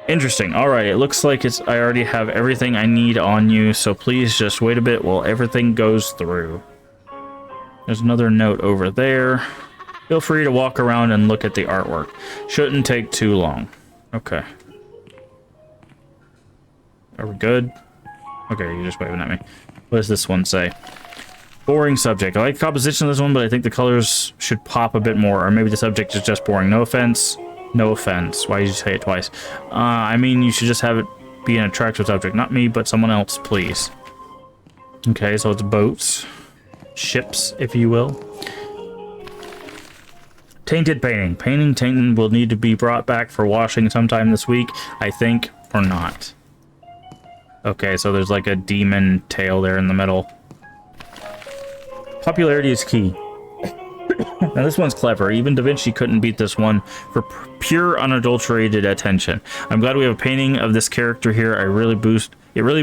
Interesting. Alright, it looks like I already have everything I need on you, so please just wait a bit while everything goes through. There's another note over there. Feel free to walk around and look at the artwork. Shouldn't take too long. Okay. Are we good? Okay, you're just waving at me. What does this one say? Boring subject. I like the composition of this one, but I think the colors should pop a bit more. Or maybe the subject is just boring. No offense. No offense. Why did you say it twice? I mean, you should just have it be an attractive subject. Not me, but someone else, please. Okay, so it's boats. Ships, if you will. Tainted painting. Tainted will need to be brought back for washing sometime this week, I think, or not. Okay, so there's like a demon tail there in the middle. Popularity is key. Now this one's clever. Even Da Vinci couldn't beat this one for pure unadulterated attention. I'm glad we have a painting of this character here. It really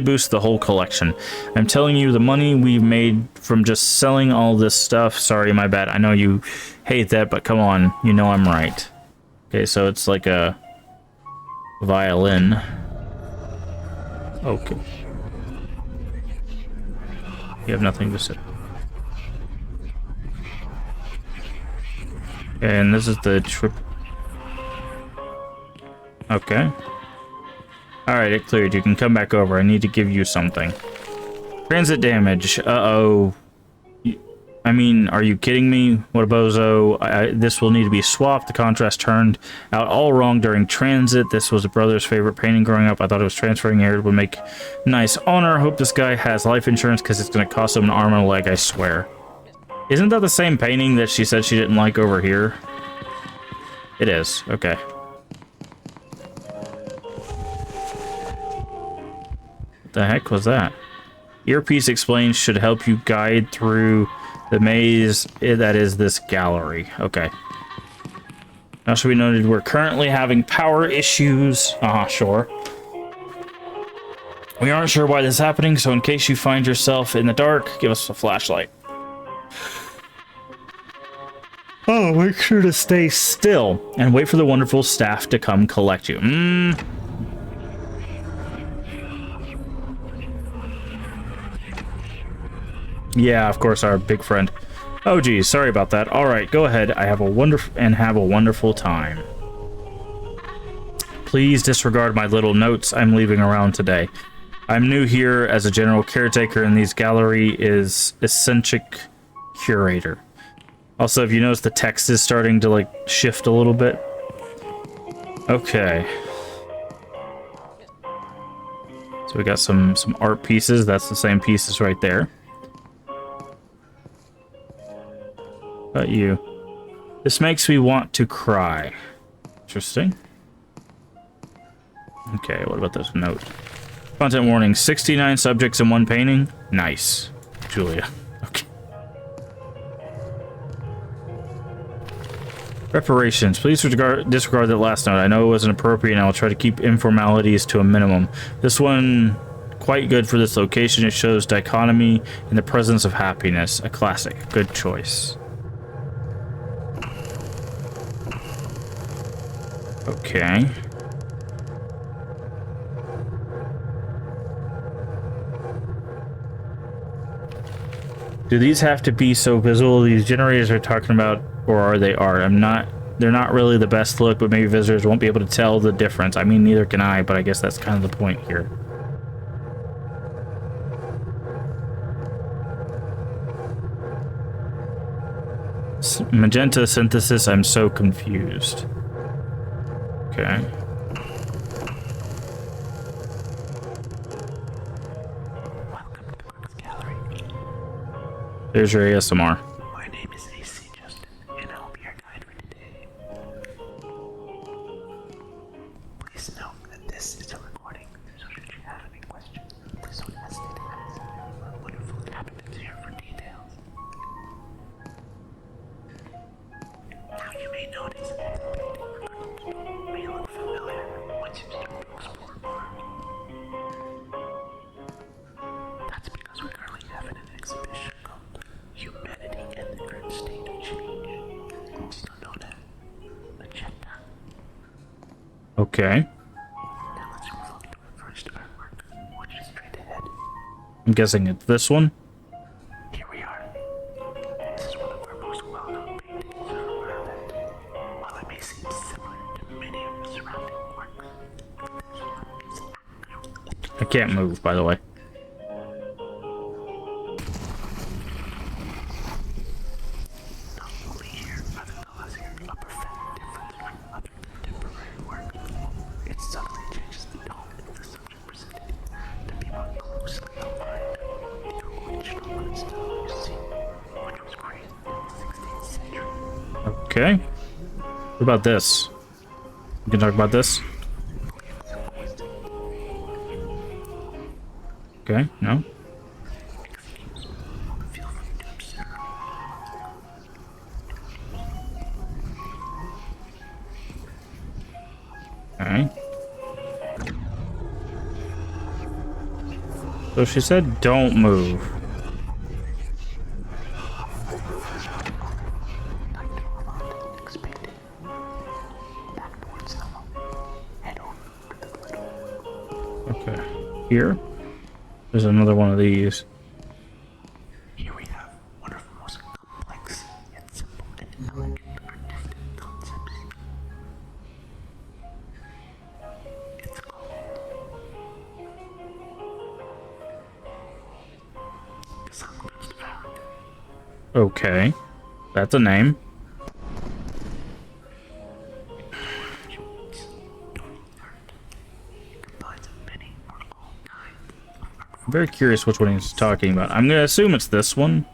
boosts the whole collection. I'm telling you, the money we've made from just selling all this stuff. Sorry, my bad. I know you hate that, but come on. You know I'm right. Okay, so it's like a violin. Okay. You have nothing to say. And this is the trip. Okay. Alright, it cleared. You can come back over. I need to give you something. Transit damage. Uh-oh. I mean, are you kidding me? What a bozo. This will need to be swapped. The contrast turned out all wrong during transit. This was a brother's favorite painting growing up. I thought it was transferring here. It would make nice honor. Hope this guy has life insurance because it's going to cost him an arm and a leg, I swear. Isn't that the same painting that she said she didn't like over here? It is. Okay. What the heck was that? Earpiece explains should help you guide through the maze that is this gallery. Okay. Now should be noted we're currently having power issues. Sure. We aren't sure why this is happening, so in case you find yourself in the dark, give us a flashlight. Oh, make sure to stay still and wait for the wonderful staff to come collect you. Yeah, of course, our big friend. Oh, geez, sorry about that. All right, go ahead. Have a wonderful time. Please disregard my little notes I'm leaving around today. I'm new here as a general caretaker, and this gallery is eccentric curator. Also, if you notice, the text is starting to, like, shift a little bit. Okay. So we got some art pieces. That's the same pieces right there. About you. This makes me want to cry. Interesting. Okay, what about this note? Content warning, 69 subjects in one painting. Nice. Julia. Okay. Reparations. Please disregard that last note. I know it wasn't appropriate and I'll try to keep informalities to a minimum. This one quite good for this location. It shows dichotomy in the presence of happiness. A classic. Good choice. Okay. Do these have to be so visible? These generators are talking about, or are they art? They're not really the best look, but maybe visitors won't be able to tell the difference. I mean, neither can I, but I guess that's kind of the point here. Magenta synthesis, I'm so confused. Okay. There's your ASMR. My name is AC Justin, and I'll be your guide for today. Please note that this is a recording, so should you have any questions, please don't hesitate to ask. We're wonderfully happy to hear for details. Now you may notice that the painting may look familiar once you start to explore more. That's because we currently have an exhibition called Humanity and the Current State of Change, also known as Magenta. Okay. Now let's move on to our first artwork, which is straight ahead. I'm guessing it's this one. Here we are. This is one of our most well-known paintings from our event. While it may seem similar to many of the surrounding works, this one is actually I can't move, by the way. not only here are the colors here a perfect difference from other contemporary work. It subtly changes the tone of the subject presented to be more closely aligned with the original art style you see, which was created in the 16th century. Okay. What about this? We can talk about this? Okay, no? Feel free to observe. Okay. So she said don't move. Expanded. Back towards the wall. Head over to the little. Okay. Here? There's another one of these. Here we have one of the most complex yet simple and elegant artistic concepts. It's called the Sunburst Valley. Okay. That's a name. I'm very curious which one he's talking about. I'm gonna assume it's this one.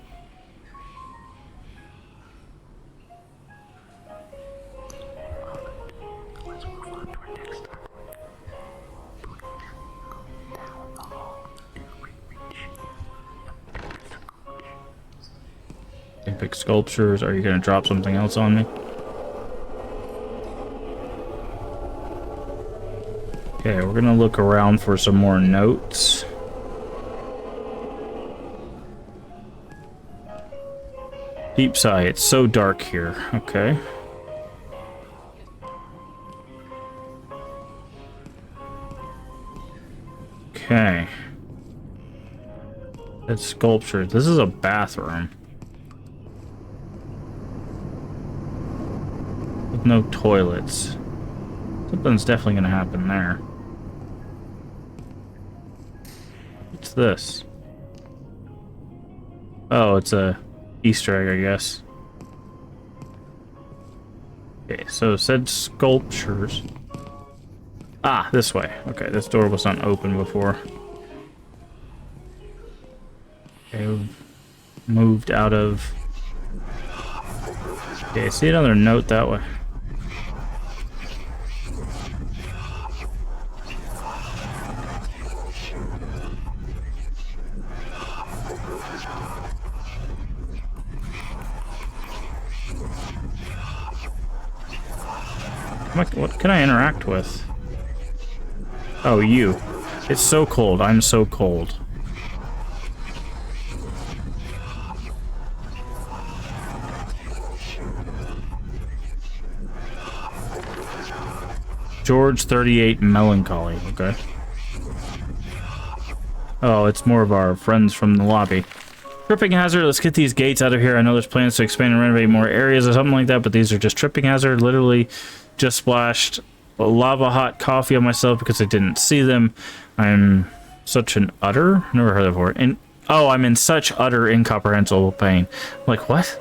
Let's move on to our next artwork. Down the hall to reach Epic sculptures. Are you gonna drop something else on me? Okay, we're gonna look around for some more notes. Deep sigh, it's so dark here. Okay. Okay. It's sculpture. This is a bathroom. With no toilets. Something's definitely gonna happen there. What's this? Oh, it's a Easter egg, I guess. Okay, so said sculptures. Ah, this way. Okay, this door was not open before. Okay, we've moved out of... Okay, see another note that way. What can I interact with? Oh, you. It's so cold. I'm so cold. George 38 Melancholy. Okay. Oh, it's more of our friends from the lobby. Tripping hazard. Let's get these gates out of here. I know there's plans to expand and renovate more areas or something like that, but these are just tripping hazard. Literally just splashed lava hot coffee on myself because I didn't see them. I'm such an utter. Never heard of it before. And oh, I'm in such utter incomprehensible pain. Like, what?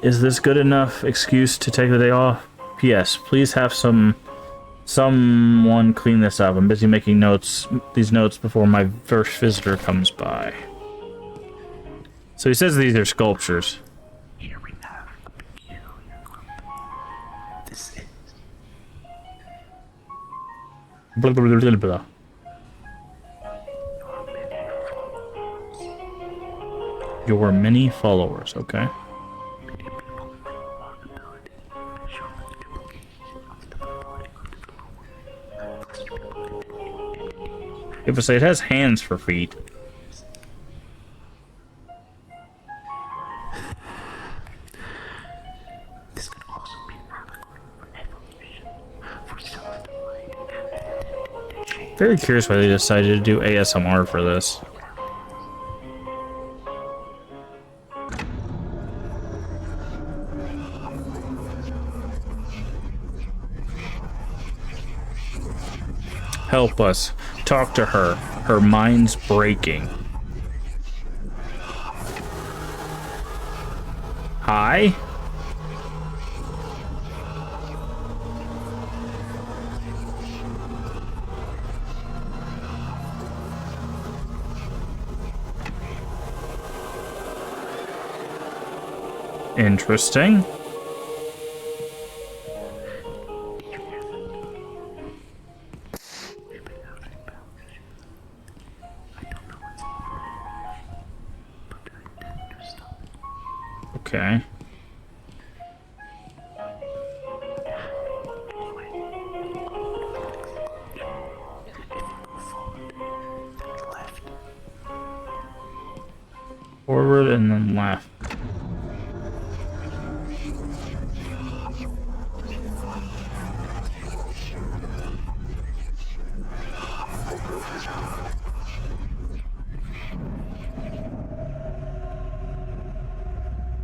Is this good enough excuse to take the day off? P.S. Please have someone clean this up. I'm busy making these notes before my first visitor comes by. So he says these are sculptures. Here we have a peculiar group. This is Blah, blah, blah, blah, blah. Your many followers, okay. If I say it has hands for feet. This could also be an allegory for evolution, for self-delight. Very curious why they decided to do ASMR for this. Help us. Talk to her. Her mind's breaking. Hi? Interesting. Okay. Forward and then left.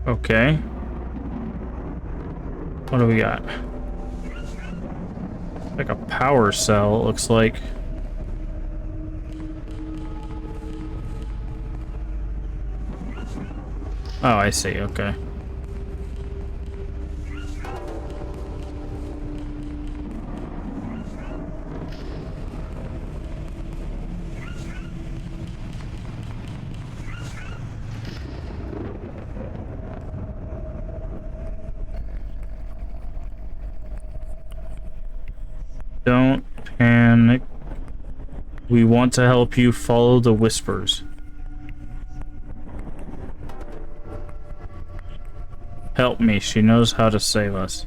Okay. What do we got? Like a power cell, it looks like. Oh, I see, okay. Don't panic. We want to help you follow the whispers. Help me, she knows how to save us.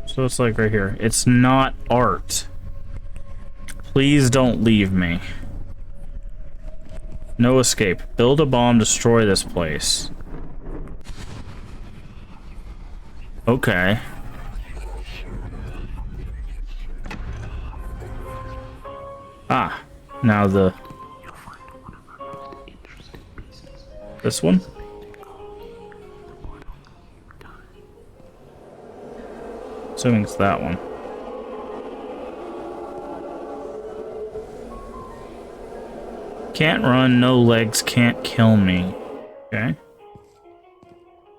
So it's like right here. It's not art. Please don't leave me. No escape. Build a bomb, destroy this place. Okay. Ah, now this one? Assuming it's that one. Can't run, no legs, can't kill me. Okay.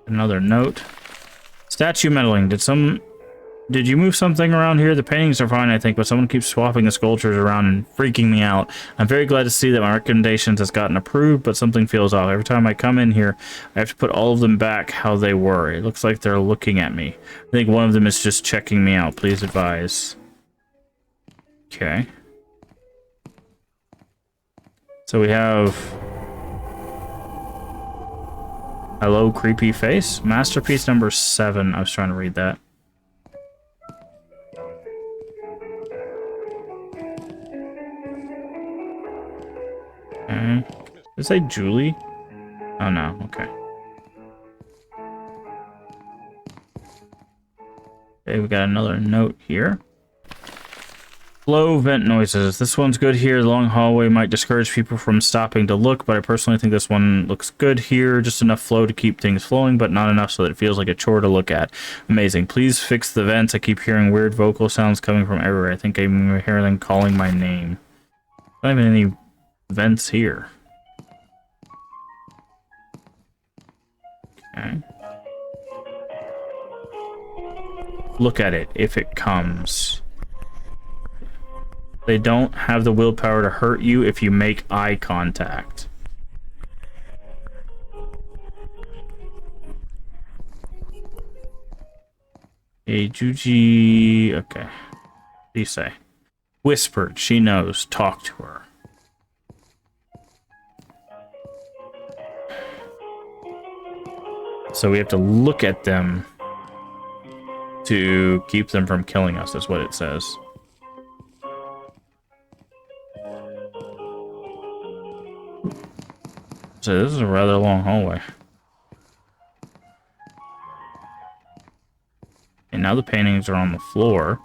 Another note. Statue meddling. Did you move something around here? The paintings are fine, I think, but someone keeps swapping the sculptures around and freaking me out. I'm very glad to see that my recommendations has gotten approved, but something feels off. Every time I come in here, I have to put all of them back how they were. It looks like they're looking at me. I think one of them is just checking me out. Please advise. Okay. So we have... Hello, creepy face. Masterpiece number 7. I was trying to read that. Okay. Did it say Julie? Oh no, okay. Okay, we got another note here. Low vent noises. This one's good here. The long hallway might discourage people from stopping to look, but I personally think this one looks good here. Just enough flow to keep things flowing, but not enough so that it feels like a chore to look at. Amazing. Please fix the vents. I keep hearing weird vocal sounds coming from everywhere. I think I'm hearing them calling my name. Not even any vents here. Okay. Look at it if it comes. They don't have the willpower to hurt you if you make eye contact. Hey, Juji. Okay. What do you say? Whispered. She knows. Talk to her. So we have to look at them to keep them from killing us, is what it says. So this is a rather long hallway. And now the paintings are on the floor.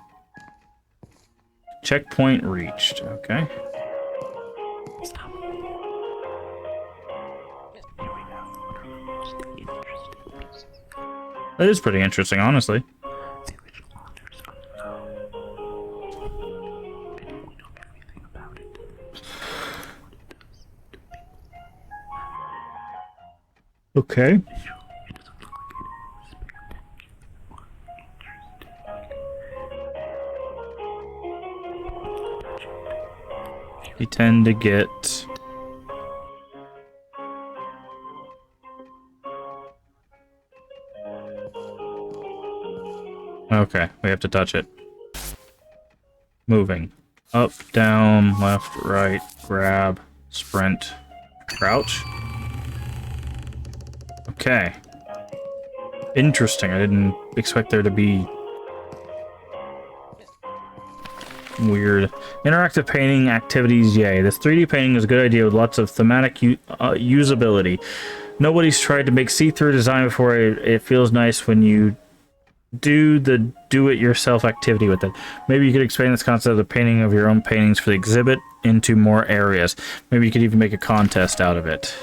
Checkpoint reached. Okay. Stop. Here we go. Most interesting. That is pretty interesting, honestly. The original authors on the phone. And we know everything about it. What it does to people. Okay. It doesn't look like it is spectacular or interesting. We tend to get... Okay, we have to touch it. Moving. Up, down, left, right, grab, sprint, crouch. Okay. Interesting. I didn't expect there to be weird interactive painting activities. Yay. This 3D painting is a good idea with lots of thematic usability. Nobody's tried to make see-through design before. It feels nice when you do the do-it-yourself activity with it. Maybe you could expand this concept of the painting of your own paintings for the exhibit into more areas. Maybe you could even make a contest out of it.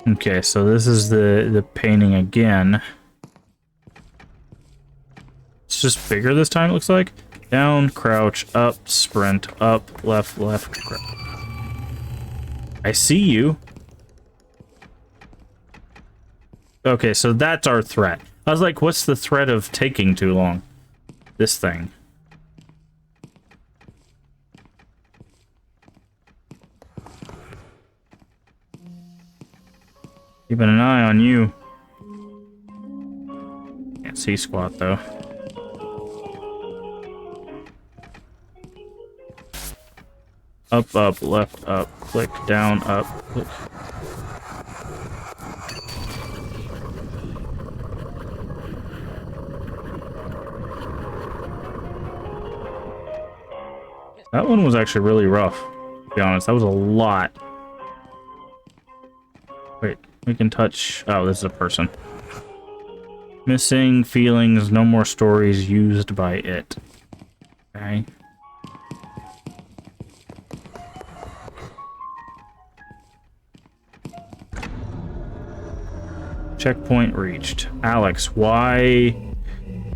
Okay, so this is the painting again. It's just bigger this time, it looks like. Down, crouch, up, sprint, up, left, left, crouch. I see you. Okay, so that's our threat. I was like, what's the threat of taking too long? This thing. Keeping an eye on you. Can't see squat though. Up, up, left, up, click, down, up, click. That one was actually really rough, to be honest. That was a lot. Wait, we can touch... Oh, this is a person. Missing feelings, no more stories used by it. Okay. Checkpoint reached. Alex, why...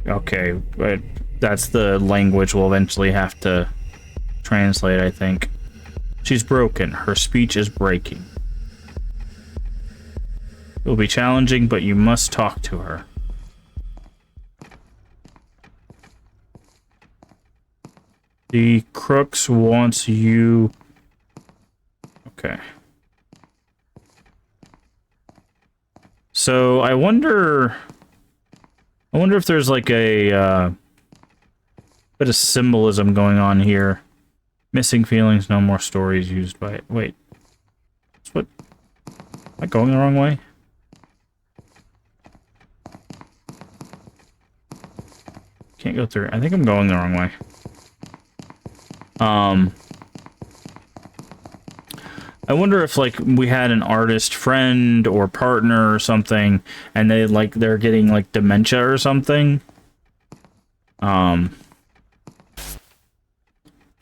Okay, but that's the language we'll eventually have to translate, I think. She's broken. Her speech is breaking. It will be challenging, but you must talk to her. The crooks wants you... Okay. So, I wonder if there's like a bit of symbolism going on here. Missing feelings, no more stories used by it. Wait. What? Am I going the wrong way? Can't go through. I think I'm going the wrong way. I wonder if like we had an artist friend or partner or something, and they're getting like dementia or something.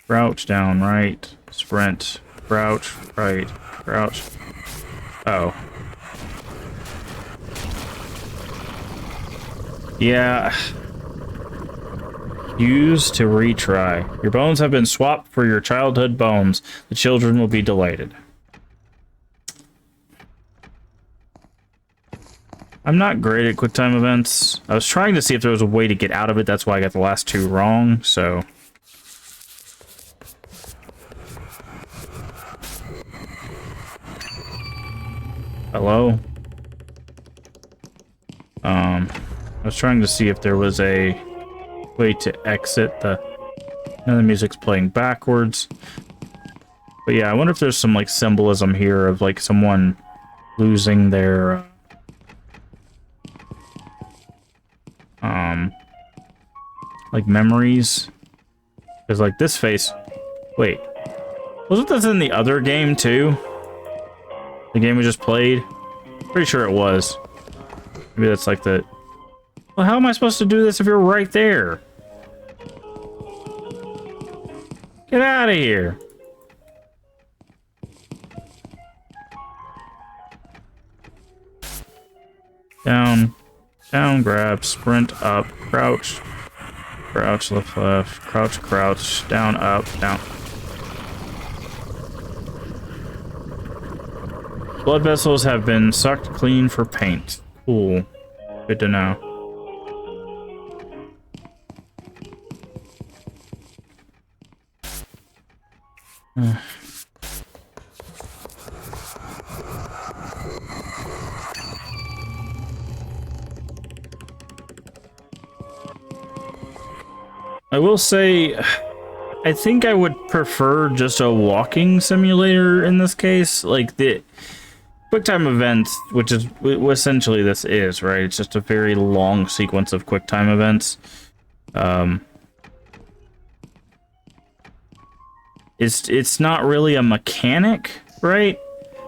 Crouch down, right, sprint, crouch, right, crouch. Oh. Yeah. Use to retry. Your bones have been swapped for your childhood bones. The children will be delighted. I'm not great at QuickTime events. I was trying to see if there was a way to get out of it. That's why I got the last two wrong, so... Hello? I was trying to see if there was a way to exit the... Now the music's playing backwards. But yeah, I wonder if there's some, like, symbolism here of, like, someone losing their... like memories, because like this face, wait, wasn't this in the other game too? The game we just played? Pretty sure it was. Maybe that's like the, well, how am I supposed to do this if you're right there? Get out of here. Down, down, grab, sprint, up, crouch. Crouch, left, crouch, crouch, down, up, down. Blood vessels have been sucked clean for paint. Cool. Good to know. I will say, I think I would prefer just a walking simulator in this case. Like, the QuickTime events, which is essentially this is, right? It's just a very long sequence of QuickTime events. It's not really a mechanic, right?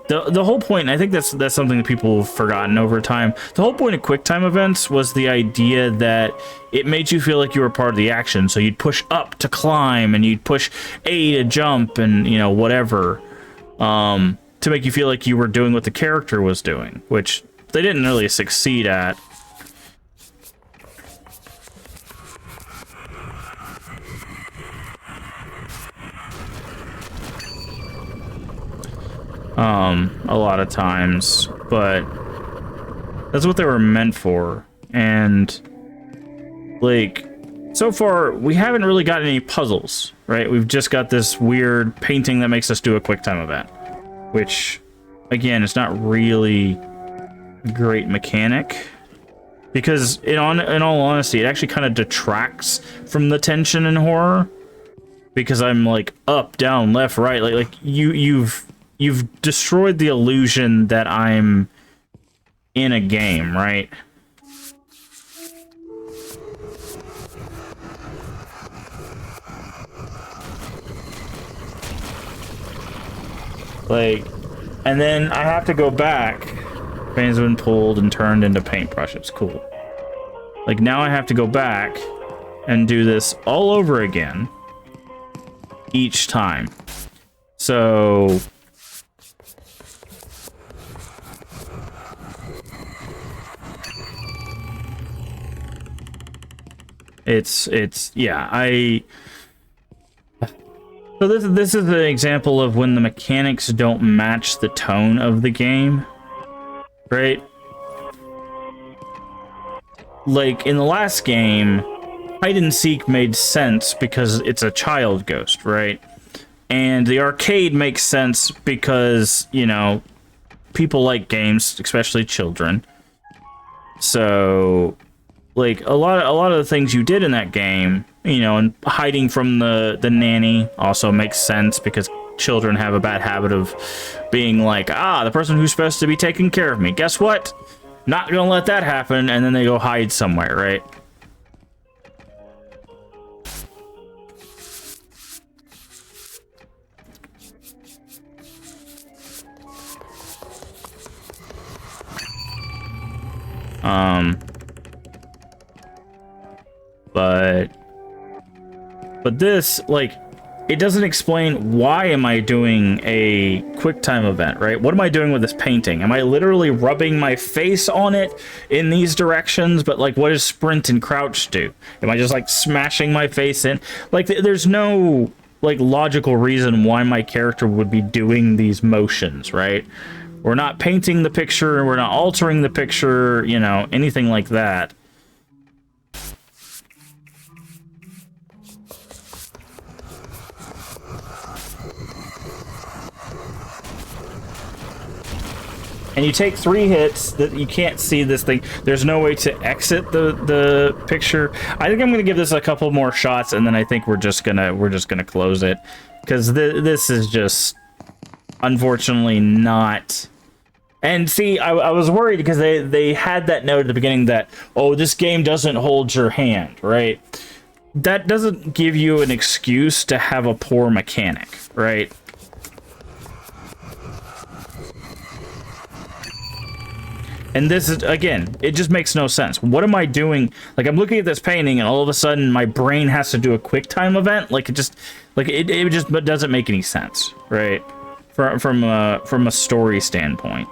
The whole point, and I think that's something that people have forgotten over time. The whole point of QuickTime events was the idea that it made you feel like you were part of the action. So you'd push up to climb, and you'd push A to jump, and you know, whatever, to make you feel like you were doing what the character was doing, which they didn't really succeed at. A lot of times, but that's what they were meant for. And like, so far we haven't really got any puzzles, right? We've just got this weird painting that makes us do a QuickTime event, which again is not really a great mechanic, because in all honesty, it actually kind of detracts from the tension in horror, because I'm like up, down, left, right, like you've destroyed the illusion that I'm in a game, right? Like, and then I have to go back. Paint's been pulled and turned into paintbrushes. Cool. Like, now I have to go back and do this all over again each time. So it's yeah, so this is an example of when the mechanics don't match the tone of the game, right? Like in the last game, hide and seek made sense because it's a child ghost, right? And the arcade makes sense because, you know, people like games, especially children. So like a lot of the things you did in that game, you know, and hiding from the nanny also makes sense because children have a bad habit of being like, ah, the person who's supposed to be taking care of me, guess what? Not gonna let that happen, and then they go hide somewhere, right? But this, like, it doesn't explain why am I doing a QuickTime event, right? What am I doing with this painting? Am I literally rubbing my face on it in these directions? But, like, what does sprint and crouch do? Am I just, like, smashing my face in? Like, there's no, like, logical reason why my character would be doing these motions, right? We're not painting the picture, we're not altering the picture, you know, anything like that. And you take 3 hits that you can't see this thing. There's no way to exit the picture. I think I'm gonna give this a couple more shots, and then I think we're just gonna close it, because this is just unfortunately not. And see, I was worried because they had that note at the beginning that, oh, this game doesn't hold your hand, right? That doesn't give you an excuse to have a poor mechanic, right? And this is, again, it just makes no sense. What am I doing? Like, I'm looking at this painting, and all of a sudden, my brain has to do a QuickTime event. Like, it just doesn't make any sense, right? From a story standpoint,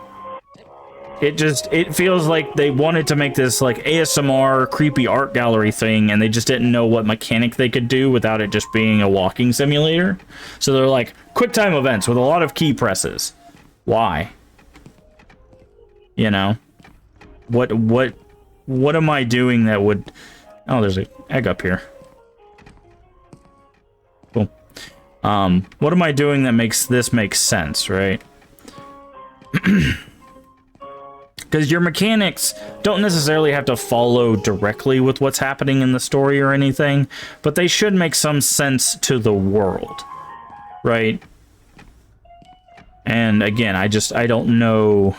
it feels like they wanted to make this like ASMR creepy art gallery thing, and they just didn't know what mechanic they could do without it just being a walking simulator. So they're like, QuickTime events with a lot of key presses. Why? You know? What am I doing that would... Oh, there's an egg up here. Cool. What am I doing that makes this make sense, right? Because your mechanics don't necessarily have to follow directly with what's happening in the story or anything, but they should make some sense to the world, right? And again, I don't know...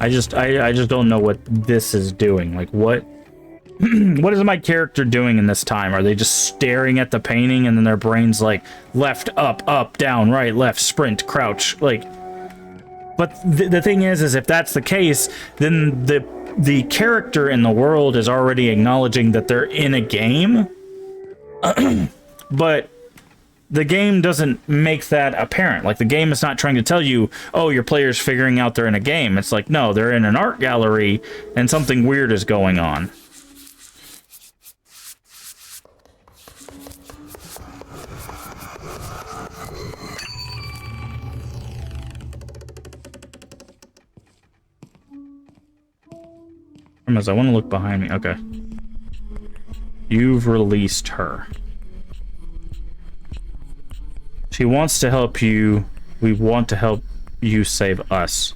I just don't know what this is doing. Like, what what is my character doing in this time? Are they just staring at the painting and then their brain's like left, up, down, right, left, sprint, crouch, like... But the thing is if that's the case, then the character in the world is already acknowledging that they're in a game. But the game doesn't make that apparent. Like, the game is not trying to tell you, oh, your player's figuring out they're in a game. It's like, no, they're in an art gallery and something weird is going on. I want to look behind me. Okay. You've released her. She wants to help you. We want to help you save us.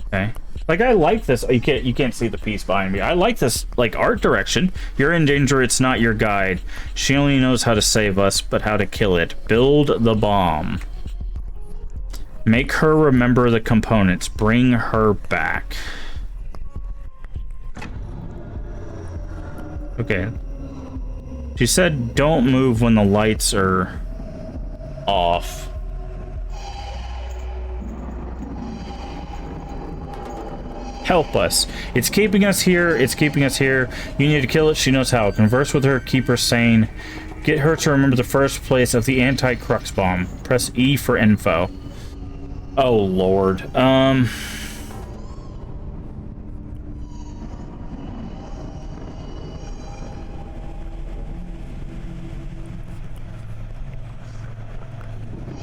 Okay. Like, I like this. You can't see the piece behind me. I like this, like, art direction. You're in danger. It's not your guide. She only knows how to save us, but how to kill it. Build the bomb. Make her remember the components. Bring her back. Okay. She said don't move when the lights are off. Help us. It's keeping us here. It's keeping us here. You need to kill it. She knows how. Converse with her. Keep her sane. Get her to remember the first place of the anti-crux bomb. Press E for info. Oh, Lord.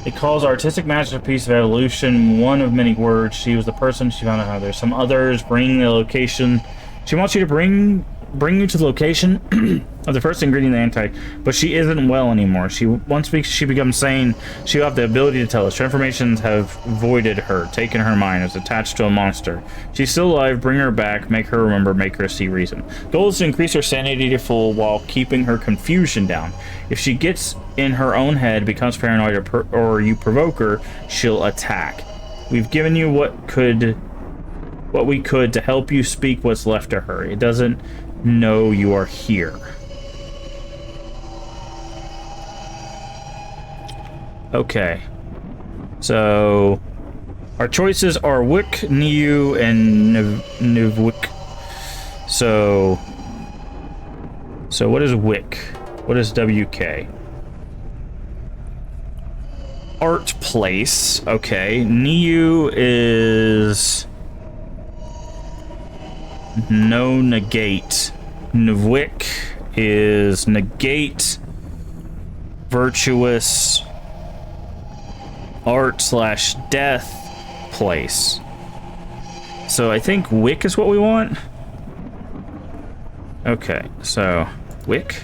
It calls artistic masterpiece of evolution one of many words. She was the person. She found out how there's some others. Bring the location. She wants you to bring you to the location of the first ingredient of the anti, but she isn't well anymore. Once she becomes sane, she'll have the ability to tell us. Transformations have voided her, taken her mind, is attached to a monster. She's still alive. Bring her back. Make her remember. Make her see reason. Goal is to increase her sanity to full while keeping her confusion down. If she gets in her own head, becomes paranoid, or you provoke her, she'll attack. We've given you what we could to help you speak what's left to her. It doesn't know you are here. Okay. So our choices are Wick, Niu, and Nivwick. So what is Wick? What is WK? Art place. Okay. Niu is no negate. Nivwick is negate. Virtuous art / death place. So I think Wick is what we want. Okay, so Wick.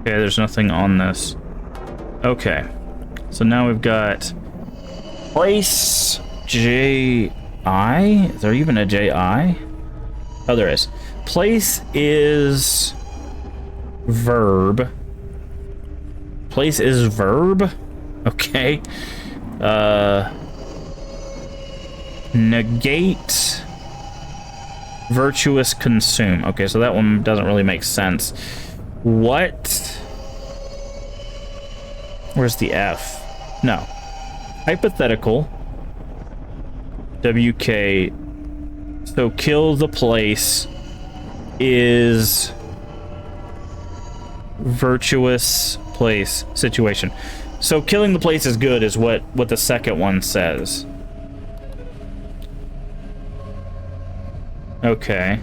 Okay, there's nothing on this. Okay, so now we've got place J-I? Is there even a J-I? Oh, there is. Place is verb. Place is verb? Okay. Negate virtuous consume. Okay, so that one doesn't really make sense. What? Where's the F? No. Hypothetical. WK. So kill the place is virtuous place situation. So killing the place is good is what the second one says. Okay.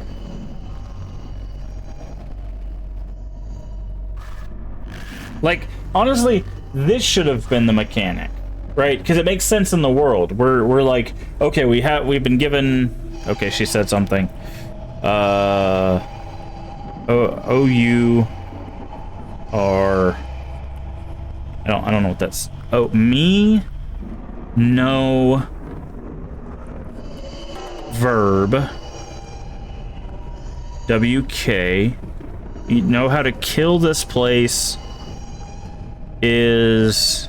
Like, honestly, this should have been the mechanic, right? Because it makes sense in the world. We're like, okay, we've been given. Okay, she said something. OU are. I don't know what that's. Oh, me. No. Verb. WK. You know how to kill this place. Is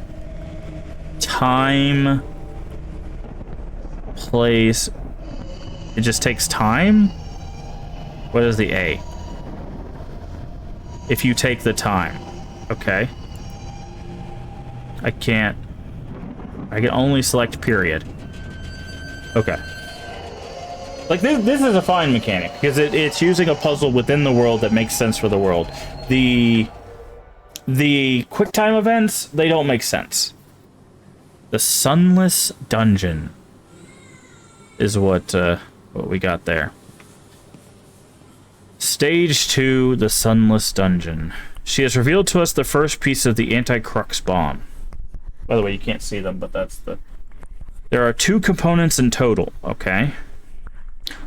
time, place. It just takes time. What is the A? If you take the time. Okay. I can only select period. Okay. Like this is a fine mechanic because it's using a puzzle within the world that makes sense for the world. The quick time events, they don't make sense. The Sunless Dungeon is what we got there. Stage 2, the Sunless Dungeon. She has revealed to us the first piece of the anti-crux bomb. By the way, you can't see them, but that's the... There are 2 components in total, okay?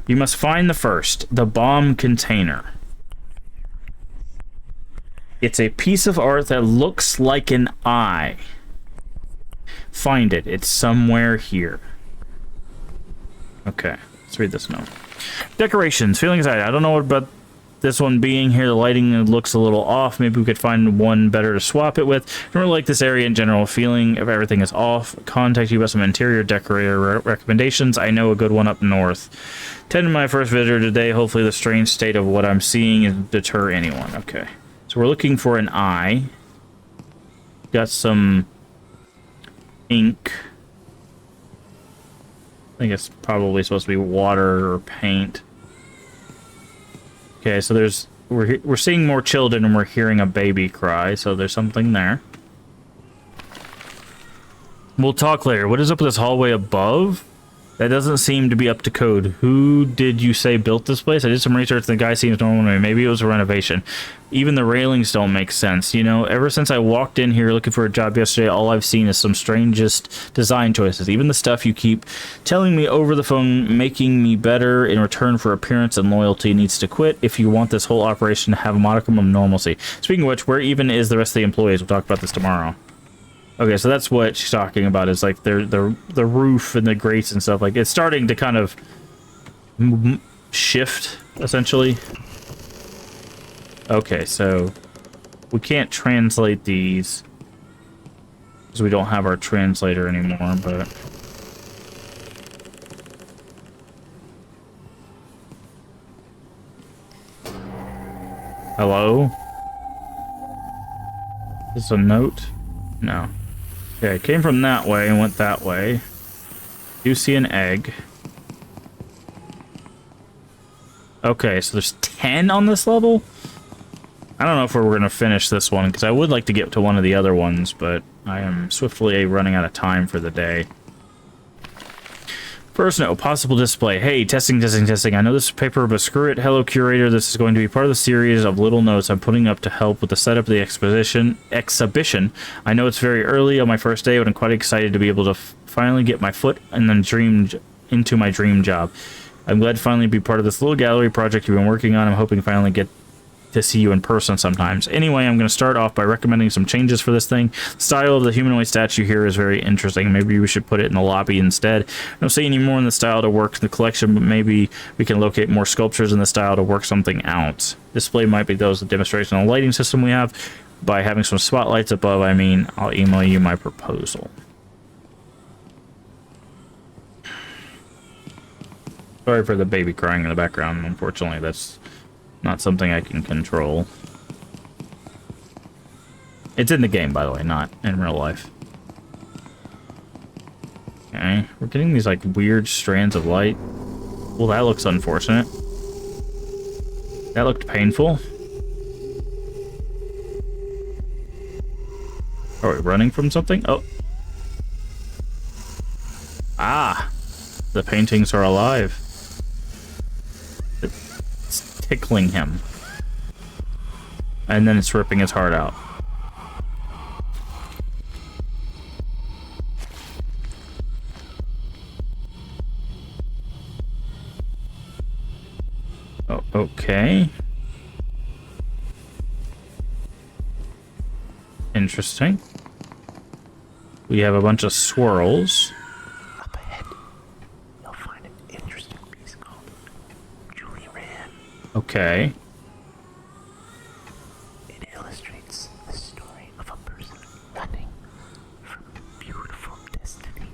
You must find the first, the bomb container. It's a piece of art that looks like an eye. Find it. It's somewhere here. Okay, let's read this note. Decorations. Feeling excited. I don't know about this one being here. The lighting looks a little off. Maybe we could find one better to swap it with. I don't really like this area in general. Feeling if everything is off. Contact you about some interior decorator recommendations. I know a good one up north. Attended my first visitor today. Hopefully the strange state of what I'm seeing is deter anyone. Okay. So we're looking for an eye. Got some ink. I think it's probably supposed to be water or paint. Okay, so we're seeing more children and we're hearing a baby cry, so there's something there. We'll talk later. What is up with this hallway above? That doesn't seem to be up to code. Who did you say built this place? I did some research. The guy seems normal to me. Maybe it was a renovation. Even the railings don't make sense. You know, ever since I walked in here looking for a job yesterday, all I've seen is some strangest design choices. Even the stuff you keep telling me over the phone, making me better in return for appearance and loyalty, needs to quit if you want this whole operation to have a modicum of normalcy. Speaking of which, where even is the rest of the employees? We'll talk about this tomorrow. Okay, so that's what she's talking about, is like the roof and the grates and stuff. Like, it's starting to kind of shift, essentially. Okay, so we can't translate these because we don't have our translator anymore, but... Hello? Is this a note? No. Okay, it came from that way and went that way. Do see an egg. Okay, so there's 10 on this level? I don't know if we're going to finish this one, because I would like to get to one of the other ones, but I am swiftly running out of time for the day. First note, possible display. Hey, testing. I know this is paper, but screw it. Hello, curator. This is going to be part of the series of little notes I'm putting up to help with the setup of the exhibition. I know it's very early on my first day, but I'm quite excited to be able to finally get my foot and then into my dream job. I'm glad to finally be part of this little gallery project you've been working on. I'm hoping to finally get to see you in person sometimes. Anyway, I'm going to start off by recommending some changes for this thing. The style of the humanoid statue here is very interesting. Maybe we should put it in the lobby instead. I don't see any more in the style to work the collection, but maybe we can locate more sculptures in the style to work something out. Display might be those of the demonstration of the lighting system we have. By having some spotlights above, I mean, I'll email you my proposal. Sorry for the baby crying in the background. Unfortunately, that's not something I can control. It's in the game, by the way, not in real life. Okay, we're getting these, like, weird strands of light. Well, that looks unfortunate. That looked painful. Are we running from something? Oh. Ah! The paintings are alive. It's tickling him. And then it's ripping his heart out. Oh, okay. Interesting. We have a bunch of swirls. Up ahead, you'll find an interesting piece called Julie Ran. Okay. It illustrates the story of a person running from beautiful destiny.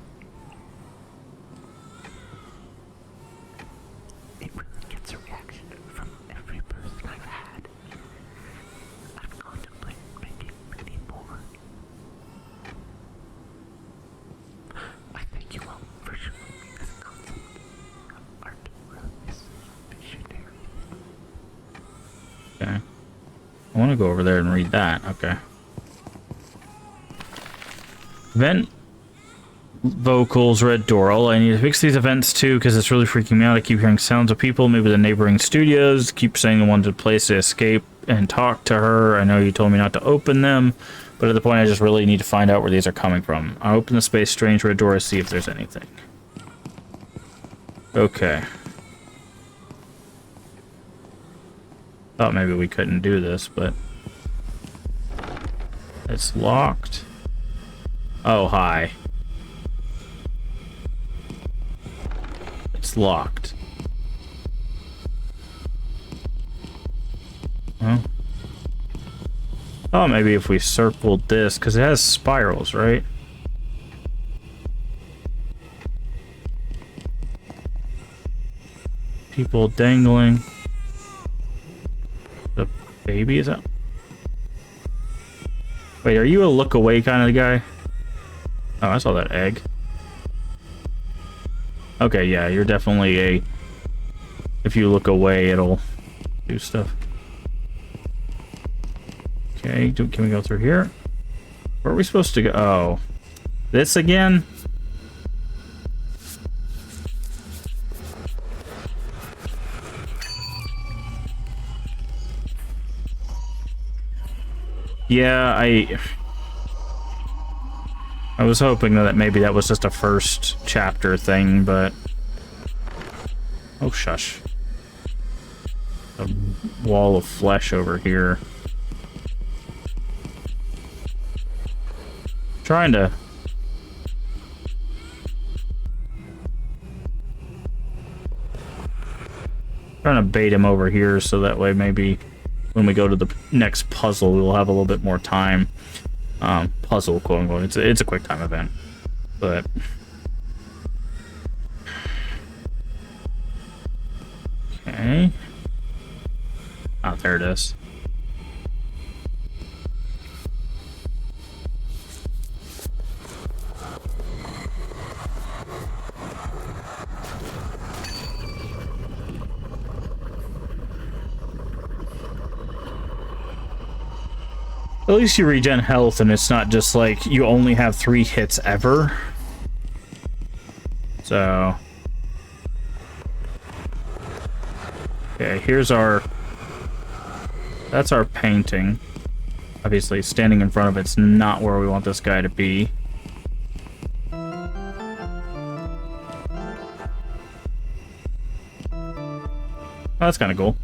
It really gets a reaction from every person I've had. I've contemplated making many more. I thank you all for showing me this concept. Art really is visionary. Okay. I want to go over there and read that. Okay. Event vocals, red door. All I need to fix these events too, because it's really freaking me out. I keep hearing sounds of people, maybe the neighboring studios. Keep saying the wanted place to escape and talk to her. I know you told me not to open them, but at the point I just really need to find out where these are coming from. I'll open the space strange red door to see if there's anything. Okay. Thought maybe we couldn't do this, but it's locked. Oh, hi. It's locked. Well, oh, maybe if we circled this, because it has spirals, right? People dangling. The baby is out. Wait, are you a look away kind of guy? Oh, I saw that egg. Okay, yeah, you're definitely a... If you look away, it'll do stuff. Okay, can we go through here? Where are we supposed to go? Oh. This again? Yeah, I was hoping that maybe that was just a first chapter thing, but... Oh, shush. A wall of flesh over here. Trying to... Trying to bait him over here so that way maybe when we go to the next puzzle we'll have a little bit more time. Puzzle, quote unquote. It's a quick time event, but okay. Oh, there it is. At least you regen health, and it's not just like you only have 3 hits ever. So... okay, here's our... that's our painting. Obviously, standing in front of it's not where we want this guy to be. Oh, that's kind of cool.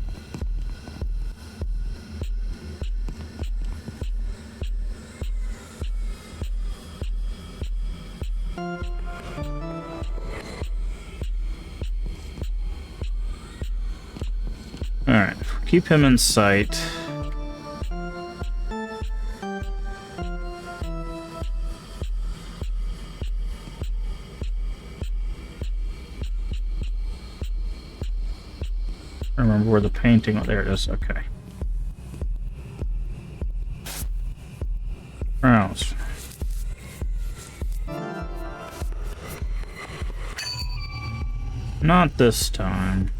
Alright, keep him in sight. I remember where the painting... oh, there it is. Okay. Rouse. Not this time.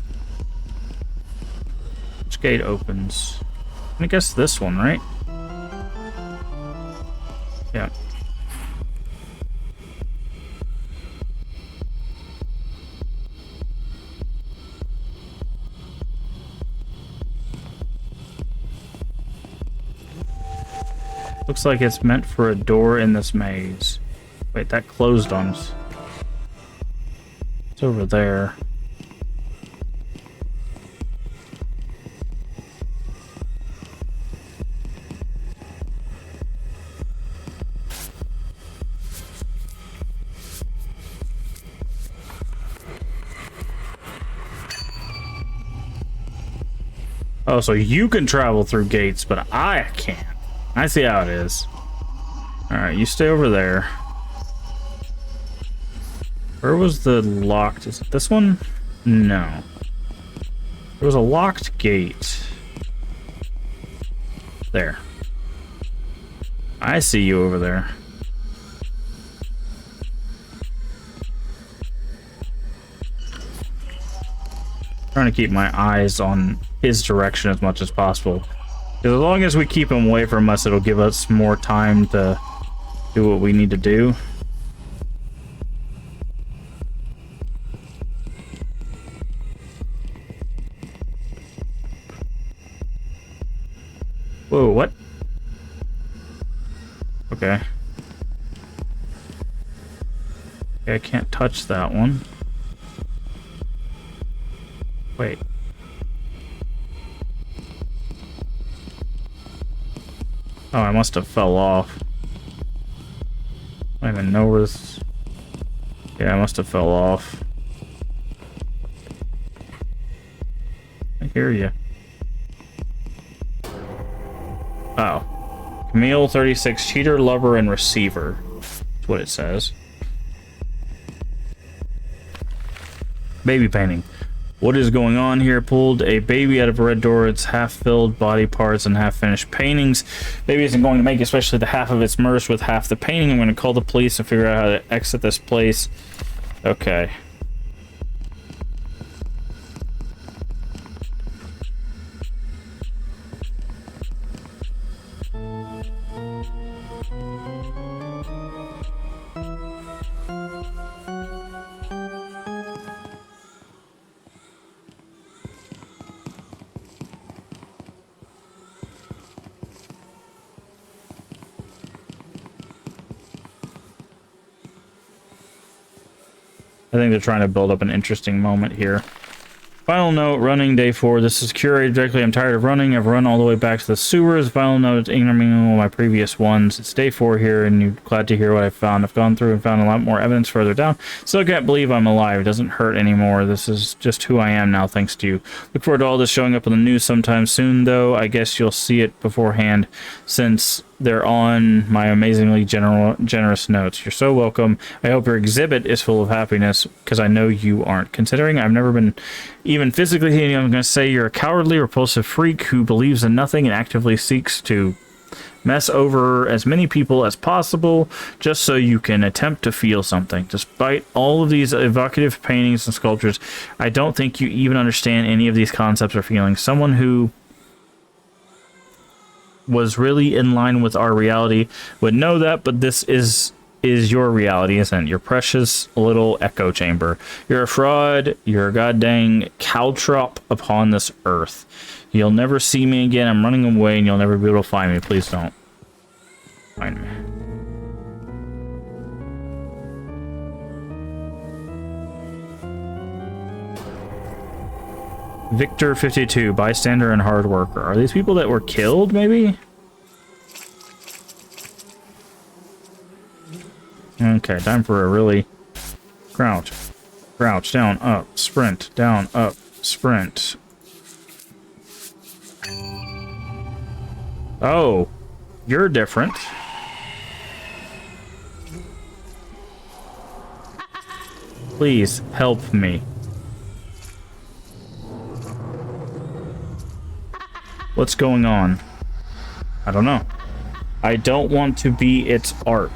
Which gate opens? I guess this one, right? Yeah. Looks like it's meant for a door in this maze. Wait, that closed on us. It's over there. Oh, so you can travel through gates, but I can't. I see how it is. Alright, you stay over there. Where was the locked... is it this one? No. There was a locked gate. There. I see you over there. Trying to keep my eyes on his direction as much as possible. As long as we keep him away from us, it'll give us more time to do what we need to do. Whoa, what? Okay. Okay, I can't touch that one. Wait. Oh, I must have fell off. I don't even know where this... yeah, I must have fell off. I hear you. Oh. Camille 36, cheater, lover, and receiver. That's what it says. Baby painting. What is going on here? Pulled a baby out of a red door. It's half filled, body parts, and half finished paintings. Baby isn't going to make especially the half of it's merged with half the painting. I'm going to call the police and figure out how to exit this place. Okay. I think they're trying to build up an interesting moment here. Final note, running day 4. This is curated directly. I'm tired of running. I've run all the way back to the sewers. Final note, ignoring all my previous ones. It's day 4 here, and you're glad to hear what I found. I've gone through and found a lot more evidence further down. Still can't believe I'm alive. It doesn't hurt anymore. This is just who I am now, thanks to you. Look forward to all this showing up on the news sometime soon, though. I guess you'll see it beforehand, since they're on my amazingly generous notes. You're so welcome. I hope your exhibit is full of happiness, because I know you aren't. Considering I've never been even physically hitting, I'm going to say you're a cowardly, repulsive freak who believes in nothing and actively seeks to mess over as many people as possible just so you can attempt to feel something. Despite all of these evocative paintings and sculptures, I don't think you even understand any of these concepts or feelings. Someone who was really in line with our reality would know that, but this is your reality, isn't it? Your precious little echo chamber. You're a fraud. You're a goddamn caltrop upon this earth. You'll never see me again. I'm running away, and you'll never be able to find me. Please don't find me. Victor 52, bystander and hard worker. Are these people that were killed, maybe? Okay, time for a really... Crouch. Crouch, down, up, sprint, down, up, sprint. Oh, you're different. Please, help me. What's going on? I don't know. I don't want to be its art.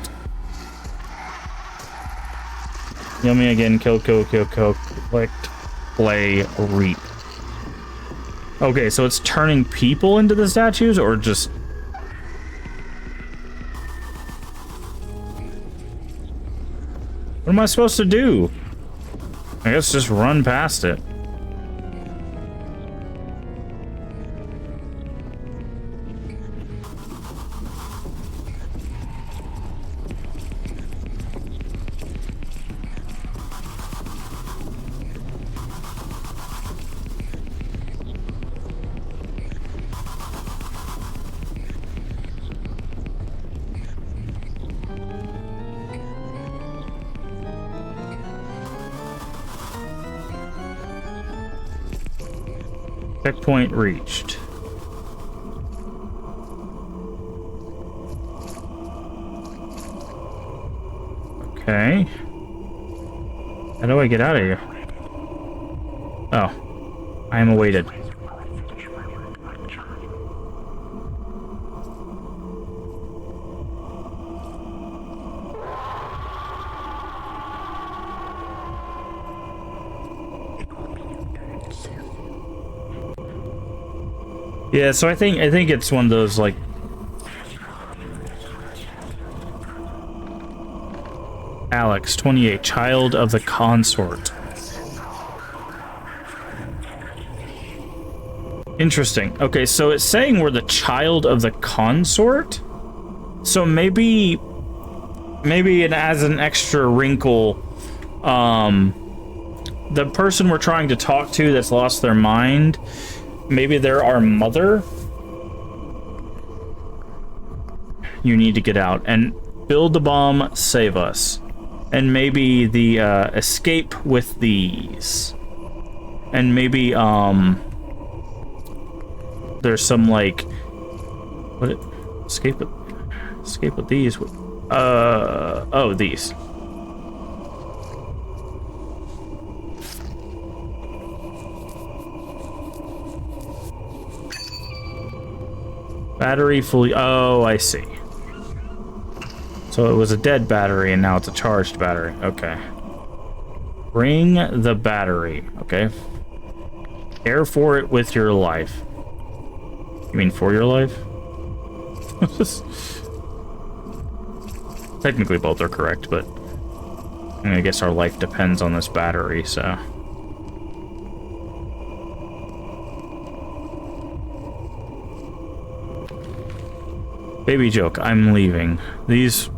Yell me again, kill, collect, play, reap. Okay, so it's turning people into the statues, or just... What am I supposed to do? I guess just run past it. Checkpoint reached. Okay. How do I get out of here? Oh. I am awaited. Yeah, so I think it's one of those, like... Alex, 28, child of the consort. Interesting. Okay, so it's saying we're the child of the consort? So maybe it adds an extra wrinkle. The person we're trying to talk to that's lost their mind... Maybe they're our mother? You need to get out. And build the bomb, save us. And maybe the, escape with these. And maybe, there's some, like... Escape with these? Oh, these. Battery fully... Oh, I see. So it was a dead battery, and now it's a charged battery. Okay. Bring the battery. Okay. Care for it with your life. You mean for your life? Technically both are correct, but... I mean, I guess our life depends on this battery, so... Baby joke, I'm leaving. These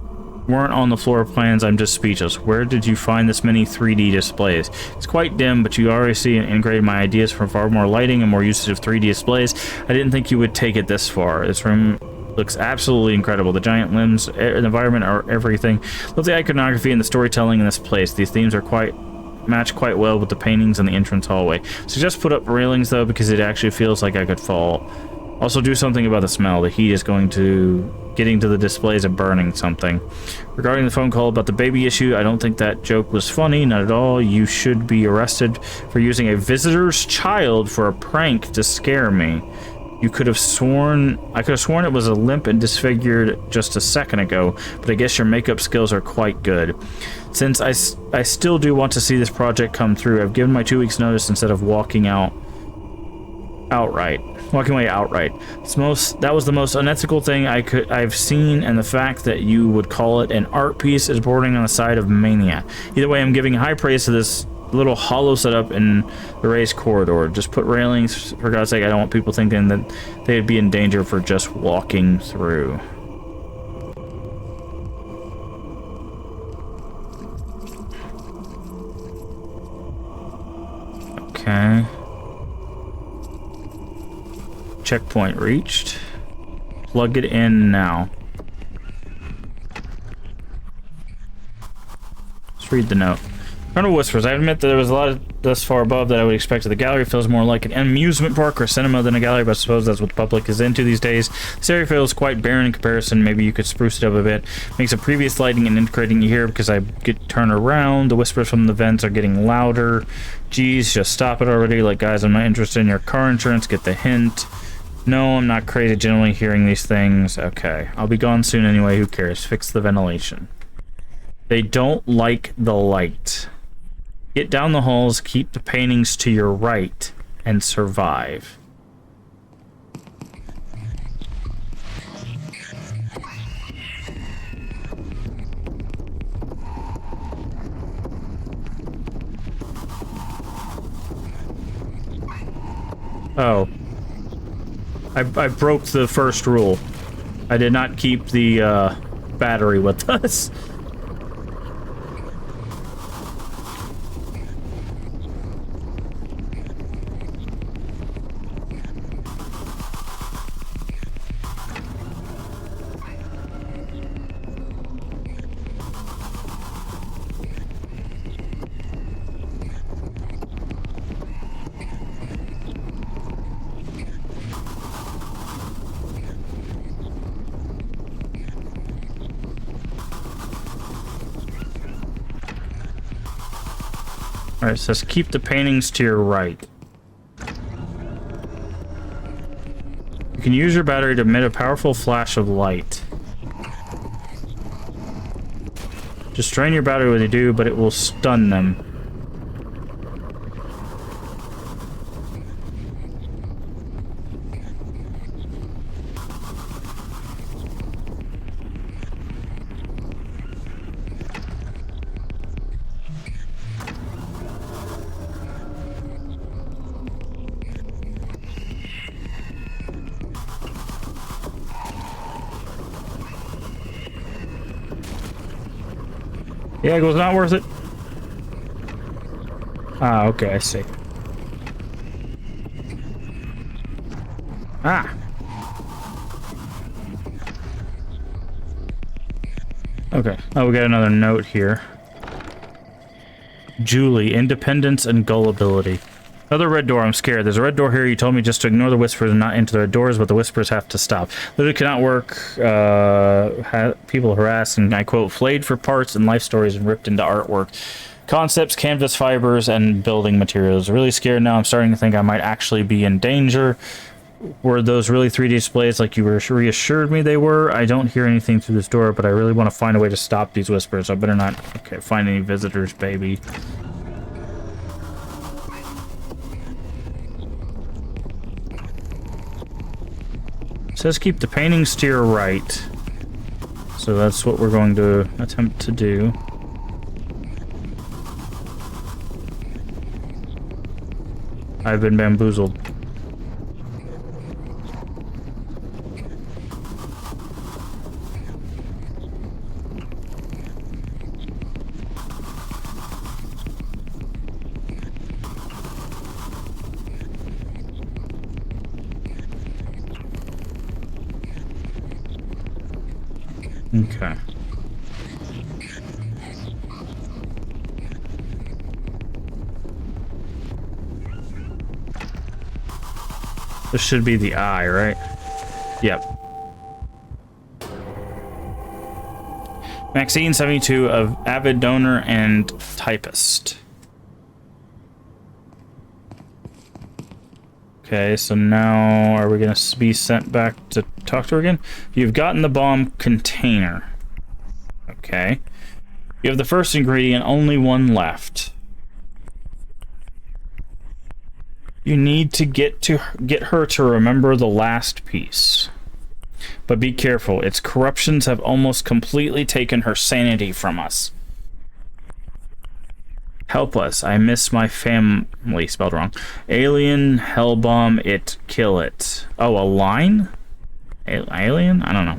weren't on the floor plans, I'm just speechless. Where did you find this many 3D displays? It's quite dim, but you already see and integrated my ideas for far more lighting and more usage of 3D displays. I didn't think you would take it this far. This room looks absolutely incredible. The giant limbs, the environment are everything. Love the iconography and the storytelling in this place. These themes are match quite well with the paintings in the entrance hallway. So just put up railings though, because it actually feels like I could fall. Also do something about the smell. The heat is getting to the displays and burning something. Regarding the phone call about the baby issue, I don't think that joke was funny, not at all. You should be arrested for using a visitor's child for a prank to scare me. I could have sworn it was a limp and disfigured just a second ago, but I guess your makeup skills are quite good. Since I still do want to see this project come through, I've given my 2 weeks notice instead of walking out. outright. Walking away outright. That was the most unethical thing I've seen, and the fact that you would call it an art piece is bordering on the side of mania. Either way, I'm giving high praise to this little hollow setup in the raised corridor. Just put railings, for God's sake. I don't want people thinking that they'd be in danger for just walking through. Okay. Checkpoint reached. Plug it in now. Let's read the note. Colonel Whispers, I admit that there was a lot thus far above that I would expect of the gallery. It feels more like an amusement park or cinema than a gallery, but I suppose that's what the public is into these days. This area feels quite barren in comparison. Maybe you could spruce it up a bit. Make some previous lighting and integrating you here because I get turned around. The whispers from the vents are getting louder. Geez, just stop it already. Like, guys, I'm not interested in your car insurance. Get the hint. No, I'm not crazy generally hearing these things. Okay, I'll be gone soon anyway. Who cares? Fix the ventilation. They don't like the light. Get down the halls, keep the paintings to your right, and survive. Oh. I broke the first rule. I did not keep the battery with us. Alright, it says keep the paintings to your right. You can use your battery to emit a powerful flash of light. Just drain your battery when you do, but it will stun them. Yeah, it was not worth it. Ah, okay, I see. Ah. Okay. Oh, we got another note here. Julie, independence and gullibility. Another red door, I'm scared. There's a red door here. You told me just to ignore the whispers and not enter the red doors, but the whispers have to stop. Literally cannot work. People harassed and, I quote, flayed for parts and life stories and ripped into artwork. Concepts, canvas fibers, and building materials. Really scared now. I'm starting to think I might actually be in danger. Were those really 3D displays like you were reassured me they were? I don't hear anything through this door, but I really want to find a way to stop these whispers. So I better not, okay, find any visitors, baby. It says keep the paintings to your right. So that's what we're going to attempt to do. I've been bamboozled. Okay. This should be the eye, right? Yep. Maxine 72 of avid donor and typist. Okay, so now are we going to be sent back to talk to her again? You've gotten the bomb container. Okay. You have the first ingredient, only one left. You need to get her to remember the last piece. But be careful, its corruptions have almost completely taken her sanity from us. Help us, I miss my family, spelled wrong. Alien, hellbomb it, kill it. Oh, a line? Alien? I don't know.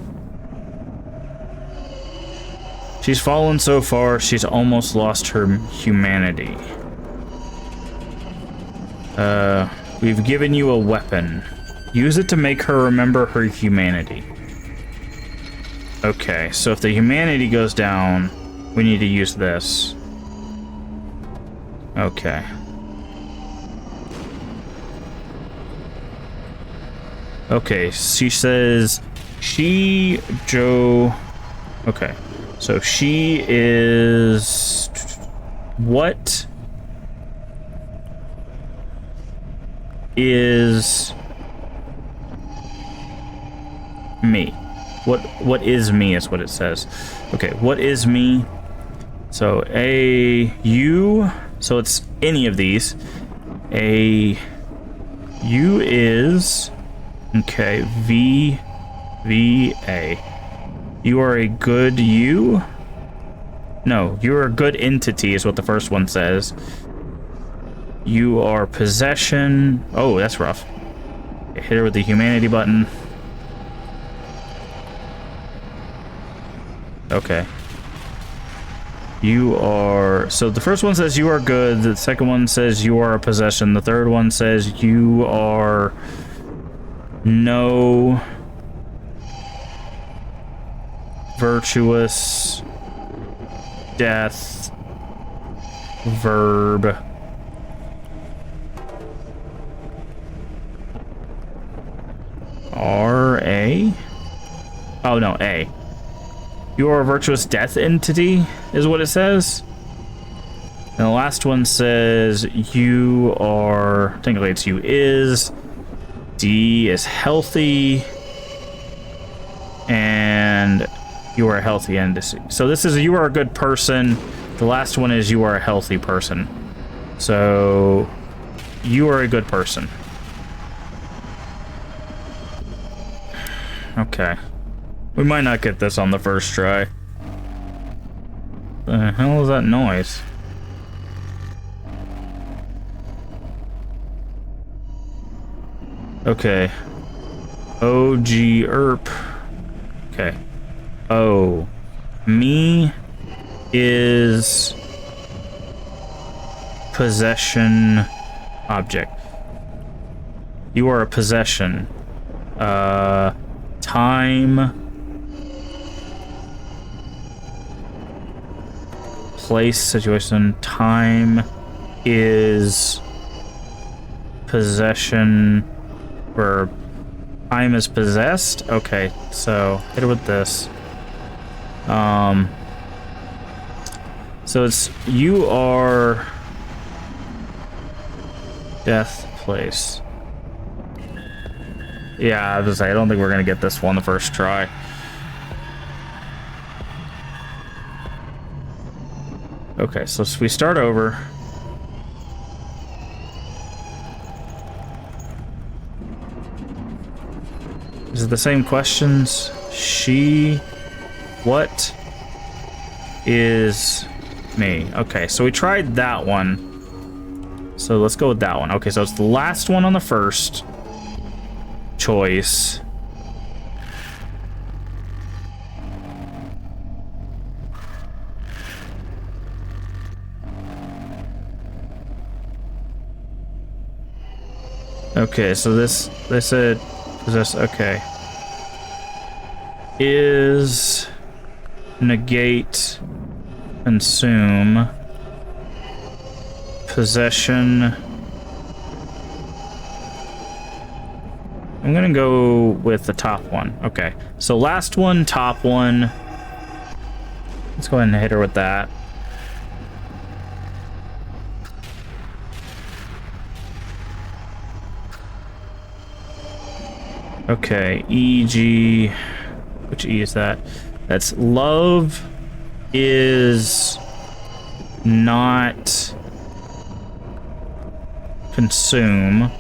She's fallen so far, she's almost lost her humanity. We've given you a weapon. Use it to make her remember her humanity. Okay, so if the humanity goes down, we need to use this. Okay. Okay, she says Joe. Okay, so she is what is me? What is me is what it says. Okay, what is me? So so it's any of these. U is okay, VA. You are a good you? No, you're a good entity is what the first one says. You are possession. Oh, that's rough. Hit her with the humanity button. Okay. You are... So the first one says you are good. The second one says you are a possession. The third one says you are... no... virtuous... death... verb... R-A? Oh, no, A. You are a virtuous death entity, is what it says. And the last one says you are... technically it's you is. D is healthy. And you are a healthy entity. So this is you are a good person. The last one is you are a healthy person. So you are a good person. Okay. We might not get this on the first try. The hell is that noise? Okay. OG ERP. Okay. O. Me is possession object. You are a possession. Time. Place, situation, time is possession, verb. Time is possessed? Okay, so hit it with this. So it's you are death place. Yeah, I was gonna say I don't think we're gonna get this one the first try. Okay, so we start over. Is it the same questions? She, what is me? Okay, so we tried that one. So let's go with that one. Okay, so it's the last one on the first choice. Okay, so they said possess. Okay, is negate, consume, possession. I'm gonna go with the top one. Okay, so last one, top one. Let's go ahead and hit her with that. Okay, E-G, which E is that? That's love is not consume.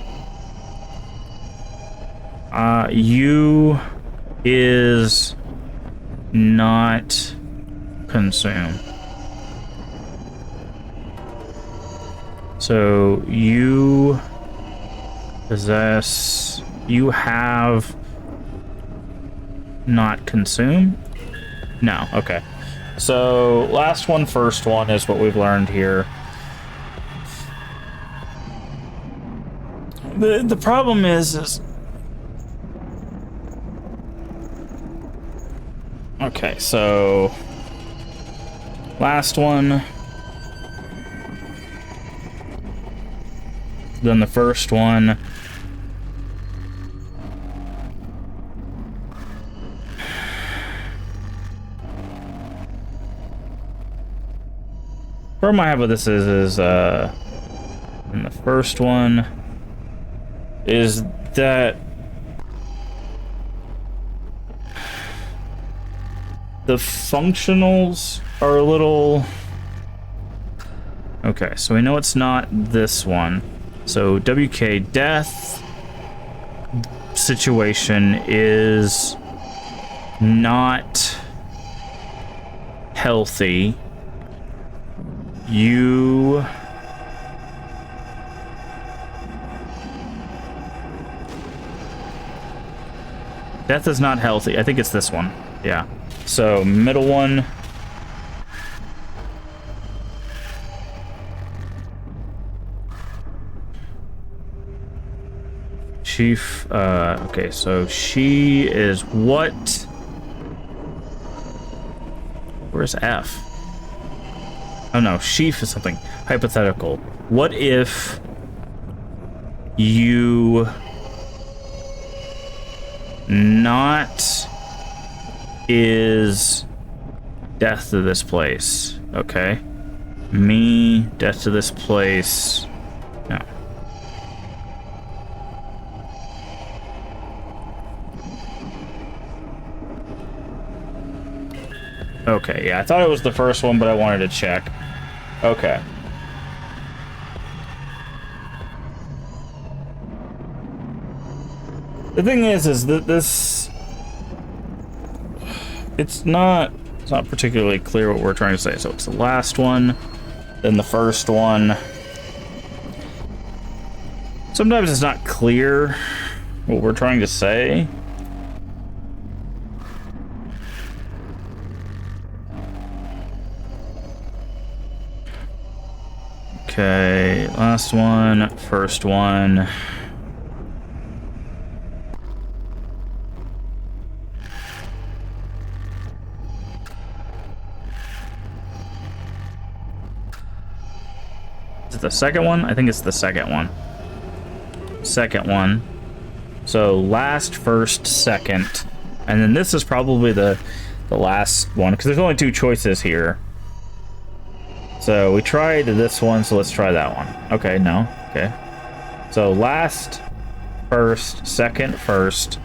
You is not consume. So you possess, you have not consume? No, okay. So last one, first one is what we've learned here. The problem is okay, so last one, then the first one. Problem I have with this is in the first one is that the functionals are a little... Okay, so we know it's not this one. So WK death situation is not healthy. You... Death is not healthy. I think it's this one. Yeah. So, middle one. Chief, okay, so she is what? Where's F? Oh no, sheaf is something hypothetical. What if you not is death to this place? Okay. Me, death to this place. No. Okay, yeah, I thought it was the first one, but I wanted to check. Okay. The thing is that this... It's not particularly clear what we're trying to say. So it's the last one, then the first one. Sometimes it's not clear what we're trying to say. Okay, last one, first one. Is it the second one? I think it's the second one. Second one. So last, first, second. And then this is probably the last one, because there's only two choices here. So we tried this one, so let's try that one. Okay, no. Okay. So last, first, second, first.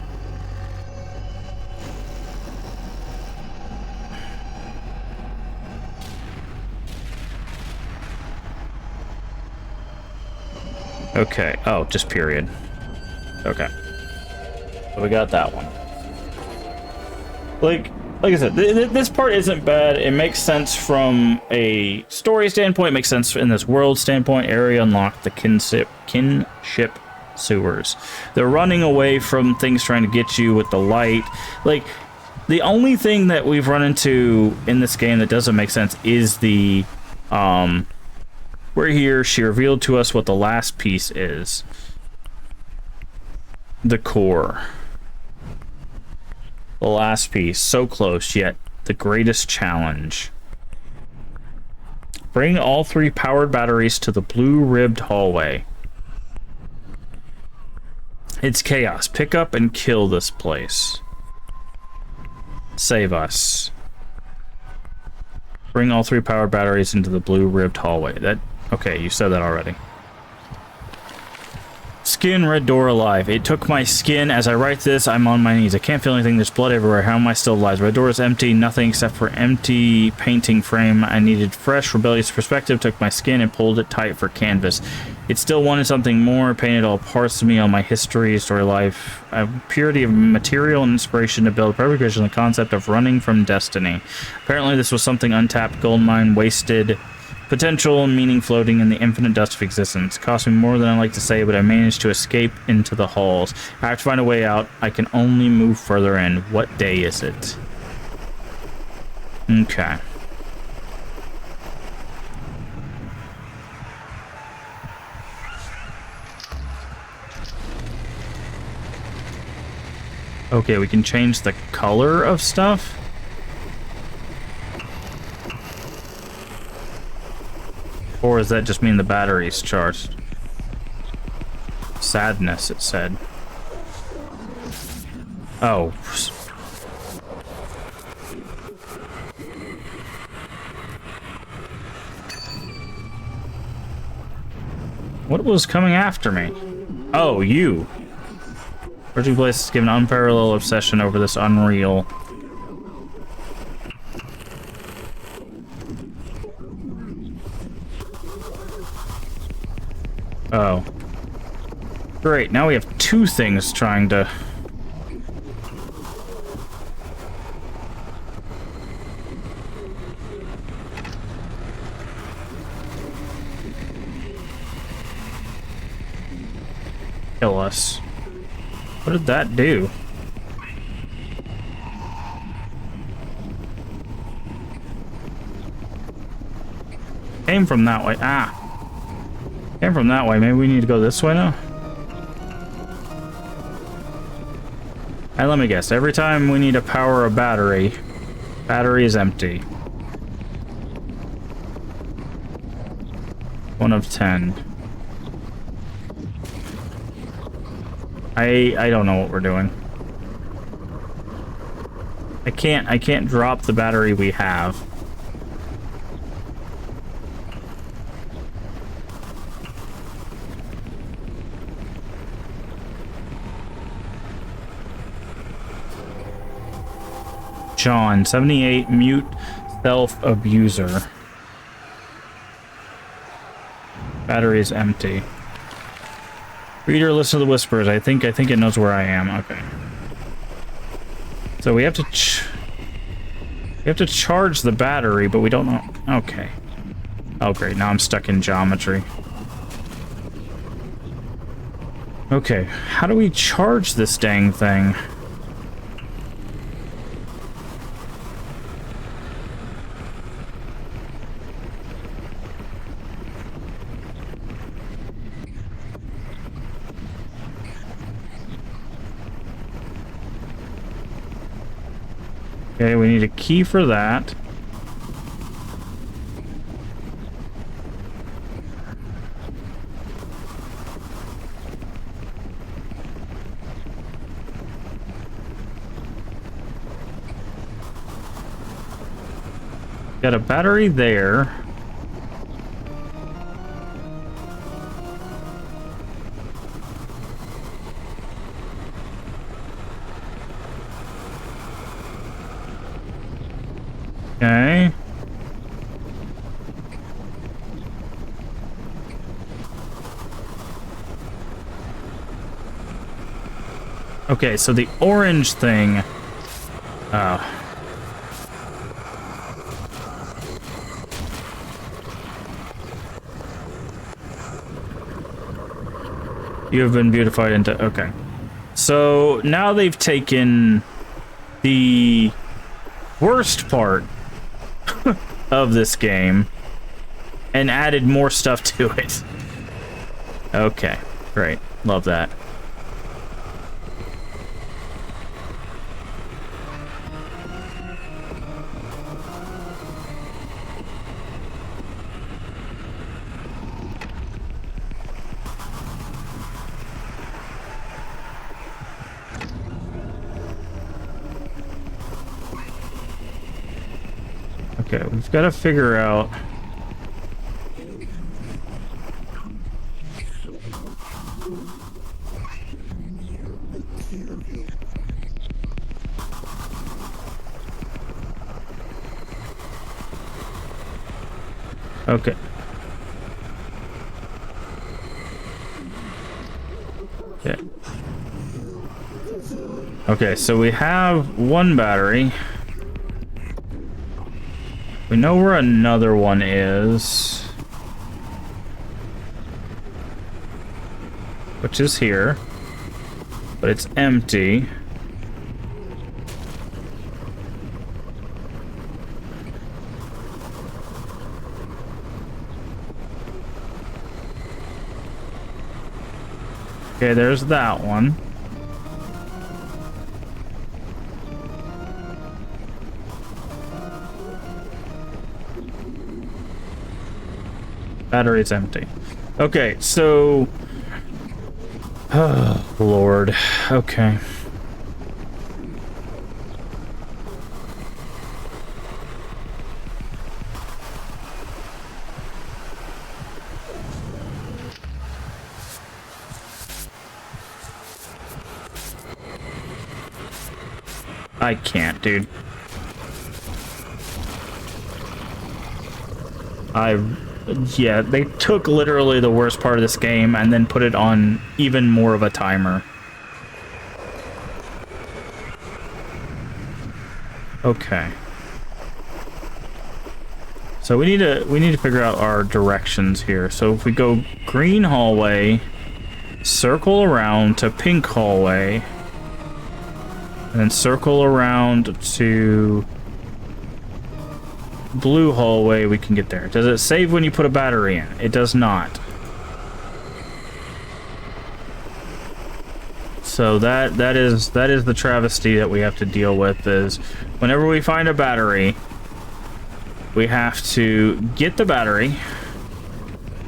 Okay. Oh, just period. Okay. So we got that one. Like I said, this part isn't bad. It makes sense from a story standpoint. It makes sense in this world standpoint. Area unlocked the kinship sewers. They're running away from things trying to get you with the light. Like, the only thing that we've run into in this game that doesn't make sense is the, we're here. She revealed to us what the last piece is. The core. The last piece, so close, yet the greatest challenge. Bring all 3 powered batteries to the blue-ribbed hallway. It's chaos. Pick up and kill this place. Save us. Bring all 3 powered batteries into the blue-ribbed hallway. That... Okay, you said that already. Skin, red door, alive. It took my skin. As I write this, I'm on my knees. I can't feel anything. There's blood everywhere. How am I still alive? Red door is empty. Nothing except for empty painting frame. I needed fresh, rebellious perspective. Took my skin and pulled it tight for canvas. It still wanted something more, painted all parts of me, all my history, story, life. I have purity of material and inspiration to build perfect vision, the concept of running from destiny. Apparently this was something untapped, gold mine, wasted potential and meaning floating in the infinite dust of existence. It cost me more than I like to say, but I managed to escape into the halls. I have to find a way out. I can only move further in. What day is it? Okay. Okay, we can change the color of stuff. Or does that just mean the battery's charged? Sadness, it said. Oh. What was coming after me? Oh, you. Virgin Place has given unparalleled obsession over this unreal. Oh. Great, now we have two things trying to... kill us. What did that do? Came from that way. Ah. Came from that way. Maybe we need to go this way now? And let me guess. Every time we need to power a battery, battery is empty. 1 of 10. I don't know what we're doing. I can't drop the battery we have. John, 78, mute self-abuser. Battery is empty. Reader, listen to the whispers. I think it knows where I am. Okay. So we have to charge the battery, but we don't know. Okay. Oh great, now I'm stuck in geometry. Okay, how do we charge this dang thing? Okay, we need a key for that. Got a battery there. Okay. Okay, so the orange thing... Oh. You have been beautified into... Okay. So, now they've taken the worst part of this game and added more stuff to it. Okay, great. Love that. Okay, we've got to figure out... Okay. Okay. Okay, so we have one battery. We know where another one is. Which is here. But it's empty. Okay, there's that one. Battery's empty. Okay, so... Oh, Lord. Okay. I can't, dude. Yeah, they took literally the worst part of this game and then put it on even more of a timer. Okay. So we need to figure out our directions here. So if we go green hallway, circle around to pink hallway, and then circle around to blue hallway, we can get there. Does it save when you put a battery in? It does not. So that is the travesty that we have to deal with, is whenever we find a battery, we have to get the battery,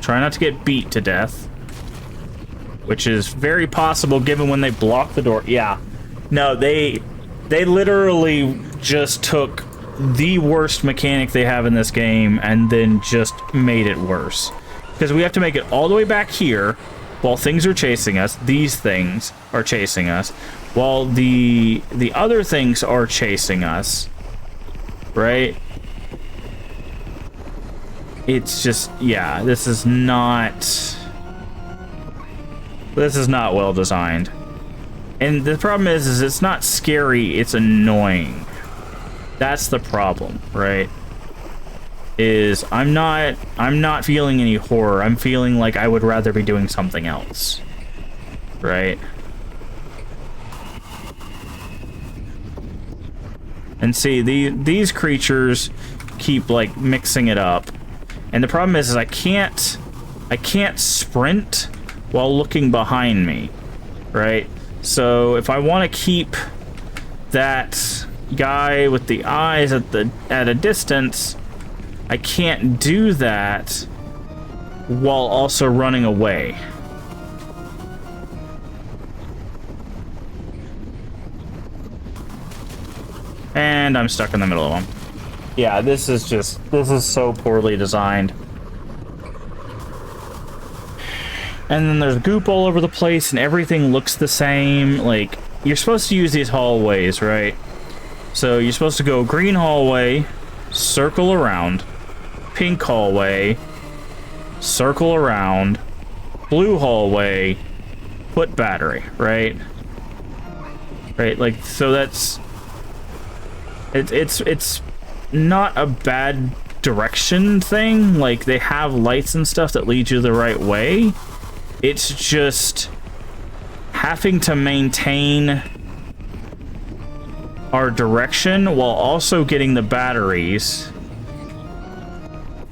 try not to get beat to death, which is very possible given when they block the door. Yeah. No, they literally just took the worst mechanic they have in this game and then just made it worse. Because we have to make it all the way back here while things are chasing us. These things are chasing us while the other things are chasing us. Right? It's just, yeah, this is not well designed. And the problem is it's not scary, it's annoying. That's the problem, right? Is I'm not feeling any horror. I'm feeling like I would rather be doing something else. Right? And see, these creatures keep like mixing it up. And the problem is I can't sprint while looking behind me. Right? So if I want to keep that guy with the eyes at a distance, I can't do that while also running away. And I'm stuck in the middle of them. Yeah, this is so poorly designed. And then there's goop all over the place and everything looks the same. Like, you're supposed to use these hallways, right? So you're supposed to go green hallway, circle around, pink hallway, circle around, blue hallway, put battery, right? Right, like, so that's... It's not a bad direction thing. Like, they have lights and stuff that lead you the right way. It's just having to maintain our direction while also getting the batteries,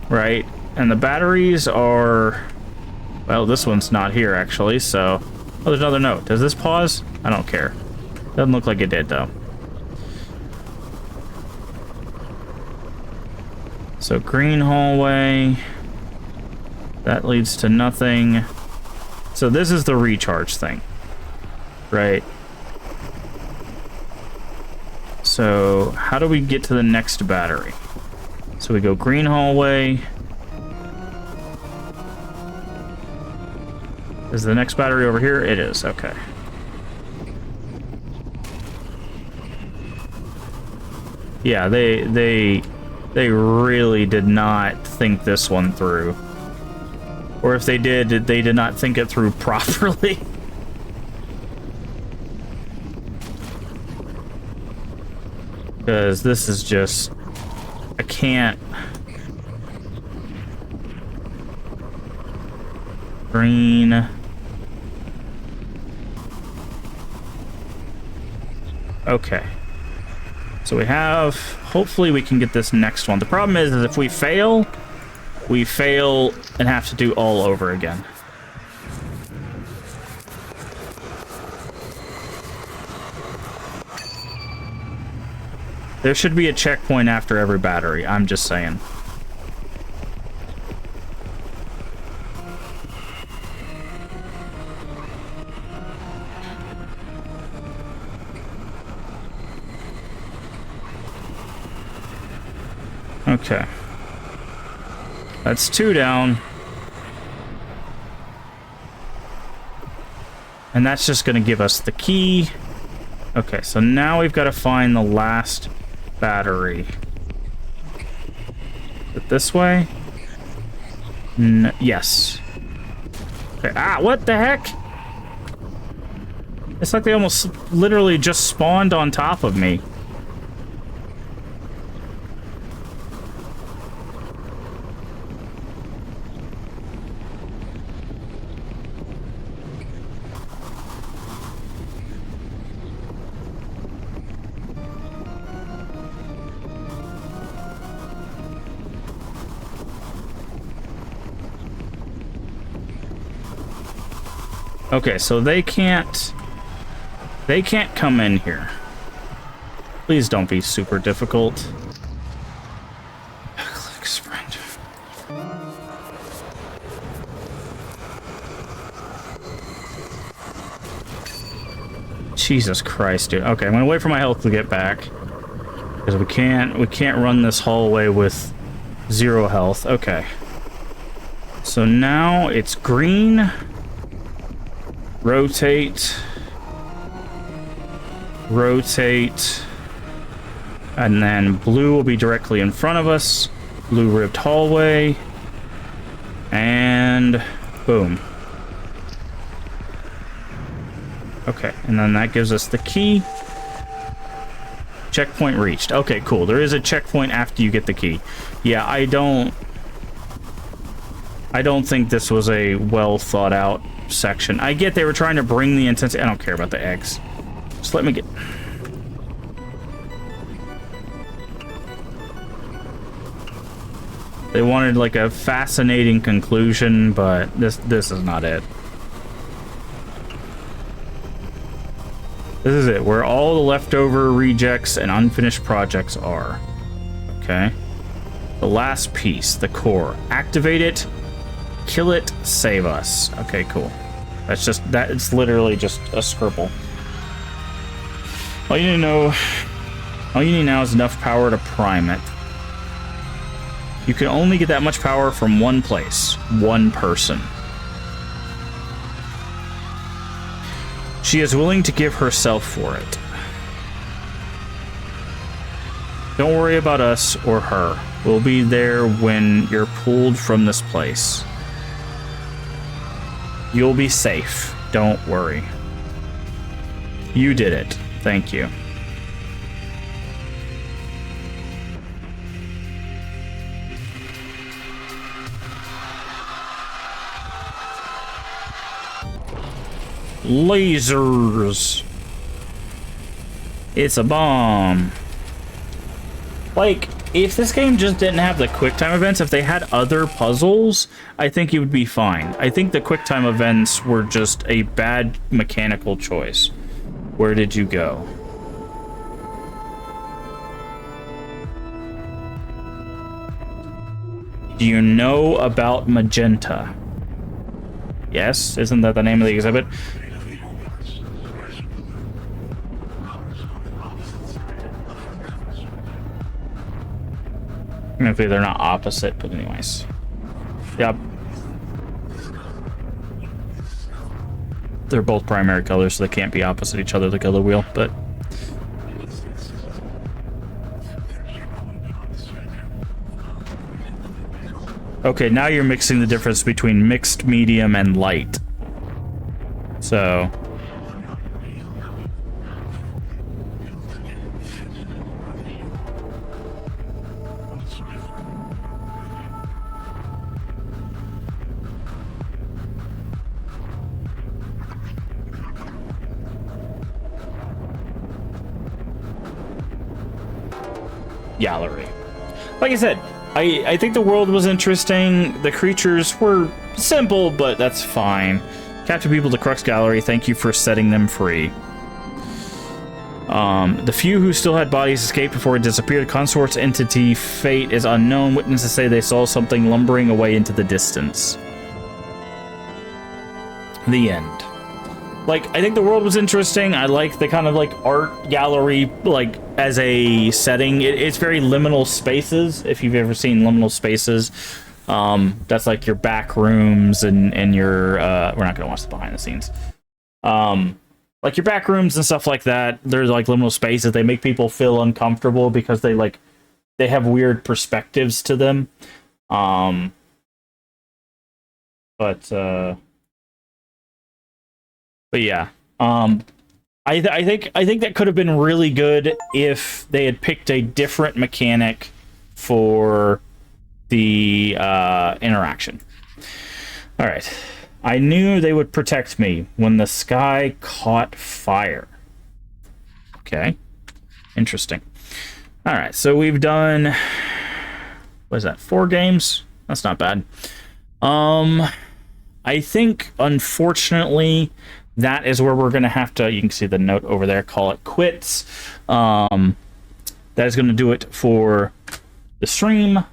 right? And the batteries are, well, this one's not here actually, so... Oh, there's another note. Does this pause? I don't care. Doesn't look like it did though. So green hallway, that leads to nothing. So this is the recharge thing, right? So how do we get to the next battery? So we go green hallway. Is the next battery over here? It is, okay. Yeah, they really did not think this one through. Or if they did not think it through properly. Because this is just... I can't... Green... Okay. So we have... Hopefully we can get this next one. The problem is if we fail and have to do all over again. There should be a checkpoint after every battery, I'm just saying. Okay. That's 2 down. And that's just going to give us the key. Okay, so now we've got to find the last battery. Is it this way? Yes. Okay. Ah, what the heck? It's like they almost literally just spawned on top of me. Okay, so they can't come in here. Please don't be super difficult. Click sprint. Jesus Christ, dude. Okay, I'm gonna wait for my health to get back. Because we can't run this hallway with 0 health. Okay. So now it's green. Rotate, and then blue will be directly in front of us. Blue ribbed hallway, and boom. Okay, and then that gives us the key. Checkpoint reached. Okay, cool. There is a checkpoint after you get the key. Yeah, I don't think this was a well thought out section. I get they were trying to bring the intensity. I don't care about the eggs. Just let me get... They wanted like a fascinating conclusion, but this is not it. This is it, where all the leftover rejects and unfinished projects are. Okay. The last piece, the core. Activate it. Kill it, save us. Okay, cool. That's just that. It's literally just a scribble. All you need now is enough power to prime it. You can only get that much power from one place, one person. She is willing to give herself for it. Don't worry about us or her. We'll be there when you're pulled from this place. You'll be safe. Don't worry. You did it. Thank you. Lasers. It's a bomb. Like, if this game just didn't have the QuickTime events, if they had other puzzles, I think it would be fine. I think the QuickTime events were just a bad mechanical choice. Where did you go? Do you know about magenta? Yes, isn't that the name of the exhibit? Maybe they're not opposite, but anyways. Yep. They're both primary colors, so they can't be opposite each other, the color wheel, but... Okay, now you're mixing the difference between mixed, medium, and light. So... gallery. Like I said, I think the world was interesting. The creatures were simple, but that's fine. Capture people to Crux Gallery. Thank you for setting them free. The few who still had bodies escaped before it disappeared. Consort's entity fate is unknown. Witnesses say they saw something lumbering away into the distance. The end. Like, I think the world was interesting. I like the kind of, like, art gallery, like, as a setting. It's very liminal spaces, if you've ever seen liminal spaces. That's, like, your back rooms and your, we're not gonna watch the behind the scenes. Like, your back rooms and stuff like that, they're, like, liminal spaces. They make people feel uncomfortable because they, like, they have weird perspectives to them. But yeah, I think that could have been really good if they had picked a different mechanic for the interaction. All right, I knew they would protect me when the sky caught fire. Okay, interesting. All right, so we've done, what is that, 4 games? That's not bad. I think, unfortunately, that is where we're going to have to, you can see the note over there, call it quits. That is going to do it for the stream.